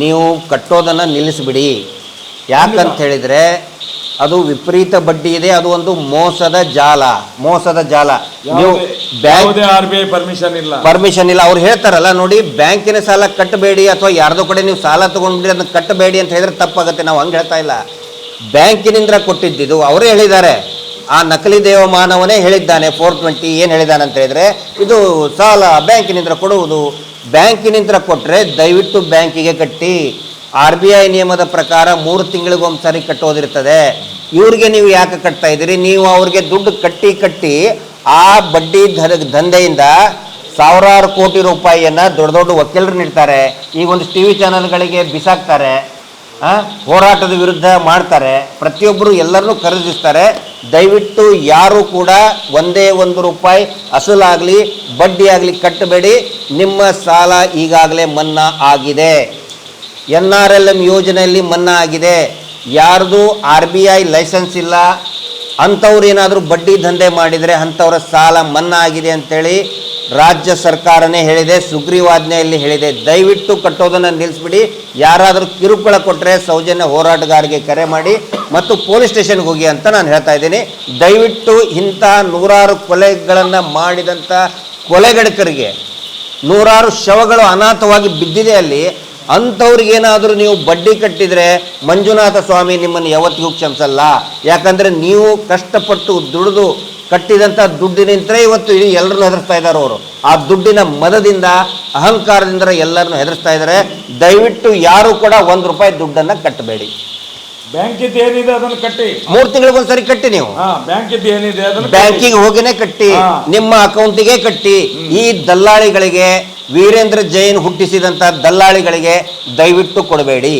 ನೀವು ಕಟ್ಟೋದನ್ನು ನಿಲ್ಲಿಸಿಬಿಡಿ. ಯಾಕಂತ ಹೇಳಿದರೆ ಅದು ವಿಪರೀತ ಬಡ್ಡಿ ಇದೆ. ಅದು ಒಂದು ಮೋಸದ ಜಾಲ. ನೀವು ಬ್ಯಾಂಕ್ RBI ಪರ್ಮಿಷನ್ ಇಲ್ಲ. ಅವ್ರು ಹೇಳ್ತಾರಲ್ಲ ನೋಡಿ, ಬ್ಯಾಂಕಿನ ಸಾಲ ಕಟ್ಟಬೇಡಿ ಅಥವಾ ಯಾರ್ದೋ ಕಡೆ ನೀವು ಸಾಲ ತೊಗೊಂಡ್ಬಿಡಿ ಅದನ್ನು ಕಟ್ಟಬೇಡಿ ಅಂತ ಹೇಳಿದ್ರೆ ತಪ್ಪಾಗುತ್ತೆ. ನಾವು ಹಂಗೆ ಹೇಳ್ತಾ ಇಲ್ಲ. ಬ್ಯಾಂಕಿನಿಂದ ಕೊಟ್ಟಿದ್ದು ಅವರೇ ಹೇಳಿದ್ದಾರೆ. ಆ ನಕಲಿ ದೇವಮಾನವನೇ ಹೇಳಿದ್ದಾನೆ 420 ಏನು ಹೇಳಿದ್ದಾನೆ ಅಂತ ಹೇಳಿದರೆ, ಇದು ಸಾಲ ಬ್ಯಾಂಕಿನಿಂದ ಕೊಡುವುದು. ಬ್ಯಾಂಕಿನಿಂದ ಕೊಟ್ಟರೆ ದಯವಿಟ್ಟು ಬ್ಯಾಂಕಿಗೆ ಕಟ್ಟಿ. RBI ನಿಯಮದ ಪ್ರಕಾರ 3 ತಿಂಗಳಿಗೊಮ್ಮೆ ಕಟ್ಟೋದಿರ್ತದೆ. ಇವ್ರಿಗೆ ನೀವು ಯಾಕೆ ಕಟ್ತಾ ಇದ್ದೀರಿ? ನೀವು ಅವ್ರಿಗೆ ದುಡ್ಡು ಕಟ್ಟಿ ಆ ಬಡ್ಡಿ ದಂಧೆಯಿಂದ ಸಾವಿರಾರು ಕೋಟಿ ರೂಪಾಯಿಯನ್ನು ದೊಡ್ಡ ವಕೀಲರು ನೀಡ್ತಾರೆ. ಈಗ ಒಂದು TV ಚಾನಲ್ಗಳಿಗೆ ಬಿಸಾಕ್ತಾರೆ, ಹೋರಾಟದ ವಿರುದ್ಧ ಮಾಡ್ತಾರೆ. ಪ್ರತಿಯೊಬ್ಬರು ಎಲ್ಲರನ್ನೂ ಖರೀದಿಸ್ತಾರೆ. ದಯವಿಟ್ಟು ಯಾರು ಕೂಡ ಒಂದೇ ₹1 ಅಸಲಾಗಲಿ ಬಡ್ಡಿ ಆಗಲಿ ಕಟ್ಟಬೇಡಿ. ನಿಮ್ಮ ಸಾಲ ಈಗಾಗಲೇ ಮನ್ನಾ ಆಗಿದೆ. NRLM ಯೋಜನೆಯಲ್ಲಿ ಮನ್ನಾ ಆಗಿದೆ. ಯಾರ್ದು RBI ಲೈಸೆನ್ಸ್ ಇಲ್ಲ ಅಂಥವ್ರು ಏನಾದರೂ ಬಡ್ಡಿ ದಂಧೆ ಮಾಡಿದರೆ ಅಂಥವ್ರ ಸಾಲ ಮನ್ನಾ ಆಗಿದೆ ಅಂತೇಳಿ ರಾಜ್ಯ ಸರ್ಕಾರನೇ ಹೇಳಿದೆ, ಸುಗ್ರೀವಾಜ್ಞೆಯಲ್ಲಿ ಹೇಳಿದೆ. ದಯವಿಟ್ಟು ಕಟ್ಟೋದನ್ನು ನಿಲ್ಲಿಸ್ಬಿಡಿ. ಯಾರಾದರೂ ಕಿರುಕುಳ ಕೊಟ್ಟರೆ ಸೌಜನ್ಯ ಹೋರಾಟಗಾರರಿಗೆ ಕರೆ ಮಾಡಿ ಮತ್ತು ಪೊಲೀಸ್ ಸ್ಟೇಷನ್ಗೆ ಹೋಗಿ ಅಂತ ನಾನು ಹೇಳ್ತಾ ಇದ್ದೀನಿ. ದಯವಿಟ್ಟು ಇಂಥ 100 ಕೊಲೆಗಳನ್ನು ಮಾಡಿದಂಥ ಕೊಲೆಗಡಕರಿಗೆ 100 ಶವಗಳು ಅನಾಥವಾಗಿ ಬಿದ್ದಿದೆ ಅಲ್ಲಿ. ಅಂಥವ್ರಿಗೇನಾದರೂ ನೀವು ಬಡ್ಡಿ ಕಟ್ಟಿದರೆ ಮಂಜುನಾಥ ಸ್ವಾಮಿ ನಿಮ್ಮನ್ನು ಯಾವತ್ತಿಗೂ ಕ್ಷಮಿಸಲ್ಲ. ಯಾಕಂದರೆ ನೀವು ಕಷ್ಟಪಟ್ಟು ದುಡಿದು ಕಟ್ಟಿದಂಥ ದುಡ್ಡಿನಿಂದ ಇವತ್ತು ಇಡೀ ಎಲ್ಲರನ್ನು ಹೆದರ್ಸ್ತಾ ಇದ್ದಾರೆ ಅವರು. ಆ ದುಡ್ಡಿನ ಮದದಿಂದ, ಅಹಂಕಾರದಿಂದ ಎಲ್ಲರನ್ನು ಹೆದರ್ಸ್ತಾ ಇದ್ದಾರೆ. ದಯವಿಟ್ಟು ಯಾರು ಕೂಡ ₹1 ದುಡ್ಡನ್ನು ಕಟ್ಟಬೇಡಿ. ಬ್ಯಾಂಕ್ ಏನಿದೆ ಅದನ್ನು ಕಟ್ಟಿ 3 ತಿಂಗಳಿಗೊಂದ್ಸರಿ ಕಟ್ಟಿ. ನೀವು ಬ್ಯಾಂಕ್ ಏನಿದೆ ಅದನ್ನು ಬ್ಯಾಂಕಿಗೆ ಹೋಗಿನೇ ಕಟ್ಟಿ, ನಿಮ್ಮ ಅಕೌಂಟಿಗೆ ಕಟ್ಟಿ. ಈ ದಲ್ಲಾಳಿಗಳಿಗೆ, ವೀರೇಂದ್ರ ಜೈನ್ ಹುಟ್ಟಿಸಿದಂಥ ದಲ್ಲಾಳಿಗಳಿಗೆ ದಯವಿಟ್ಟು ಕೊಡಬೇಡಿ.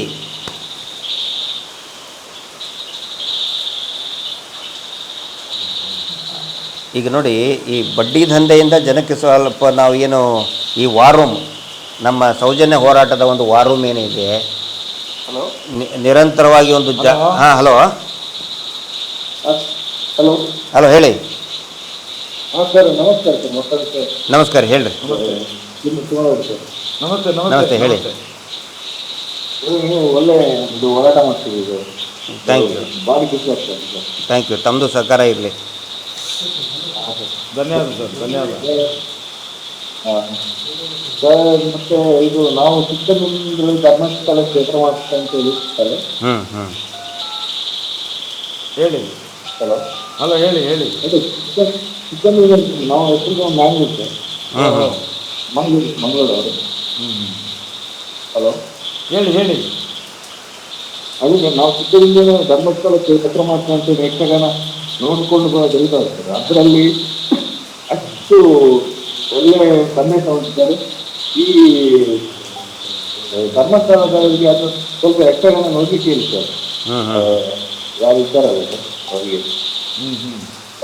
ಈಗ ನೋಡಿ, ಈ ಬಡ್ಡಿ ದಂಧೆಯಿಂದ ಜನಕ್ಕೆ ಸ್ವಲ್ಪ ನಾವು ಏನು ಈ ವಾರ್ ರೂಮ್, ನಮ್ಮ ಸೌಜನ್ಯ ಹೋರಾಟದ ಒಂದು ವಾರ್ ರೂಮ್ ಏನಿದೆ, ನಿರಂತರವಾಗಿ ಒಂದು ಹಲೋ ಹೇಳಿ. ಸರ್ ನಮಸ್ಕಾರ ಸರ್. ನಮಸ್ಕಾರ, ಹೇಳ್ರಿ. ನಮಸ್ತೆ, ಹೇಳಿ. ಒಳ್ಳೆ ಇದು ಹೋರಾಟ ಮಾಡ್ತೀವಿ. ಥ್ಯಾಂಕ್ ಯು, ಭಾರಿ ಖುಷಿ ಆಗ್ತದೆ. Thank you. ತಮ್ಮದು ಸಹಕಾರ ಇರಲಿ. ಧನ್ಯವಾದ ಸರ್, ಧನ್ಯವಾದ ಸರ್. ಮತ್ತೆ ಇದು ನಾವು ಚಿಕ್ಕಮಗಳೂರು ಧರ್ಮಸ್ಥಳ ಕ್ಷೇತ್ರ ಮಾಡ್ತಾ ಅಂತ ಹೇಳಿರ್ತಾರೆ. ಹೇಳಿ. ಹಲೋ ಹೇಳಿ. ಅದು ಚಿಕ್ಕಮಗಳೂರು ನಾವು ಹೆಸರು ಮ್ಯಾಂಗ್ಳೂರು ಸರ್. ಮಂಗಳೂರು ಅವರು. ಹಲೋ ಹೇಳಿ. ಅದಕ್ಕೆ ನಾವು ಚಿಕ್ಕದಿಂದ ಧರ್ಮಸ್ಥಳಕ್ಕೆ ಸಕ್ರಮಾರ್ಥ ಅಂತ ಯಕ್ಷಗಾನ ನೋಡಿಕೊಂಡು ಬೆಳೀತಾ ಇರ್ತಾರೆ. ಅದರಲ್ಲಿ ಅಷ್ಟು ಒಳ್ಳೆ ಸಂದೇಶ ಹೊಂದಿದ್ದಾರೆ. ಈ ಧರ್ಮಸ್ಥಳದವರಿಗೆ ಅದು ಸ್ವಲ್ಪ ಯಕ್ಷಗಾನ ನೋಡ್ಲಿಕ್ಕೆ ಇರ್ತಾರೆ, ಯಾರು ಇದ್ದಾರಲ್ಲ ಅವರಿಗೆ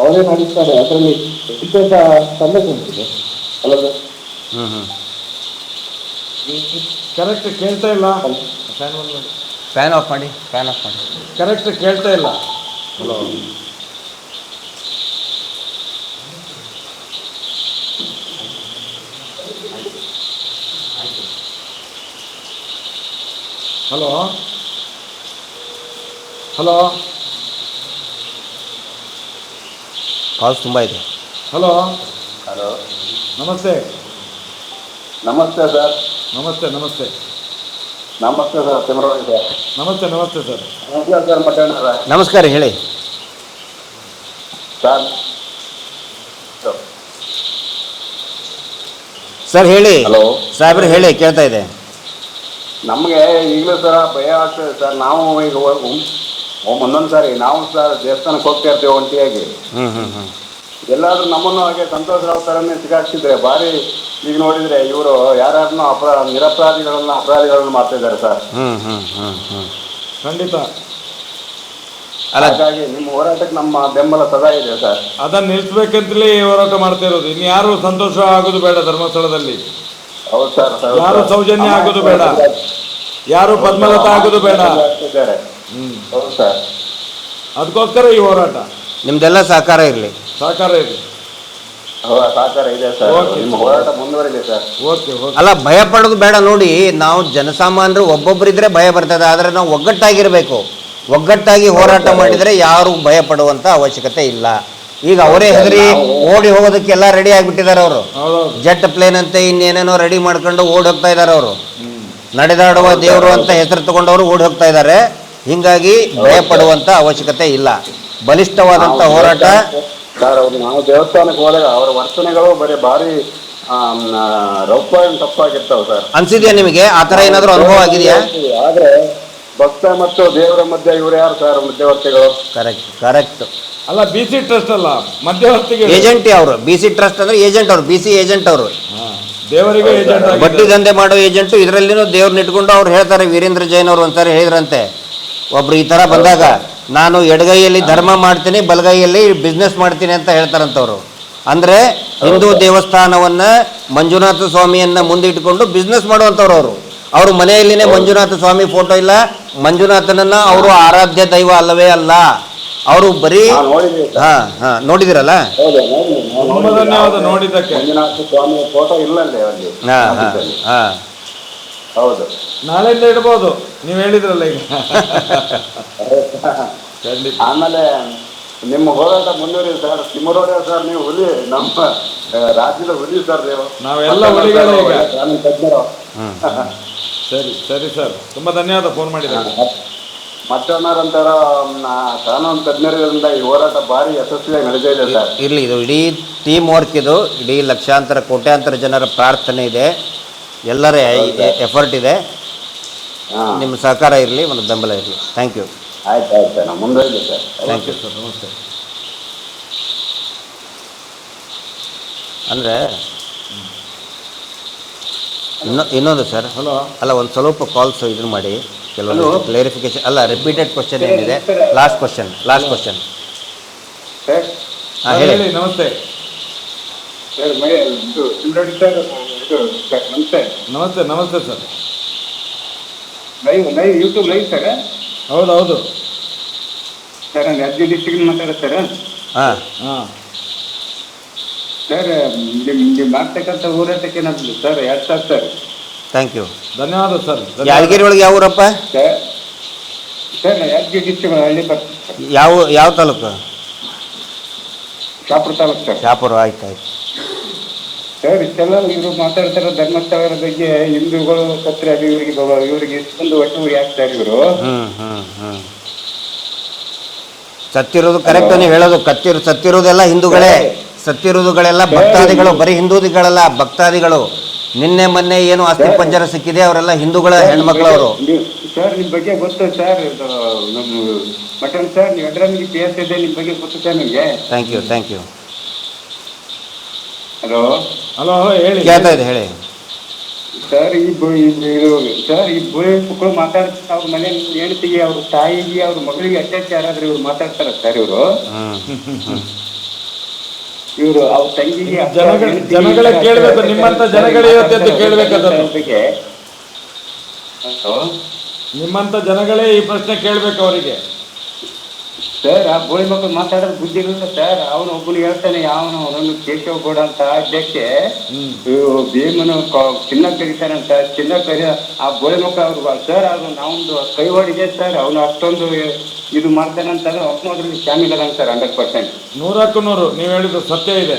ಅವರೇ ನಡೀತಾರೆ. ಅದರಲ್ಲಿ ವಿಶೇಷ ಸಂದೇಶ ಉಂಟಿದೆ ಅಲ್ಲ ಸರ್? ಕರೆಕ್ಟ್ ಕೇಳ್ತಾ ಇಲ್ಲ, ಫ್ಯಾನ್ ಆಫ್ ಮಾಡಿ, ಫ್ಯಾನ್ ಆಫ್ ಮಾಡಿ. ಕರೆಕ್ಟ್ ಕೇಳ್ತಾ ಇಲ್ಲ. ಹಲೋ ಹಲೋ ಹಲೋ ಕಾಲ್ಸ್ ತುಂಬ ಇದೆ. ಹಲೋ ಹಲೋ, ನಮಸ್ತೆ. ನಮಸ್ತೆ ಸರ್. ನಮಸ್ತೆ ನಮಸ್ತೆ ನಮಸ್ತೆ ಸರ್, ತಿಮ್ಮರಾವ್ ಸರ್. ನಮಸ್ತೆ ನಮಸ್ತೆ ಸರ್. ನಮಸ್ಕಾರ ಸರ್, ಮಟ್ಟಣ್ಣ ನಮಸ್ಕಾರ, ಹೇಳಿ ಸರ್. ಸರ್, ಹೇಳಿ ಹಲೋ ಸಾಹೇಬ್ರೆ, ಹೇಳಿ, ಕೇಳ್ತಾ ಇದೆ. ನಮಗೆ ಈಗಲೂ ಸರ ಭಯ ಆಗ್ತದೆ ಸರ್. ನಾವು ಈಗ ಒಂದೊಂದು ಸಾರಿ ನಾವು ಸರ್ ದೇವಸ್ಥಾನಕ್ಕೆ ಹೋಗ್ತಾ ಇರ್ತೀವಿ ಒಂಟಿಯಾಗಿ. ಎಲ್ಲಾದ್ರೂ ನಮ್ಮನ್ನು ಹಾಗೆ ಸಂತೋಷ ರಾವ್ ಥರನೇ ಸಿಗಾಕ್ಸಿದ್ರೆ ಭಾರಿ. ಈಗ ನೋಡಿದ್ರೆ ಇವರು ಯಾರನ್ನು ಅಪರಾಧಿಗಳನ್ನ ಮಾಡ್ತಾ ಇದ್ದಾರೆ ಸರ್. ಖಂಡಿತ. ಹಾಗಾಗಿ ನಿಮ್ಮ ಹೋರಾಟಕ್ಕೆ ನಮ್ಮ ಬೆಂಬಲ ಸದಾ ಇದೆ ಸರ್. ಅದನ್ನ ನಿಲ್ಸ್ಬೇಕಂತಲೇ ಹೋರಾಟ ಮಾಡ್ತಾ ಇರೋದು. ಇನ್ನು ಯಾರು ಸಂತೋಷ ಆಗೋದು ಬೇಡ ಧರ್ಮಸ್ಥಳದಲ್ಲಿ. ಹೌದು ಸರ್. ಯಾರು ಸೌಜನ್ಯ ಆಗೋದು ಬೇಡ, ಯಾರು ಪದ್ಮಲತಾ ಆಗೋದು ಬೇಡ. ಹೌದು ಸರ್. ಅದಕ್ಕೋಸ್ಕರ ಈ ಹೋರಾಟ. ನಿಮ್ದೆಲ್ಲ ಸಹಕಾರ ಇರಲಿ, ಸಹಕಾರ ಇದೆ, ಸಹಕಾರ ಇದೆ ಸರ್. ನಿಮ್ಮ ಹೋರಾಟ ಮುಂದುವರಿದೆ ಸರ್. Okay okay. ಅಲ್ಲ, ಭಯ ಪಡೋದು ಬೇಡ. ನೋಡಿ, ನಾವು ಜನಸಾಮಾನ್ಯರು ಒಬ್ಬೊಬ್ಬರಿದ್ರೆ ಭಯ ಬರ್ತದೆ, ಆದರೆ ನಾವು ಒಗ್ಗಟ್ಟಾಗಿರಬೇಕು. ಒಗ್ಗಟ್ಟಾಗಿ ಹೋರಾಟ ಮಾಡಿದರೆ ಯಾರು ಭಯ ಪಡುವಂಥ ಅವಶ್ಯಕತೆ ಇಲ್ಲ. ಈಗ ಅವರೇ ಹೆದರಿ ಓಡಿ ಹೋಗೋದಕ್ಕೆಲ್ಲ ರೆಡಿ ಆಗಿಬಿಟ್ಟಿದ್ದಾರೆ ಅವರು. ಜೆಟ್ ಪ್ಲೇನ್ ಅಂತ ಇನ್ನೇನೇನೋ ರೆಡಿ ಮಾಡ್ಕೊಂಡು ಓಡಿ ಹೋಗ್ತಾ ಇದ್ದಾರೆ ಅವರು. ನಡೆದಾಡುವ ದೇವರು ಅಂತ ಹೆಸರು ತಗೊಂಡವರು ಓಡಿ ಹೋಗ್ತಾ ಇದ್ದಾರೆ. ಹೀಗಾಗಿ ಭಯ ಪಡುವಂಥ ಅವಶ್ಯಕತೆ ಇಲ್ಲ. ಬಲಿಷ್ಠವಾದಂಥ ಹೋರಾಟ. ಸರ್, ನಾವು ದೇವಸ್ಥಾನಕ್ಕೆ ಹೋದಾಗ ಅವರ ವರ್ತನೆಗಳು ಭಾರಿ ತಪ್ಪಾಗಿರ್ತಾವೆ ಸರ್. ಅನ್ಸಿದ್ಯಾ ನಿಮಗೆ? ಆ ಥರ ಏನಾದರೂ ಅನುಭವ ಆಗಿದೆಯಾ? ಆದ್ರೆ ಭಕ್ತ ಮತ್ತು ದೇವರ ಮಧ್ಯೆ ಇವರು ಯಾರು ಸರ್ ಮಧ್ಯವರ್ತಿಗಳು? Correct correct. ಅಲ್ಲ, BC ಟ್ರಸ್ಟ್ ಅಲ್ಲ, ಮಧ್ಯವರ್ತಿಗೆ ಏಜೆಂಟ್ ಅವರು. BC ಟ್ರಸ್ಟ್ ಅಂದ್ರೆ ಏಜೆಂಟ್ ಅವರು, BC ಏಜೆಂಟ್ ಅವರು. ದೇವರಿಗೆ ಏಜೆಂಟ್, ಬಡ್ಡಿ ದಂಧೆ ಮಾಡೋ ಏಜೆಂಟು. ಇದರಲ್ಲಿನೂ ದೇವ್ರನ್ನ ಇಟ್ಕೊಂಡು ಅವ್ರು ಹೇಳ್ತಾರೆ. ವೀರೇಂದ್ರ ಜೈನ್ ಅವರು ಒಂದ್ಸಾರಿ ಹೇಳಿದ್ರಂತೆ, ಒಬ್ರು ಈ ಥರ ಬಂದಾಗ, ನಾನು ಎಡಗೈಯಲ್ಲಿ ಧರ್ಮ ಮಾಡ್ತೀನಿ, ಬಲಗೈಯಲ್ಲಿ ಬಿಸ್ನೆಸ್ ಮಾಡ್ತೀನಿ ಅಂತ ಹೇಳ್ತಾರಂತವ್ರು. ಅಂದರೆ ಹಿಂದೂ ದೇವಸ್ಥಾನವನ್ನು ಮಂಜುನಾಥ ಸ್ವಾಮಿಯನ್ನು ಮುಂದಿಟ್ಟುಕೊಂಡು ಬಿಸ್ನೆಸ್ ಮಾಡುವಂಥವ್ರು ಅವರು. ಅವರು ಮನೆಯಲ್ಲಿನೇ ಮಂಜುನಾಥ ಸ್ವಾಮಿ ಫೋಟೋ ಇಲ್ಲ. ಮಂಜುನಾಥನನ್ನು ಅವರು ಆರಾಧ್ಯ ದೈವ ಅಲ್ಲವೇ ಅಲ್ಲ. ಅವರು ಬರೀ ನೋಡಿದಿರಲ್ಲ. ನೋಡಿದ್ದಕ್ಕೆ ಮಂಜುನಾಥ ಸ್ವಾಮಿ ಫೋಟೋ ಇಲ್ಲಂತೆ ಅಲ್ಲಿ. ಹೌದು, ನಾಳೆಯಿಂದ ಇಡ್ಬೋದು, ನೀವು ಹೇಳಿದ್ರಲ್ಲ ಈಗ. ಆಮೇಲೆ ನಿಮ್ಮ ಹೋರಾಟ ಮುಂದುವರಿದೆ ಸರ್. ತಿಮ್ಮರೋಡೆ ಸರ್, ನೀವು ಹುಲಿ, ನಮ್ಮ ರಾಜ್ಯದ ಹುಲಿ ಸರ್ ನೀವು. ನಾವೆಲ್ಲ ಹುಲಿಗಳೇ ಈಗ. ಕಾನೂನು ತಜ್ಞರು. ಸರಿ ಸರಿ ಸರ್, ತುಂಬಾ ಧನ್ಯವಾದ ಫೋನ್ ಮಾಡಿದ್ದಾರೆ. ಮತ್ತೊಂದರಂತರ ಕಾನೂನು ತಜ್ಞರಿಂದ ಈ ಹೋರಾಟ ಭಾರಿ ಯಶಸ್ವಿಯಾಗಿ ನಡೆದೇ ಇದೆ ಸರ್. ಇರಲಿ, ಇದು ಇಡೀ ಟೀಮ್ ವರ್ಕ್. ಇದು ಇಡೀ ಲಕ್ಷಾಂತರ ಕೋಟ್ಯಾಂತರ ಜನರ ಪ್ರಾರ್ಥನೆ ಇದೆ, ಎಲ್ಲರ ಎಫರ್ಟ್ ಇದೆ. ನಿಮ್ಮ ಸಹಕಾರ ಇರಲಿ, ಒಂದು ಬೆಂಬಲ ಇರಲಿ. Thank you. ಆಯ್ತು ಆಯ್ತು ಸರ್, ನಾವು ಮುಂದುವರಿದೆ ಸರ್. Thank you sir. ನಮಸ್ತೆ. ಅಂದರೆ ಇನ್ನೊಂದು ಸರ್, ಹಲೋ, ಅಲ್ಲ, ಒಂದು ಸ್ವಲ್ಪ ಕಾಲ್ಸ್ ಇದನ್ನು ಮಾಡಿ, ಕೆಲವೊಂದು ಕ್ಲೇರಿಫಿಕೇಶನ್. ಅಲ್ಲ, ರಿಪೀಟೆಡ್ ಕ್ವಶನ್ ಏನಿದೆ, ಲಾಸ್ಟ್ ಕ್ವಶನ್. ಹಾಂ, ಹೇಳಿ. ನಮಸ್ತೆ. ನಮಸ್ತೆ ನಮಸ್ತೆ sir. Live YouTube live sir. ಹೌದೌದು ಸರ್, ನಾನು ಯಾದಗಿರಿ ಡಿಸ್ಟ್ರಿಕ್ಟ್ ಮಾತಾಡೋದು ಸರ್. ಹಾಂ ಹಾಂ ಸರ್, ನಿಮ್ಮ ಮಾಡ್ತಕ್ಕಂಥ ಹೋರಾಟಕ್ಕೆ ಏನಾದ್ರು ಸರ್ 2 ಸಾವಿರ ಸರ್. ಥ್ಯಾಂಕ್ ಯು, ಧನ್ಯವಾದ ಸರ್. ಯಾದಗಿರಿ ಒಳಗೆ ಯಾವ ಊರಪ್ಪ? ಸರ್, ಯಾದಗಿರಿ ಡಿಸ್ಟ್ರಿಕ್ಟ್ ಹಳ್ಳಿ ಬರ್ತದೆ. ಯಾವ ತಾಲೂಕು? ಶಾಪುರ ತಾಲೂಕು ಸರ್. ಶಾಪುರ. ಆಯ್ತು ಆಯ್ತು ಸರ್. ಇಷ್ಟೆಲ್ಲ ಇವರು ಮಾತಾಡ್ತಾರೆ ಧರ್ಮಸ್ಥಳದ ಬಗ್ಗೆ, ಹಿಂದೂಗಳು ಸತ್ರೆ ಅದು ಇವರಿಗೆ ಇಷ್ಟೊಂದು ಒಟ್ಟುವರಿ ಆಗ್ತಾರೆ ಇವರು. ಸತ್ತಿರೋದು ಕರೆಕ್ಟ್ ನೀವು ಹೇಳೋದು. ಸತ್ತಿರೋದೆಲ್ಲ ಹಿಂದೂಗಳೇ. ಸತ್ತಿರೋದುಗಳೆಲ್ಲ ಭಕ್ತಾದಿಗಳು, ಬರೀ ಹಿಂದೂದಿಗಳಲ್ಲ, ಭಕ್ತಾದಿಗಳು. ನಿನ್ನೆ ಮೊನ್ನೆ ಏನು ಅಸ್ಥಿ ಪಂಜರ ಸಿಕ್ಕಿದೆ, ಅವರೆಲ್ಲ ಹಿಂದೂಗಳ ಹೆಣ್ಮಕ್ಳವರು. ಸರ್ ನಿಮ್ ಬಗ್ಗೆ ಗೊತ್ತು ಸರ್, ನಮ್ಮ ಮಟನ್ ಸರ್, ನೀವು ಅಡ್ರಲ್ಲಿ ಪಿ.ಎಸ್. ಇದೆ, ನಿಮ್ ಬಗ್ಗೆ ಗೊತ್ತು ಸರ್ ನಿಮ್ಗೆ. Thank you. ಹಲೋ ಹಲೋ ಹೇಳಿ. ಕೇಳ್ತಾ ಇದೆ ಹೇಳಿ. ಸರ್ ಸರ್ ಈ ಬೋಳಿ ಮಕ್ಕಳು ಮಾತಾಡ್ತಾರೆ, ಅವ್ರ ಮನೆ ಹೆಂಡತಿಗೆ, ಅವ್ರ ತಾಯಿಗೆ, ಅವ್ರ ಮಗಳಿಗೆ ಅತ್ಯಾಚಾರ ಆದ್ರೆ ಇವ್ರು ಮಾತಾಡ್ತಾರ ಸರ್. ಇವರು ಅವ್ರ ತಂಗಿಗೆ ಜನಗಳೇ ಕೇಳ್ಬೇಕು, ನಿಮ್ಮಂತ ಜನಗಳೇ ಇವತ್ತು ಕೇಳ್ಬೇಕದ ಬಗ್ಗೆ. ನಿಮ್ಮಂತ ಜನಗಳೇ ಈ ಪ್ರಶ್ನೆ ಕೇಳ್ಬೇಕು ಅವರಿಗೆ. ಸರ್ ಆ ಬೋಳಿ ಮಕ್ಕಳು ಮಾತಾಡೋದು ಬುದ್ಧಿ ಇರುತ್ತೆ ಸರ್. ಅವನು ಒಬ್ಬನು ಹೇಳ್ತಾನೆ, ಅವನು ಅವನನ್ನು ಕೇಶವ ಗೌಡ ಅಂತ ಅಧ್ಯಕ್ಷೆ ಭೀಮನು ಚಿನ್ನ ಕರೀತಾರಂತ. ಚಿನ್ನ ಕರಿ ಆ ಬೋಳಿ ಮಕ್ಕಳು ಅವ್ರು ಸರ್, ಅವ್ರು ನಾವೊಂದು ಕೈ ಹೊಡಿದೆ ಸರ್, ಅವನು ಅಷ್ಟೊಂದು ಇದು ಮಾಡ್ತಾನಂತ ಅದ್ರಲ್ಲಿ ಶಾಮಿಲ್ ಅದ ಸರ್. 100%. 100ಕ್ಕೂ 100 ನೀವು ಹೇಳಿದ್ದು ಸತ್ಯ ಇದೆ.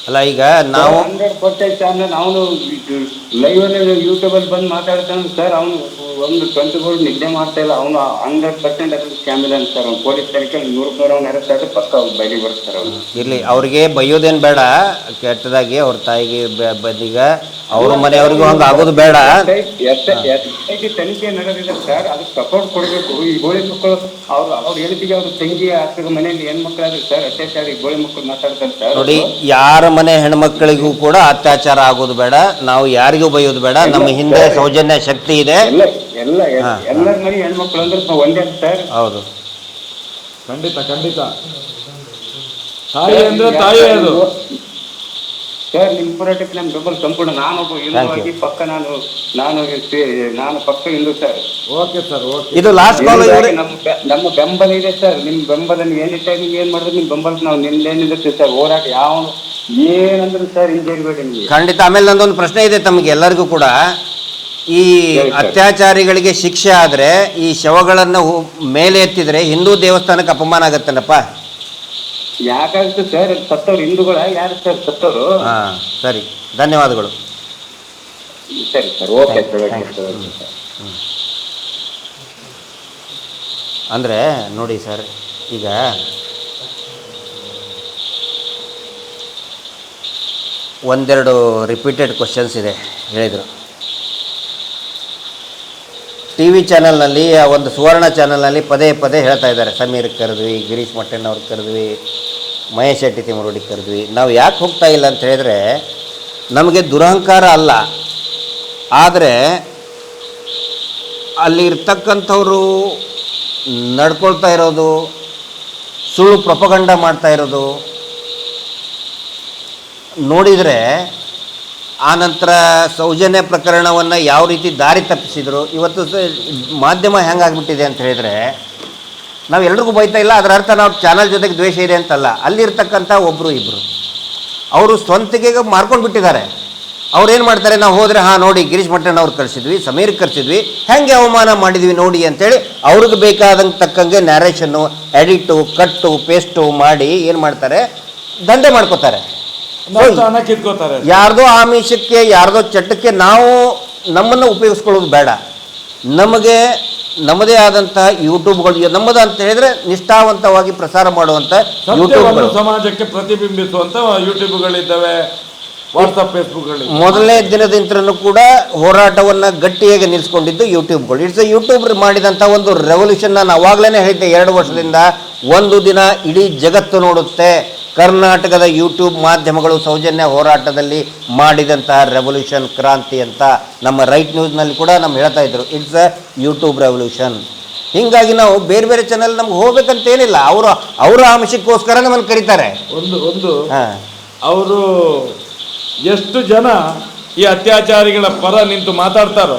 ಅಲ್ಲ ಈಗ ನಾವು 100% ಚಾನಲ್ ಅವನು ಲೈವ್ ಅಲ್ಲಿ ಯೂಟ್ಯೂಬ್ ಅಲ್ಲಿ ಬಂದು ಮಾತಾಡ್ತಾನೆ ಸರ್. ಅವನು ಒಂದು ಗಂಟೆಗಳು ನಿದ್ದೆ ಮಾಡ್ತಾ ಇಲ್ಲ. ಅವನು 100% ಅದ್ರಲ್ಲಿ ಶಾಮಿಲ್ ಅಂತ ಸರ್. ಅವ್ನು ಪೊಲೀಸ್ ತನಿಖೆ 100 ಅವ್ನು ಅರೆಸ್ಟ್ ಪಕ್ಕ ಬಯಲಿಗೆ ಬರ್ತಾರೆ ಅವ್ನು. ಇರ್ಲಿ, ಅವ್ರಿಗೆ ಬೈಯೋದೇನು ಬೇಡ, ಕೆಟ್ಟದಾಗಿ ಅವ್ರ ತಾಯಿಗೆ ಬದಿಗ ಅವ್ರ ಮನೆಯವ್ರಿಗೂ ಹಂಗೆ ಆಗೋದು ಬೇಡ. ತನಿಖೆ ನಡೆದಿದೆ ಸರ್, ಅದಕ್ಕೆ ಸಪೋರ್ಟ್ ಕೊಡಬೇಕು. ಈ ಗೋಳಿ ಮಕ್ಕಳು ಅವ್ರ ಹೆಂಡತಿಗೆ ಅವ್ರ ತಂಗಿ ಅಕ್ಕನ ಮನೆಯಲ್ಲಿ ಹೆಣ್ಮಕ್ಳಾದ್ರೆ ಸರ್ ಅತ್ಯಾಚಾರ ಈ ಗೋಳಿ ಮಕ್ಕಳು ಮಾತಾಡ್ತಾರೆ ಸರ್. ನೋಡಿ, ಯಾರ ಮನೆ ಹೆಣ್ಮಕ್ಳಿಗೂ ಕೂಡ ಅತ್ಯಾಚಾರ ಆಗೋದು ಬೇಡ, ನಾವು ಯಾರಿಗೂ ಬೈಯೋದು ಬೇಡ. ನಮ್ಮ ಹಿಂದೆ ಸೌಜನ್ಯ ಶಕ್ತಿ ಇದೆ. ಎಲ್ಲರ ಮನೆ ಹೆಣ್ಮಕ್ಳು ಅಂದ್ರೆ ಒಂದೇ ಸರ್. ಹೌದು, ಖಂಡಿತ. ತಾಯಿ ಅಂದ್ರೆ ತಾಯಿ ಅದು ಸರ್. ನಿಮ್ಮ ಹೋರಾಟಕ್ಕೆ ನಮ್ಮ ಬೆಂಬಲ ಸಂಪೂರ್ಣ. ನಾನೊಬ್ಬ ಹಿಂದೂವಾಗಿ ಪಕ್ಕ ನಾನು ಪಕ್ಕ Hindu sir. Okay sir, okay. ಇದು ಲಾಸ್ಟ್ ಕಾಲ್. ನಮ್ಮ ಬೆಂಬಲ ಇದೆ ಸರ್. ನಿಮ್ಮ ಬೆಂಬಲ ನೀವು ಏನ್ ಮಾಡಿದ್ರೆ ನಿಮ್ಮ ಬೆಂಬಲ ನಾವು ನಿಮ್ದೇನಿರುತ್ತೆ ಸರ್. ಹೋರಾಟ ಯಾವ ಏನಂದ್ರೆ ಸರ್ ಹಿಂಗೇರ್ಬೇಡಿ ನಿಮಗೆ. ಖಂಡಿತ. ಆಮೇಲೆ ನಂದೊಂದು ಪ್ರಶ್ನೆ ಇದೆ ತಮಗೆ ಎಲ್ಲರಿಗೂ ಕೂಡ. ಈ ಅತ್ಯಾಚಾರಿಗಳಿಗೆ ಶಿಕ್ಷೆ ಆದರೆ ಈ ಶವಗಳನ್ನು ಮೇಲೆ ಎತ್ತಿದ್ರೆ ಹಿಂದೂ ದೇವಸ್ಥಾನಕ್ಕೆ ಅಪಮಾನ ಆಗತ್ತೇನಪ್ಪ? ಯಾಕಾಗುತ್ತೆ ಸರ್? ಸತ್ತವ್ರು ಹಿಂದೂಗಳ ಯಾರು ಸರ್ ಸತ್ತವರು? ಸರಿ, ಧನ್ಯವಾದಗಳು. ಸರಿ ಸರ್, ಓಕೆ ಸರ್. ಅಂದರೆ ನೋಡಿ ಸರ್, ಈಗ ಒಂದೆರಡು ರಿಪೀಟೆಡ್ ಕ್ವಶನ್ಸ್ ಇದೆ ಹೇಳಿದರು. ಟಿ ವಿ ಚಾನಲ್ನಲ್ಲಿ, ಒಂದು ಸುವರ್ಣ ಚಾನಲ್ನಲ್ಲಿ ಪದೇ ಹೇಳ್ತಾ ಇದ್ದಾರೆ, ಸಮೀರ್ ಕರೆದ್ವಿ, ಗಿರೀಶ್ ಮಟ್ಟಣ್ಣ ಅವ್ರಿಗೆ ಕರೆದ್ವಿ, ಮಹೇಶ್ ಶೆಟ್ಟಿ ತಿಮ್ಮರೋಡಿಗೆ ಕರೆದ್ವಿ. ನಾವು ಯಾಕೆ ಹೋಗ್ತಾ ಇಲ್ಲ ಅಂತ ಹೇಳಿದ್ರೆ, ನಮಗೆ ದುರಹಂಕಾರ ಅಲ್ಲ, ಆದರೆ ಅಲ್ಲಿ ಇರ್ತಕ್ಕಂಥವರು ನಡ್ಕೊಳ್ತಾ ಇರೋದು, ಸುಳ್ಳು ಪ್ರೊಪಗಂಡ ಮಾಡ್ತಾ ಇರೋದು ನೋಡಿದರೆ, ಆನಂತರ ಸೌಜನ್ಯ ಪ್ರಕರಣವನ್ನು ಯಾವ ರೀತಿ ದಾರಿ ತಪ್ಪಿಸಿದ್ರು. ಇವತ್ತು ಮಾಧ್ಯಮ ಹೆಂಗಾಗ್ಬಿಟ್ಟಿದೆ ಅಂತ ಹೇಳಿದರೆ, ನಾವು ಎಲ್ರಿಗೂ ಬೈತಾ ಇಲ್ಲ, ಅದರ ಅರ್ಥ ನಾವು ಚಾನಲ್ ಜೊತೆಗೆ ದ್ವೇಷ ಇದೆ ಅಂತಲ್ಲ. ಅಲ್ಲಿರ್ತಕ್ಕಂಥ ಒಬ್ಬರು ಇಬ್ಬರು ಅವರು ಸ್ವಂತಿಗೆ ಮಾರ್ಕೊಂಡು ಬಿಟ್ಟಿದ್ದಾರೆ. ಅವ್ರೇನು ಮಾಡ್ತಾರೆ, ನಾವು ಹೋದರೆ ನೋಡಿ ಗಿರೀಶ್ ಮಟ್ಟಣ್ಣ ಅವ್ರು ಕಳಿಸಿದ್ವಿ, ಸಮೀರ್ ಕಳಿಸಿದ್ವಿ, ಹೆಂಗೆ ಅವಮಾನ ಮಾಡಿದ್ವಿ ನೋಡಿ ಅಂತೇಳಿ ಅವ್ರಿಗೆ ಬೇಕಾದಂಗೆ ತಕ್ಕಂಗೆ ನ್ಯಾರೇಷನ್ನು, ಎಡಿಟು, ಕಟ್ಟು, ಪೇಸ್ಟು ಮಾಡಿ ಏನು ಮಾಡ್ತಾರೆ, ದಂಧೆ ಮಾಡ್ಕೋತಾರೆ. ಯಾರ್ದೋ ಆಮಿಷಕ್ಕೆ, ಯಾರ್ದೋ ಚಟ್ಟಕ್ಕೆ ನಾವು ನಮ್ಮನ್ನು ಉಪಯೋಗಿಸ್ಕೊಳ್ಳೋದು ಬೇಡ. ನಮಗೆ ನಮ್ಮದೇ ಆದಂತಹ ಯೂಟ್ಯೂಬ್ಗಳು ನಮ್ಮದು ಅಂತ ಹೇಳಿದ್ರೆ ನಿಷ್ಠಾವಂತವಾಗಿ ಪ್ರಸಾರ ಮಾಡುವಂಥ ಯೂಟ್ಯೂಬ್ಗಳು, ಸಮಾಜಕ್ಕೆ ಪ್ರತಿಬಿಂಬಿಸುವಂಥ ಯೂಟ್ಯೂಬ್ಗಳಿದ್ದಾವೆ, ವಾಟ್ಸಪ್, ಫೇಸ್ಬುಕ್ಗಳು. ಮೊದಲನೇ ದಿನದಿಂದಲೂ ಕೂಡ ಹೋರಾಟವನ್ನು ಗಟ್ಟಿಯಾಗಿ ನಿಲ್ಲಿಸ್ಕೊಂಡಿದ್ದು ಯೂಟ್ಯೂಬ್ಗಳು. ಇಟ್ಸ್ ಯೂಟ್ಯೂಬ್ ಮಾಡಿದಂಥ ಒಂದು ರೆವಲ್ಯೂಷನ್. ನಾನು ಅವಾಗಲೇ ಹೇಳಿದ್ದೆ, 2 ವರ್ಷದಿಂದ ಒಂದು ದಿನ ಇಡೀ ಜಗತ್ತು ನೋಡುತ್ತೆ ಕರ್ನಾಟಕದ ಯೂಟ್ಯೂಬ್ ಮಾಧ್ಯಮಗಳು ಸೌಜನ್ಯ ಹೋರಾಟದಲ್ಲಿ ಮಾಡಿದಂತಹ ರೆವಲ್ಯೂಷನ್, ಕ್ರಾಂತಿ ಅಂತ. ನಮ್ಮ ರೈಟ್ ನ್ಯೂಸ್ನಲ್ಲಿ ಕೂಡ ನಮ್ಗೆ ಹೇಳ್ತಾ ಇದ್ರು, ಇಟ್ಸ್ ಅ ಯೂಟ್ಯೂಬ್ ರೆವಲ್ಯೂಷನ್. ಹೀಗಾಗಿ ನಾವು ಬೇರೆ ಚಾನಲ್ ನಮ್ಗೆ ಹೋಗ್ಬೇಕಂತೇನಿಲ್ಲ, ಅವರ ಅಂಶಕ್ಕೋಸ್ಕರ ನಮ್ಮನ್ನು ಕರೀತಾರೆ. ಅವರು ಎಷ್ಟು ಜನ ಈ ಅತ್ಯಾಚಾರಿಗಳ ಪರ ನಿಂತು ಮಾತಾಡ್ತಾರೋ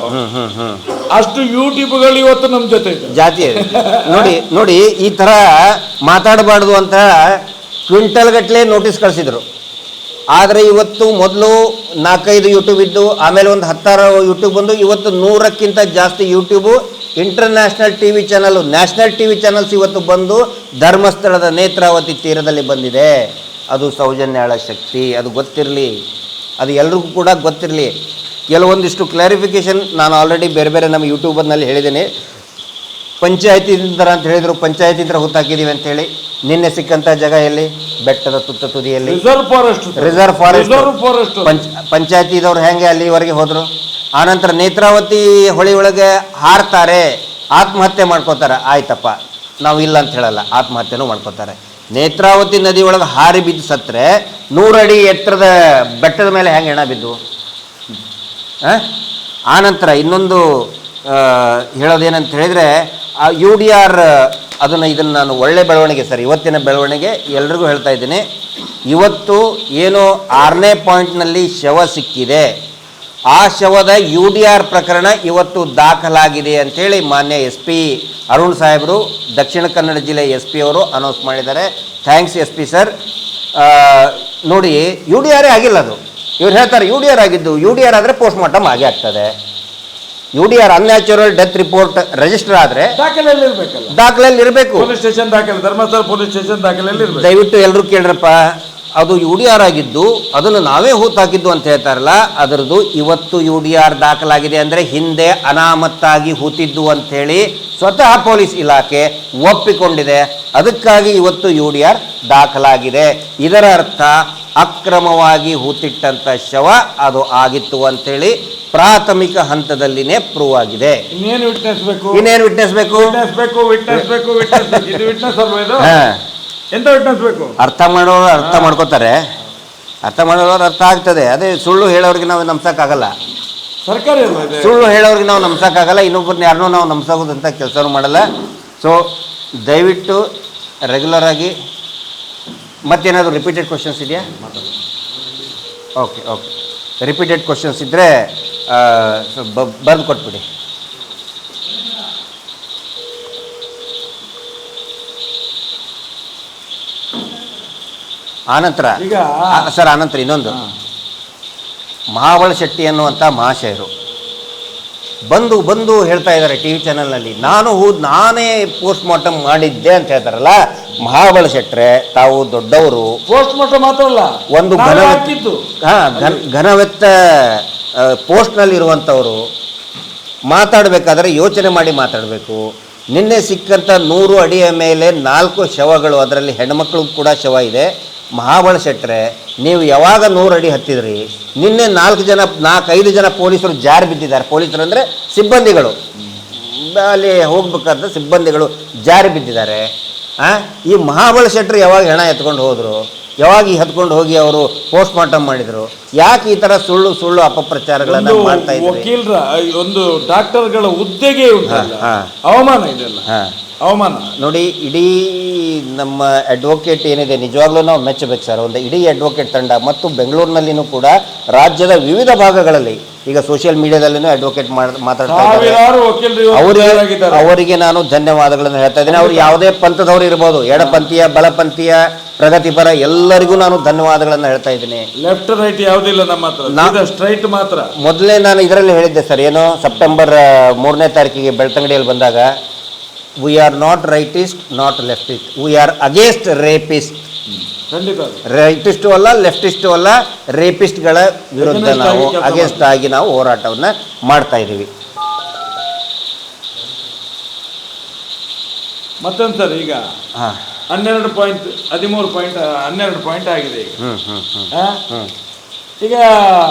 ಅಷ್ಟು ಯೂಟ್ಯೂಬ್ಗಳು ಇವತ್ತು ನಮ್ಮ ಜೊತೆ ಜಾತಿ ನೋಡಿ ಈ ಥರ ಮಾತಾಡಬಾರ್ದು ಅಂತ ಕ್ವಿಂಟಲ್ ಗಟ್ಟಲೆ ನೋಟಿಸ್ ಕಳಿಸಿದ್ರು. ಆದರೆ ಇವತ್ತು ಮೊದಲು 4-5 ಯೂಟ್ಯೂಬ್ ಇದ್ದು, ಆಮೇಲೆ ಒಂದು 10 ಯೂಟ್ಯೂಬ್ ಬಂದು, ಇವತ್ತು 100ಕ್ಕಿಂತ ಜಾಸ್ತಿ YouTube, international T V channel, national T V channels ಇವತ್ತು ಬಂದು ಧರ್ಮಸ್ಥಳದ ನೇತ್ರಾವತಿ ತೀರದಲ್ಲಿ ಬಂದಿದೆ. ಅದು ಸೌಜನ್ಯಾಳ ಶಕ್ತಿ, ಅದು ಗೊತ್ತಿರಲಿ, ಅದು ಎಲ್ರಿಗೂ ಕೂಡ ಗೊತ್ತಿರಲಿ. ಕೆಲವೊಂದಿಷ್ಟು ಕ್ಲಾರಿಫಿಕೇಷನ್ ನಾನು ಆಲ್ರೆಡಿ ಬೇರೆ ನಮ್ಮ ಯೂಟ್ಯೂಬರ್ನಲ್ಲಿ ಹೇಳಿದ್ದೇನೆ. ಪಂಚಾಯತಿ ಇಂದ್ರ ಅಂತ ಹೇಳಿದರು, ಪಂಚಾಯತಿ ಇಂದ್ರ ಹುತ್ತಾಕಿದ್ದೀವಿ ಅಂತೇಳಿ. ನಿನ್ನೆ ಸಿಕ್ಕಂಥ ಜಾಗ ಎಲ್ಲಿ? ಬೆಟ್ಟದ ತುದಿಯಲ್ಲಿ ರಿಸರ್ವ್ ಫಾರೆಸ್ಟ್. ಪಂಚಾಯತಿದವ್ರು ಹೆಂಗೆ ಅಲ್ಲಿವರೆಗೆ ಹೋದರು. ಆನಂತರ ನೇತ್ರಾವತಿ ಹೊಳಿ ಒಳಗೆ ಹಾರ್ತಾರೆ, ಆತ್ಮಹತ್ಯೆ ಮಾಡ್ಕೋತಾರೆ, ಆಯ್ತಪ್ಪ ನಾವು ಇಲ್ಲ ಅಂತ ಹೇಳಲ್ಲ, ಆತ್ಮಹತ್ಯೆನೂ ಮಾಡ್ಕೋತಾರೆ. ನೇತ್ರಾವತಿ ನದಿ ಒಳಗೆ ಹಾರಿ ಬಿದ್ದು ಸತ್ತರೆ 100 ಅಡಿ ಎತ್ತರದ ಬೆಟ್ಟದ ಮೇಲೆ ಹೆಂಗೆ ಹೆಣ ಬಿದ್ದು? ಆನಂತರ ಇನ್ನೊಂದು ಹೇಳೋದೇನಂತ ಹೇಳಿದರೆ UDR ಇದನ್ನು ನಾನು ಒಳ್ಳೆ ಬೆಳವಣಿಗೆ ಸರ್, ಇವತ್ತಿನ ಬೆಳವಣಿಗೆ ಎಲ್ರಿಗೂ ಹೇಳ್ತಾ ಇದ್ದೀನಿ. ಇವತ್ತು ಏನು 6ನೇ ಪಾಯಿಂಟ್ನಲ್ಲಿ ಶವ ಸಿಕ್ಕಿದೆ, ಆ ಶವದ UDR ಪ್ರಕರಣ ಇವತ್ತು ದಾಖಲಾಗಿದೆ ಅಂಥೇಳಿ ಮಾನ್ಯ SP ಅರುಣ್ ಸಾಹೇಬರು, ದಕ್ಷಿಣ ಕನ್ನಡ ಜಿಲ್ಲೆ SP ಅವರು ಅನೌನ್ಸ್ ಮಾಡಿದ್ದಾರೆ. Thanks SP sir. ನೋಡಿ UDR ಆಗಿಲ್ಲ, ಅದು ಇವ್ರು ಹೇಳ್ತಾರೆ UDR ಆಗಿದ್ದು. UDR ಆದರೆ ಪೋಸ್ಟ್ ಮಾರ್ಟಮ್ ಆಗೇ ಆಗ್ತದೆ. UDR unnatural death report register ಆದರೆ ದಾಖಲೆಯಲ್ಲಿ ಇರಬೇಕು, ಪೊಲೀಸ್ ಸ್ಟೇಷನ್ ದಾಖಲೆ, ಧರ್ಮಸ್ಥಳ ಪೊಲೀಸ್ ಸ್ಟೇಷನ್ ದಾಖಲೆಯಲ್ಲಿ ಇರಬೇಕು. ದಯವಿಟ್ಟು ಎಲ್ಲರೂ ಕೇಳ್ರಪ್ಪ, ಅದು UDR ಆಗಿದ್ದು ಅದನ್ನು ನಾವೇ ಹೂತಾಕಿದ್ದು ಅಂತ ಹೇಳ್ತಾರಲ್ಲ, ಅದರದ್ದು ಇವತ್ತು UDR ದಾಖಲಾಗಿದೆ ಅಂದರೆ ಹಿಂದೆ ಅನಾಮತ್ತಾಗಿ ಹೂತಿದ್ದು ಅಂಥೇಳಿ ಸ್ವತಃ ಪೊಲೀಸ್ ಇಲಾಖೆ ಒಪ್ಪಿಕೊಂಡಿದೆ. ಅದಕ್ಕಾಗಿ ಇವತ್ತು UDR ದಾಖಲಾಗಿದೆ. ಇದರ ಅರ್ಥ ಅಕ್ರಮವಾಗಿ ಹೂತಿಟ್ಟಂಥ ಶವ ಅದು ಆಗಿತ್ತು ಅಂಥೇಳಿ ಪ್ರಾಥಮಿಕ ಹಂತದಲ್ಲಿನೇ ಪ್ರೂವ್ ಆಗಿದೆ. ಇನ್ನೇನು ವಿಟ್ನೆಸ್ ಬೇಕು? ಇನ್ನೇನು ವಿಟ್ನೆಸ್ ಬೇಕು? ಇದು ವಿಟ್ನೆಸ್ ಅಲ್ವಾ ಇದು? ಎಂತ ವಿಟ್ನೆಸ್ ಬೇಕು? ಅರ್ಥ ಮಾಡೋರು ಅರ್ಥ ಮಾಡ್ಕೋತಾರೆ, ಅರ್ಥ ಮಾಡೋರು ಅರ್ಥ ಆಗ್ತದೆ. ಅದೇ ಸುಳ್ಳು ಹೇಳೋರಿಗೆ ನಾವು ನಂಬ್ಸಕ್ಕಾಗಲ್ಲ, ಸರ್ಕಾರಿ ಅಲ್ವಾ ಇದು? ಸುಳ್ಳು ಹೇಳೋರಿಗೆ ನಾವು ನಂಬ್ಸಕ್ಕಾಗಲ್ಲ, ಇನ್ನೊಬ್ಬರನ್ನ ಯಾರನ್ನೂ ನಾವು ನಂಬ್ಸೋದಂಥ ಕೆಲಸನೂ ಮಾಡಲ್ಲ. ಸೊ ದಯವಿಟ್ಟು ರೆಗ್ಯುಲರ್ ಆಗಿ. ಮತ್ತೇನಾದರೂ ರಿಪೀಟೆಡ್ ಕ್ವಶನ್ಸ್ ಇದೆಯಾ? ಓಕೆ ಓಕೆ, ರಿಪೀಟೆಡ್ ಕ್ವಶನ್ಸ್ ಇದ್ದರೆ ಬರೆದು ಕೊಟ್ಬಿಡಿ. ಆನಂತರ ಈಗ ಸರ್, ಆನಂತರ ಇನ್ನೊಂದು, ಮಹಾಬಳ ಶೆಟ್ಟಿ ಅನ್ನುವಂಥ ಮಹಾಶಯರು ಬಂದು ಹೇಳ್ತಾ ಇದ್ದಾರೆ TV ಚಾನಲ್ನಲ್ಲಿ, ನಾನೇ ಪೋಸ್ಟ್ ಮಾರ್ಟಮ್ ಮಾಡಿದ್ದೆ ಅಂತ ಹೇಳ್ತಾರಲ್ಲ. ಮಹಾಬಳ ಶೆಟ್ರೆ, ತಾವು ದೊಡ್ಡವರು, ಪೋಸ್ಟ್ ಮಾರ್ಟಮ್ ಮಾತ್ರ ಅಲ್ಲ, ಒಂದು ಘನವೆತ್ತ ಪೋಸ್ಟ್ನಲ್ಲಿ ಇರುವಂಥವರು ಮಾತಾಡಬೇಕಾದ್ರೆ ಯೋಚನೆ ಮಾಡಿ ಮಾತಾಡಬೇಕು. ನಿನ್ನೆ ಸಿಕ್ಕಂಥ 100 ಅಡಿಯ ಮೇಲೆ 4 ಶವಗಳು, ಅದರಲ್ಲಿ ಹೆಣ್ಮಕ್ಳು ಕೂಡ ಶವ ಇದೆ. ಮಹಾಬಳ ಶೆಟ್ರೆ, ನೀವು ಯಾವಾಗ 100 ಅಡಿ ಹತ್ತಿದ್ರಿ? ನಿನ್ನೆ 4-5 ಜನ ಪೊಲೀಸರು ಜಾರಿ ಬಿದ್ದಿದ್ದಾರೆ. ಪೊಲೀಸರು ಅಂದರೆ ಸಿಬ್ಬಂದಿಗಳು, ಅಲ್ಲಿ ಹೋಗ್ಬೇಕಾದ ಸಿಬ್ಬಂದಿಗಳು ಜಾರಿ ಬಿದ್ದಿದ್ದಾರೆ. ಈ ಮಹಾಬಳ ಶೆಟ್ರು ಯಾವಾಗ ಹೆಣ ಎತ್ಕೊಂಡು ಹೋದರು? ಯಾವಾಗ ಹತ್ಕೊಂಡು ಹೋಗಿ ಅವರು ಪೋಸ್ಟ್ ಮಾರ್ಟಮ್ ಮಾಡಿದರು? ಯಾಕೆ ಈ ಥರ ಸುಳ್ಳು ಅಪಪ್ರಚಾರಗಳನ್ನು ಮಾಡ್ತಾ ಇದ್ದಾರೆ? ವಕೀಲರ ಒಂದು ಡಾಕ್ಟರ್ಗಳ ಹುದ್ದೆಗೆ ಅವಮಾನ ಇದೆಲ್ಲ, ಅವಮಾನ. ನೋಡಿ, ಇಡೀ ನಮ್ಮ ಅಡ್ವೊಕೇಟ್ ಏನಿದೆ ನಿಜವಾಗ್ಲೂ ನಾವು ಮೆಚ್ಚಬೇಕು ಸರ್. ಒಂದು ಇಡೀ ಅಡ್ವೊಕೇಟ್ ತಂಡ ಮತ್ತು ಬೆಂಗಳೂರಿನಲ್ಲಿನೂ ಕೂಡ ರಾಜ್ಯದ ವಿವಿಧ ಭಾಗಗಳಲ್ಲಿ ಈಗ ಸೋಷಿಯಲ್ ಮೀಡಿಯಾದಲ್ಲಿನೂ ಅಡ್ವೊಕೇಟ್ ಮಾತಾಡ್ತಾ ಇದ್ದಾರೆ. ಅವರಿಗೆ ನಾನು ಧನ್ಯವಾದಗಳನ್ನು ಹೇಳ್ತಾ ಇದ್ದೀನಿ. ಅವ್ರು ಯಾವುದೇ ಪಂಥದವರು ಇರ್ಬೋದು, ಎಡಪಂಥೀಯ, ಬಲಪಂಥೀಯ, ಪ್ರಗತಿಪರ, ಎಲ್ಲರಿಗೂ ನಾನು ಧನ್ಯವಾದಗಳನ್ನು ಹೇಳ್ತಾ ಇದ್ದೀನಿ. ಲೆಫ್ಟ್ ರೈಟ್ ಯಾವುದಿಲ್ಲ ನಮ್ಮ ಹತ್ರ, ಸ್ಟ್ರೈಟ್ ಮಾತ್ರ. ಮೊದಲೇ ನಾನು ಇದರಲ್ಲಿ ಹೇಳಿದ್ದೆ ಸರ್, ಏನು ಸೆಪ್ಟೆಂಬರ್ 3ನೇ ತಾರೀಕಿಗೆ ಬೆಳ್ತಂಗಡಿಯಲ್ಲಿ ಬಂದಾಗ, we are not rightist, not leftist, we are against rapist. Rightist ಅಲ್ಲ, ಲೆಫ್ಟಿಸ್ಟು ಅಲ್ಲ, ರೇಪಿಸ್ಟ್ಗಳ ವಿರುದ್ಧ ನಾವು ಅಗೇನ್ಸ್ಟ್ ಆಗಿ ನಾವು ಹೋರಾಟವನ್ನು ಮಾಡ್ತಾ ಇದ್ದೀವಿ. ಮತ್ತೊಂದು ಸರ್, ಈಗ 12 ಪಾಯಿಂಟ್ 13 ಪಾಯಿಂಟ್ 12 ಪಾಯಿಂಟ್ ಆಗಿದೆ ಈಗ. ಈಗ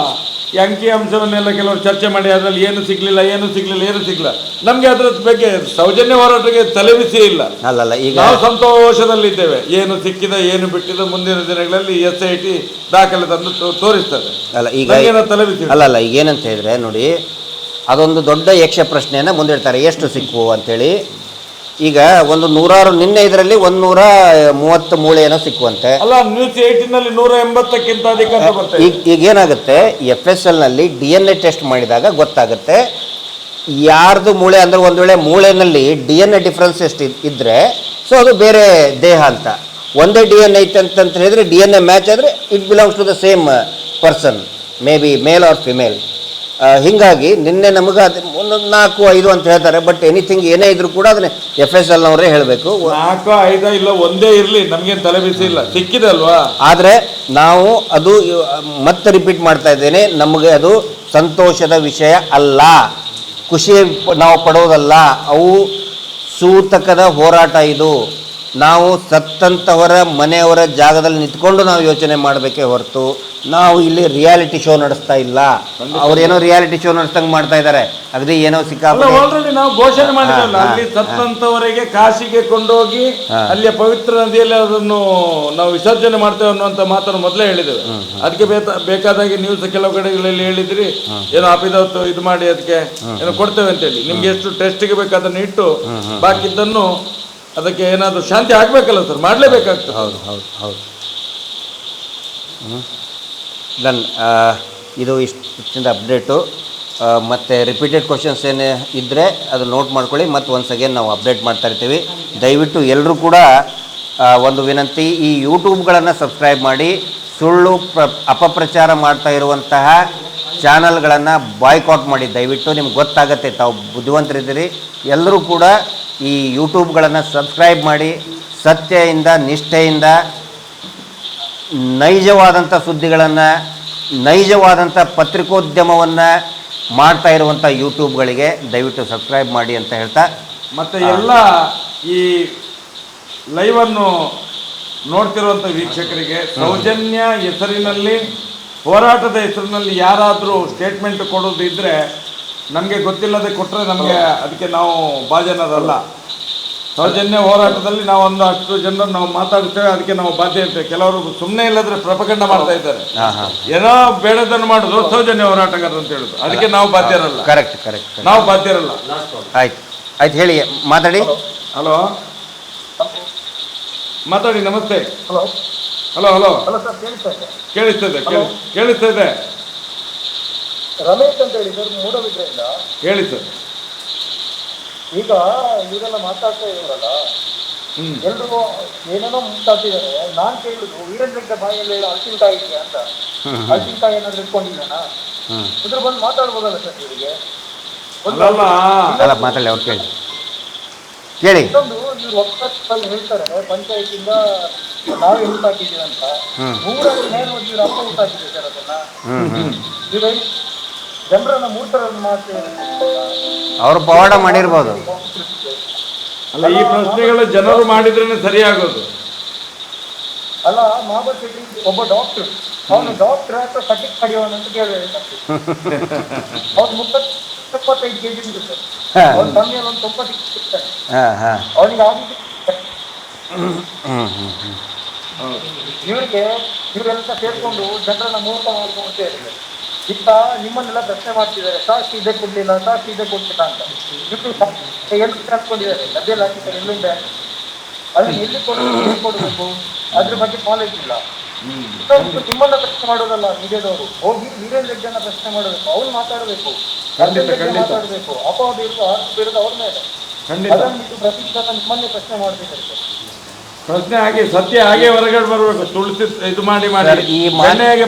ಈ ಅಂಕಿ ಅಂಶವನ್ನೆಲ್ಲ ಕೆಲವರು ಚರ್ಚೆ ಮಾಡಿ ಅದರಲ್ಲಿ ಏನು ಸಿಗ್ಲಿಲ್ಲ. ನಮ್ಗೆ ಅದರ ಬಗ್ಗೆ ಸೌಜನ್ಯ ಹೋರಾಟಕ್ಕೆ ತಲೆಬಿಸಿ ಇಲ್ಲ. ಅಲ್ಲಲ್ಲ, ಈಗ ನಾವು ಸಂತೋಷದಲ್ಲಿದ್ದೇವೆ. ಏನು ಸಿಕ್ಕಿದ, ಏನು ಬಿಟ್ಟಿದ, ಮುಂದಿನ ದಿನಗಳಲ್ಲಿ SIT ದಾಖಲೆ ತಂದು ತೋರಿಸ್ತದೆ. ಅಲ್ಲ, ಈಗ ತಲೆಬಿಸಿ ಅಲ್ಲಲ್ಲ, ಈಗ ಏನಂತ ಹೇಳಿದ್ರೆ ನೋಡಿ, ಅದೊಂದು ದೊಡ್ಡ ಯಕ್ಷ ಪ್ರಶ್ನೆಯನ್ನು ಮುಂದಿಡ್ತಾರೆ, ಎಷ್ಟು ಸಿಕ್ಕು ಅಂತೇಳಿ. ಈಗ ಒಂದು 100 ನಿನ್ನೆ ಇದರಲ್ಲಿ 130 ಮೂಳೆಏನೋ ಸಿಕ್ಕುವಂತೆ. ಅಲ್ಲ, ನ್ಯೂಸ್ 18ನಲ್ಲಿ 180ಕ್ಕಿಂತ ಅಧಿಕ ಬರ್ತದೆ. ಈಗ ಏನಾಗುತ್ತೆ, FSL ನಲ್ಲಿ DNA ಟೆಸ್ಟ್ ಮಾಡಿದಾಗ ಗೊತ್ತಾಗುತ್ತೆ ಯಾರ್ದು ಮೂಳೆ ಅಂದ್ರೆ, ಒಂದು ವೇಳೆ ಮೂಳೆನಲ್ಲಿ DNA ಡಿಫ್ರೆನ್ಸ್ ಎಷ್ಟು ಇದ್ರೆ ಸೊ ಅದು ಬೇರೆ ದೇಹ ಅಂತ. ಒಂದೇ DNA ಐತೆ ಅಂತ ಹೇಳಿದ್ರೆ, DNA ಮ್ಯಾಚ್ ಆದರೆ it belongs to the same person, maybe male or female. ಹೀಗಾಗಿ ನಿನ್ನೆ ನಮಗೆ ಅದು 4-5 ಅಂತ ಹೇಳ್ತಾರೆ. ಬಟ್ ಎನಿಥಿಂಗ್ ಏನೇ ಇದ್ರು ಕೂಡ ಅದನ್ನ FSL ನವರೇ ಹೇಳಬೇಕು. 4-5 ಇಲ್ಲ, ಒಂದೇ ಇರಲಿ, ನಮಗೇನು ತಲೆಬಿಸಿ ಇಲ್ಲ, ಸಿಕ್ಕಿದೆ ಅಲ್ವಾ. ಆದರೆ ನಾವು ಅದು ಮತ್ತೆ ರಿಪೀಟ್ ಮಾಡ್ತಾ ಇದ್ದೇನೆ, ನಮಗೆ ಅದು ಸಂತೋಷದ ವಿಷಯ ಅಲ್ಲ, ಖುಷಿ ನಾವು ಪಡೋದಲ್ಲ. ಅವು ಸೂತಕದ ಹೋರಾಟ. ಇದು ನಾವು ಸತ್ತಂಥವರ ಮನೆಯವರ ಜಾಗದಲ್ಲಿ ನಿಂತ್ಕೊಂಡು ನಾವು ಯೋಚನೆ ಮಾಡಬೇಕೇ ಹೊರತು ನಾವು ಇಲ್ಲಿ ರಿಯಾಲಿಟಿ ಶೋ ನಡೆಸ್ತಾ ಇಲ್ಲ. ಅವ್ರೇನೋ ರಿಯಾಲಿಟಿ ಶೋ ನಡೆಸ್ತಂಗೆ ಮಾಡ್ತಾ ಇದ್ದಾರೆ. ಅಗದಿ ಏನೋ ಸಿಕ್ಕಾಪಟ್ಟೆ ಆಲ್ರೆಡಿ ನಾವು ಘೋಷಣೆ ಮಾಡಿದ್ರಲ್ಲ, ಅಲ್ಲಿ ಸತ್ತಂತವರಿಗೆ ಕಾಶಿಗೆ ಕೊಂಡೋಗಿ ಅಲ್ಲಿಯ ಪವಿತ್ರ ನದಿಯಲ್ಲಿ ಅದನ್ನು ನಾವು ವಿಸರ್ಜನೆ ಮಾಡ್ತೇವೆ ಅನ್ನುವಂತ ಮಾತನ್ನು ಮೊದಲೇ ಹೇಳಿದ್ದೇವೆ. ಅದಕ್ಕೆ ಬೇಕಾದಾಗಿ ನ್ಯೂಸ್ ಕೆಲವು ಕಡೆಗಳಲ್ಲಿ ಹೇಳಿದ್ರಿ, ಏನೋ ಅಪಿದವತ್ತು ಇದು ಮಾಡಿ ಅದಕ್ಕೆ ಏನೋ ಕೊಡ್ತೇವೆ ಅಂತೇಳಿ. ನಿಮ್ಗೆ ಎಷ್ಟು ಟೆಸ್ಟ್ಗೆ ಬೇಕು ಅದನ್ನು ಇಟ್ಟು ಬಾಕಿದ್ದನ್ನು ಅದಕ್ಕೆ ಏನಾದರೂ ಶಾಂತಿ ಆಗ್ಬೇಕಲ್ಲ ಸರ್, ಮಾಡಲೇಬೇಕಾಗ್ತದೆ. ಹೌದು ಹೌದು ಹೌದು. ಡನ್. ಇದು ಇಷ್ಟಿಂದ ಅಪ್ಡೇಟು. ಮತ್ತು ರಿಪೀಟೆಡ್ ಕ್ವಶನ್ಸ್ ಏನೇ ಇದ್ದರೆ ಅದು ನೋಟ್ ಮಾಡ್ಕೊಳ್ಳಿ. ಮತ್ತು ಒನ್ಸ್ ಅಗೇನ್ ನಾವು ಅಪ್ಡೇಟ್ ಮಾಡ್ತಾ ಇರ್ತೀವಿ. ದಯವಿಟ್ಟು ಎಲ್ಲರೂ ಕೂಡ ಒಂದು ವಿನಂತಿ, ಈ ಯೂಟ್ಯೂಬ್ಗಳನ್ನು ಸಬ್ಸ್ಕ್ರೈಬ್ ಮಾಡಿ. ಸುಳ್ಳು ಅಪಪ್ರಚಾರ ಮಾಡ್ತಾ ಇರುವಂತಹ ಚಾನಲ್ಗಳನ್ನು ಬಾಯ್ಕಾಟ್ ಮಾಡಿ. ದಯವಿಟ್ಟು ನಿಮ್ಗೆ ಗೊತ್ತಾಗತ್ತೆ, ತಾವು ಬುದ್ಧಿವಂತರಿದ್ದೀರಿ. ಎಲ್ಲರೂ ಕೂಡ ಈ ಯೂಟ್ಯೂಬ್ಗಳನ್ನು ಸಬ್ಸ್ಕ್ರೈಬ್ ಮಾಡಿ. ಸತ್ಯದಿಂದ, ನಿಷ್ಠೆಯಿಂದ, ನೈಜವಾದಂಥ ಸುದ್ದಿಗಳನ್ನು, ನೈಜವಾದಂಥ ಪತ್ರಿಕೋದ್ಯಮವನ್ನು ಮಾಡ್ತಾ ಇರುವಂಥ ಯೂಟ್ಯೂಬ್ಗಳಿಗೆ ದಯವಿಟ್ಟು ಸಬ್ಸ್ಕ್ರೈಬ್ ಮಾಡಿ ಅಂತ ಹೇಳ್ತಾ, ಮತ್ತು ಎಲ್ಲ ಈ ಲೈವನ್ನು ನೋಡ್ತಿರುವಂಥ ವೀಕ್ಷಕರಿಗೆ ಸೌಜನ್ಯ ಹೆಸರಿನಲ್ಲಿ, ಹೋರಾಟದ ಹೆಸರಿನಲ್ಲಿ ಯಾರಾದರೂ ಸ್ಟೇಟ್ಮೆಂಟ್ ಕೊಡೋದಿದ್ದರೆ ನಮಗೆ ಗೊತ್ತಿಲ್ಲದೆ ಕೊಟ್ಟರೆ ನಮಗೆ ಅದಕ್ಕೆ ನಾವು ಬಾಧ್ಯನರಲ್ಲ. ಸೌಜನ್ಯ ಹೋರಾಟದಲ್ಲಿ ನಾವು ಒಂದು ಅಷ್ಟು ಜನರು ನಾವು ಮಾತಾಡ್ತೇವೆ, ಅದಕ್ಕೆ ನಾವು ಬಾಧ್ಯ ಇರ್ತೇವೆ. ಕೆಲವರು ಸುಮ್ಮನೆ ಇಲ್ಲದ್ರೆ ಪ್ರಪಗಂಡ ಮಾಡ್ತಾ ಇದ್ದಾರೆ, ಏನೋ ಬೇಡದನ್ನು ಮಾಡೋದು ಸೌಜನ್ಯ ಹೋರಾಟಗಾರರು ಅಂತ ಹೇಳುದು, ಅದಕ್ಕೆ ನಾವು ಬಾಧ್ಯರಲ್ಲ. ಕರೆಕ್ಟ್ ಕರೆಕ್ಟ್, ನಾವು ಬಾಧ್ಯರಲ್ಲ. ಆಯ್ತು ಆಯ್ತು, ಹೇಳಿ, ಮಾತಾಡಿ. ಹಲೋ ಮಾತಾಡಿ. ನಮಸ್ತೆ. Hello hello hello hello sir, ಕೇಳಿಸ್ತಾ ಇದೆ? ಕೇಳಿಸ್ತಾ ಇದೆ. ರಮೇಶ್ ಅಂತ ಹೇಳಿ ಸರ್, ಮೂಡಬಿದ್ರೆಯಿಂದ. ಹೇಳಿ ಸರ್. ಈಗ ಇವರೆಲ್ಲ ಮಾತಾಡ್ತಾ ಇದ್ದಾರಲ್ಲ, ಎಲ್ರಿಗೂ ಏನೇನೋ ಮಾತಾಡ್ತಿದ್ದಾರೆ. ನಾನ್ ಕೇಳುದು ವೀರೇಂದ್ರ ಬಾಯಲ್ಲಿ ಹೇಳೋ ಅಳಸಿನಕಾಯಿ ಇದೆಯಾ ಅಂತ. ಅಳಸಿನಕಾಯಿ ಏನಾದ್ರು ಇಟ್ಕೊಂಡಿದ್ದಾನ? ಇದ್ರ ಬಂದು ಮಾತಾಡ್ಬೋದಲ್ಲ ಸರ್ ಇವರಿಗೆ? ಅಲ್ಲ ಮಾತಾಡಿ, ಅವ್ರು ಕೇಳಿ ಕೇಳಿ. ಇನ್ನೊಂದು, ಇವ್ರು ಒಪ್ಪಲ್ಲಿ ಹೇಳ್ತಾರೆ ಪಂಚಾಯತಿಂದ ನಾವೇ ಊಟ ಹಾಕಿದ್ದೀವಿ ಅಂತ. ಊರಲ್ಲಿ ನೇರ ಇವ್ರ ಅಪ್ಪ ಊಟ ಹಾಕಿದ್ದೀವಿ ಸರ್ ಅದನ್ನ. ಇವ್ರು ಜನರನ್ನ ಮೂರ್ತರನ್ನು ಮಾಡ್ತೇವೆ. ಅವರು ಪವಾಡ ಮಾಡಿರ್ಬೋದು. ಅಲ್ಲ, ಈ ಪ್ರಶ್ನೆಗಳು ಜನರು ಮಾಡಿದ್ರೇನೆ ಸರಿಯಾಗೋದು. ಅಲ್ಲ, ಮಹಾಬತ್ ಶೆಟ್ಟಿ ಒಬ್ಬ ಡಾಕ್ಟರ್, ಅವನು ಡಾಕ್ಟರ್ ಅಥವಾ ಕಟಿಕ್ ಕಡಿಯೋಣ ಅಂತ ಕೇಳಿದ್ರೆ ಅವ್ನು 35 ಕೆಜಿ ಉಂಟು ಸರ್. ಅವ್ನ ಕಮ್ಮಿಯಲ್ಲಿ ಒಂದು 90 ಇರ್ತಾನೆ. ಅವನಿಗೆ ಆಗಿದೆ. ಇವರೆಲ್ಲ ಸೇರ್ಕೊಂಡು ಜನರನ್ನ ಮೋಸ ಮಾಡ್ಕೊಂತ ಇದ್ದಾರೆ. ಈಗ ನಿಮ್ಮನ್ನೆಲ್ಲ ಪ್ರಶ್ನೆ ಮಾಡ್ತಿದ್ದಾರೆ, ಸಾಕ್ಷಿ ಇದೆ ಕೊಡ್ಲಿಲ್ಲ, ಸಾಕ್ಷಿ ಇದೆ ಕೊಡ್ಲಿಲ್ಲ ಅಂತ. ಎಲ್ಲಿ ಹಾಕೊಂಡಿದ್ದಾರೆ, ಗದ್ದೆಯಲ್ಲಿ ಹಾಕಿದ್ದಾರೆ, ಎಲ್ಲಿಂದ ಅದನ್ನ ಎಲ್ಲಿ ಕೊಡಬೇಕು, ಅದ್ರ ಬಗ್ಗೆ ನಾಲೆಜ್ ಇಲ್ಲ. ನಿಮ್ಮನ್ನ ಪ್ರಶ್ನೆ ಮಾಡೋದಲ್ಲ ಮೀಡಿಯಾದವರು, ಹೋಗಿ ವೀರೇಂದ್ರ ಹೆಗ್ಡೆನ ಪ್ರಶ್ನೆ ಮಾಡಬೇಕು, ಅವ್ರು ಮಾತಾಡಬೇಕು, ಮಾತಾಡಬೇಕು. ಅಪವಾದ ಇರೋದು ಇರೋದು ಅವ್ರ ಮೇಲೆ. ಅದನ್ನು ಇದು ಪ್ರತಿಷ್ಠಾನ ನಿಮ್ಮನ್ನೇ ಪ್ರಶ್ನೆ ಮಾಡ್ಬೇಕಾಗ್ತದೆ. ಪ್ರಶ್ನೆ ಹಾಗೆ ಸತ್ಯ ಹಾಗೆ ಹೊರಗಡೆ ಬರಬೇಕು. ತುಳಿಸಿ ಇದು ಮಾಡಿ ಈ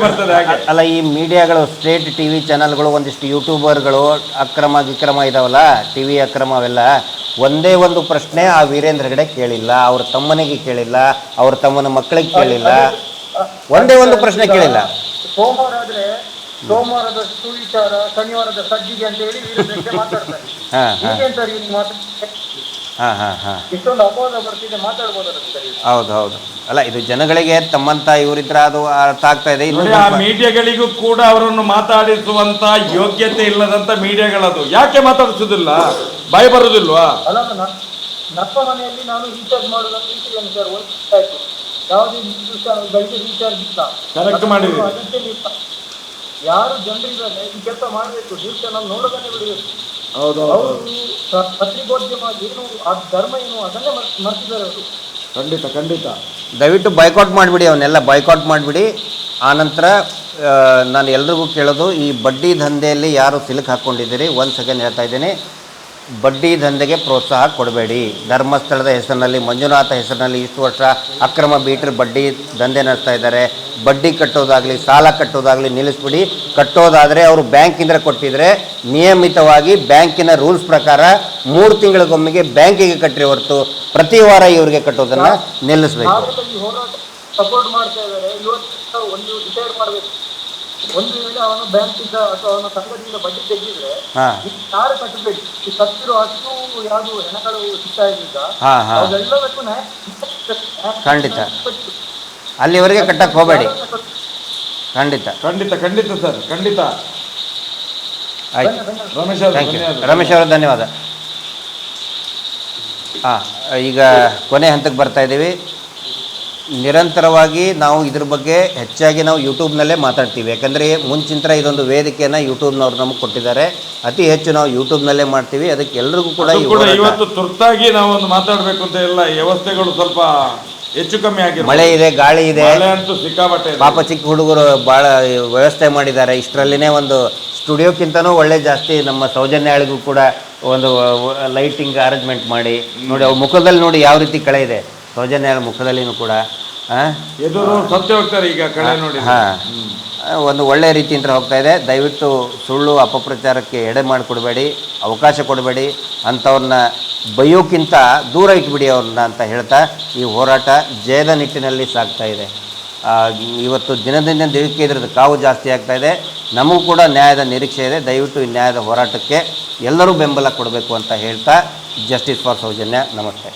ಬರ್ತದೆ ಹಾಗೆ. ಅಲ್ಲ, ಈ ಮೀಡಿಯಾಗಳು, ಸ್ಟೇಟ್ ಟಿವಿ ಚಾನಲ್ಗಳು, ಒಂದಿಷ್ಟು ಯೂಟ್ಯೂಬರ್ಗಳು ವಿಕ್ರಮ ಇದಾವಲ್ಲ, ಟಿವಿ ಅಕ್ರಮ ಅವೆಲ್ಲ, ಒಂದೇ ಒಂದು ಪ್ರಶ್ನೆ ಆ ವೀರೇಂದ್ರ ಹೆಗ್ಡೆ ಕೇಳಿಲ್ಲ, ಅವ್ರ ತಮ್ಮನಿಗೆ ಕೇಳಿಲ್ಲ, ಅವ್ರ ತಮ್ಮನ ಮಕ್ಕಳಿಗೆ ಕೇಳಿಲ್ಲ, ಒಂದೇ ಒಂದು ಪ್ರಶ್ನೆ ಕೇಳಿಲ್ಲ. ಸೋಮವಾರ ಆದ್ರೆ ಸೋಮವಾರದ ಸುವಿಚಾರ, ಶನಿವಾರದ ಸಜ್ಜಿಗೆ ಅಂತ ಹೇಳಿ ವೀರೇಂದ್ರ ಹೆಗ್ಡೆ ಮಾತಾಡ್ತಾರೆ. ಸರ್ ಇವ್ನಿಗೆ ಮಾತಾಡ್ತಾರೆ, ಇಷ್ಟೊಂದು ಅಪವಾದ ಬರ್ತಿದೆ, ಮಾತಾಡ್ಬೋದಲ್ಲ ಸರ್? ಹೌದು ಹೌದು. ಅಲ್ಲ, ಇದು ಜನಗಳಿಗೆ ತಮ್ಮಂತ ಇವರಿದ್ರ ಅದು ಅರ್ಥ ಆಗ್ತಾ ಇದೆ. ಆ ಮೀಡಿಯಾಗಳಿಗೂ ಕೂಡ ಅವರನ್ನು ಮಾತಾಡಿಸುವಂತ ಯೋಗ್ಯತೆ ಇಲ್ಲದಂತ ಮೀಡಿಯಾಗಳದು. ಯಾಕೆ ಮಾತಾಡಿಸುದಿಲ್ಲ? ಬಾಯಿ ಬರುದಿಲ್ವಾ? ಅಲ್ಲ, ನಮ್ಮ ಮನೆಯಲ್ಲಿ ನಾನು ರೀಚಾರ್ಜ್ ಮಾಡೋದನ್ನು ಇಟ್ಟಿದ್ದೇನೆ ಸರ್, ಆಯ್ತು. ಯಾವುದೇ ಗಳಿಗೆ ರೀಚಾರ್ಜ್ ಇಲ್ಲ, ಕರೆಕ್ಟ್ ಮಾಡಿದ್ವಿ. ಯಾರು ಜನರಿದ್ದಾರೆ ಈ ಕೆಲಸ ಮಾಡಬೇಕು, ನ್ಯೂಸ್ ಚಾನಲ್ ನೋಡೋದನ್ನೇ ಬಿಡಬೇಕು. ಹೌದು, ಪತ್ರಿಕೋದ್ಯಮ ಏನು, ಆ ಧರ್ಮ ಏನು, ಅದನ್ನೇ ಮರ್ತಿದ್ದಾರೆ ಅವರು. ಖಂಡಿತ. ದಯವಿಟ್ಟು ಬಾಯ್ಕಾಟ್ ಮಾಡಿಬಿಡಿ, ಅವನ್ನೆಲ್ಲ ಬಾಯ್ಕಾಟ್ ಮಾಡಿಬಿಡಿ. ಆನಂತರ ನಾನು ಎಲ್ರಿಗೂ ಕೇಳೋದು, ಈ ಬಡ್ಡಿ ದಂಧೆಯಲ್ಲಿ ಯಾರು ಸಿಲುಕು ಹಾಕ್ಕೊಂಡಿದ್ದೀರಿ, ಒಂದು ಸೆಕೆಂಡ್ ಹೇಳ್ತಾ ಇದ್ದೀನಿ, ಬಡ್ಡಿ ದಂಧೆಗೆ ಪ್ರೋತ್ಸಾಹ ಕೊಡಬೇಡಿ. ಧರ್ಮಸ್ಥಳದ ಹೆಸರಿನಲ್ಲಿ, ಮಂಜುನಾಥ ಹೆಸರಿನಲ್ಲಿ ಇಷ್ಟು ವರ್ಷ ಅಕ್ರಮ ಬೀಟರ್ ಬಡ್ಡಿ ದಂಧೆ ನಡೆಸ್ತಾ ಇದ್ದಾರೆ. ಬಡ್ಡಿ ಕಟ್ಟೋದಾಗಲಿ, ಸಾಲ ಕಟ್ಟೋದಾಗಲಿ ನಿಲ್ಲಿಸ್ಬಿಡಿ. ಕಟ್ಟೋದಾದರೆ ಅವರು ಬ್ಯಾಂಕಿಂದ ಕೊಟ್ಟಿದ್ರೆ ನಿಯಮಿತವಾಗಿ ಬ್ಯಾಂಕಿನ ರೂಲ್ಸ್ ಪ್ರಕಾರ 3 ತಿಂಗಳಿಗೊಮ್ಮೆಗೆ ಬ್ಯಾಂಕಿಗೆ ಕಟ್ಟಿರಿ ಹೊರತು ಪ್ರತಿ ವಾರ ಇವರಿಗೆ ಕಟ್ಟೋದನ್ನು ನಿಲ್ಲಿಸಬೇಕು. ಸಪೋರ್ಟ್ ಮಾಡ್ತಾ ಇದ್ದಾರೆ. ಇವತ್ತು ಒಂದು ಡಿಸೈಡ್ ಮಾಡಬೇಕು, ಒಂದು ವೇಳೆ ಅವನು ಬ್ಯಾಂಕಿಂದ ಅಥವಾ ಅವನ ಸಂಘದಿಂದ ಬಡ್ಡಿ ತೆಗೆದಿದ್ರೆ ಯಾರು ಕಟ್ಟಬೇಕು. ಈ ಕಟ್ಟಿರೋ ಅಷ್ಟು ಯಾವುದು ಹೆಣಗಳು ಸಿಗ್ತಾ ಇದ್ದ ಅದೆಲ್ಲದಕ್ಕೂ ಖಂಡಿತ ಅಲ್ಲಿವರೆಗೆ ಕಟ್ಟಕ್ಕೆ ಹೋಗಬೇಡಿ. ಖಂಡಿತ. ಖಂಡಿತ ಖಂಡಿತ ಸರ್, ಖಂಡಿತ. ಆಯ್ತು, ರಮೇಶ್ ಅವರು ಥ್ಯಾಂಕ್ ಯು. ಧನ್ಯವಾದ. ರಮೇಶ್ ಅವರು ಧನ್ಯವಾದ. ಈಗ ಕೊನೆ ಹಂತಕ್ಕೆ ಬರ್ತಾ ಇದ್ದೀವಿ. ನಿರಂತರವಾಗಿ ನಾವು ಇದ್ರ ಬಗ್ಗೆ ಹೆಚ್ಚಾಗಿ ನಾವು ಯೂಟ್ಯೂಬ್ನಲ್ಲೇ ಮಾತಾಡ್ತೀವಿ. ಯಾಕಂದರೆ ಮುಂಚಿನ ಇದೊಂದು ವೇದಿಕೆಯನ್ನು ಯೂಟ್ಯೂಬ್ನವ್ರು ನಮಗೆ ಕೊಟ್ಟಿದ್ದಾರೆ. ಅತಿ ಹೆಚ್ಚು ನಾವು ಯೂಟ್ಯೂಬ್ನಲ್ಲೇ ಮಾಡ್ತೀವಿ. ಅದಕ್ಕೆ ಎಲ್ರಿಗೂ ಕೂಡ ಅದು ಕೂಡ ಇವತ್ತು ತುರ್ತಾಗಿ ನಾವು ಒಂದು ಮಾತಾಡಬೇಕು ಅಂತ ಎಲ್ಲ ವ್ಯವಸ್ಥೆಗಳು ಸ್ವಲ್ಪ ಹೆಚ್ಚು ಕಮ್ಮಿ ಆಗಿದೆ. ಮಳೆ ಇದೆ, ಗಾಳಿ ಇದೆ, ಮಳೆ ಅಂತೂ ಸಿಕ್ಕಾಬಟ್ಟೆ ಇದೆ. ಪಾಪ ಚಿಕ್ಕ ಹುಡುಗರು ಭಾಳ ವ್ಯವಸ್ಥೆ ಮಾಡಿದ್ದಾರೆ. ಇಷ್ಟರಲ್ಲಿನೇ ಒಂದು ಸ್ಟುಡಿಯೋಕ್ಕಿಂತನೂ ಒಳ್ಳೆ ಜಾಸ್ತಿ ನಮ್ಮ ಸೌಜನ್ಯಾಳಿಗೂ ಕೂಡ ಒಂದು ಲೈಟಿಂಗ್ ಅರೇಂಜ್ಮೆಂಟ್ ಮಾಡಿ ನೋಡಿ. ಅವ್ರ ಮುಖದಲ್ಲಿ ನೋಡಿ ಯಾವ ರೀತಿ ಕಳೆ ಇದೆ, ಸೌಜನ್ಯಾಳ ಮುಖದಲ್ಲಿನೂ ಕೂಡ. ಎದುರು ಸತ್ಯ ಹೋಗ್ತಾರೆ ಈಗ ಕಳೆ ನೋಡಿ. ಒಂದು ಒಳ್ಳೆಯ ರೀತಿಯಿಂದ ಹೋಗ್ತಾ ಇದೆ. ದಯವಿಟ್ಟು ಸುಳ್ಳು ಅಪಪ್ರಚಾರಕ್ಕೆ ಎಡೆ ಮಾಡಿಕೊಡಬೇಡಿ, ಅವಕಾಶ ಕೊಡಬೇಡಿ, ಅಂಥವ್ರನ್ನ ಬೈಯೋಕ್ಕಿಂತ ದೂರ ಇಟ್ಬಿಡಿ ಅವ್ರನ್ನ ಅಂತ ಹೇಳ್ತಾ ಈ ಹೋರಾಟ ಜಯದ ನಿಟ್ಟಿನಲ್ಲಿ ಸಾಗ್ತಾ ಇದೆ. ಇವತ್ತು ದಿನದಿಂದ ದಿನಕ್ಕೆ ಇದ್ರದ್ದು ಕಾವು ಜಾಸ್ತಿ ಆಗ್ತಾ ಇದೆ. ನಮಗೂ ಕೂಡ ನ್ಯಾಯದ ನಿರೀಕ್ಷೆ ಇದೆ. ದಯವಿಟ್ಟು ಈ ನ್ಯಾಯದ ಹೋರಾಟಕ್ಕೆ ಎಲ್ಲರೂ ಬೆಂಬಲ ಕೊಡಬೇಕು ಅಂತ ಹೇಳ್ತಾ, ಜಸ್ಟಿಸ್ ಫಾರ್ ಸೌಜನ್ಯ. ನಮಸ್ತೆ.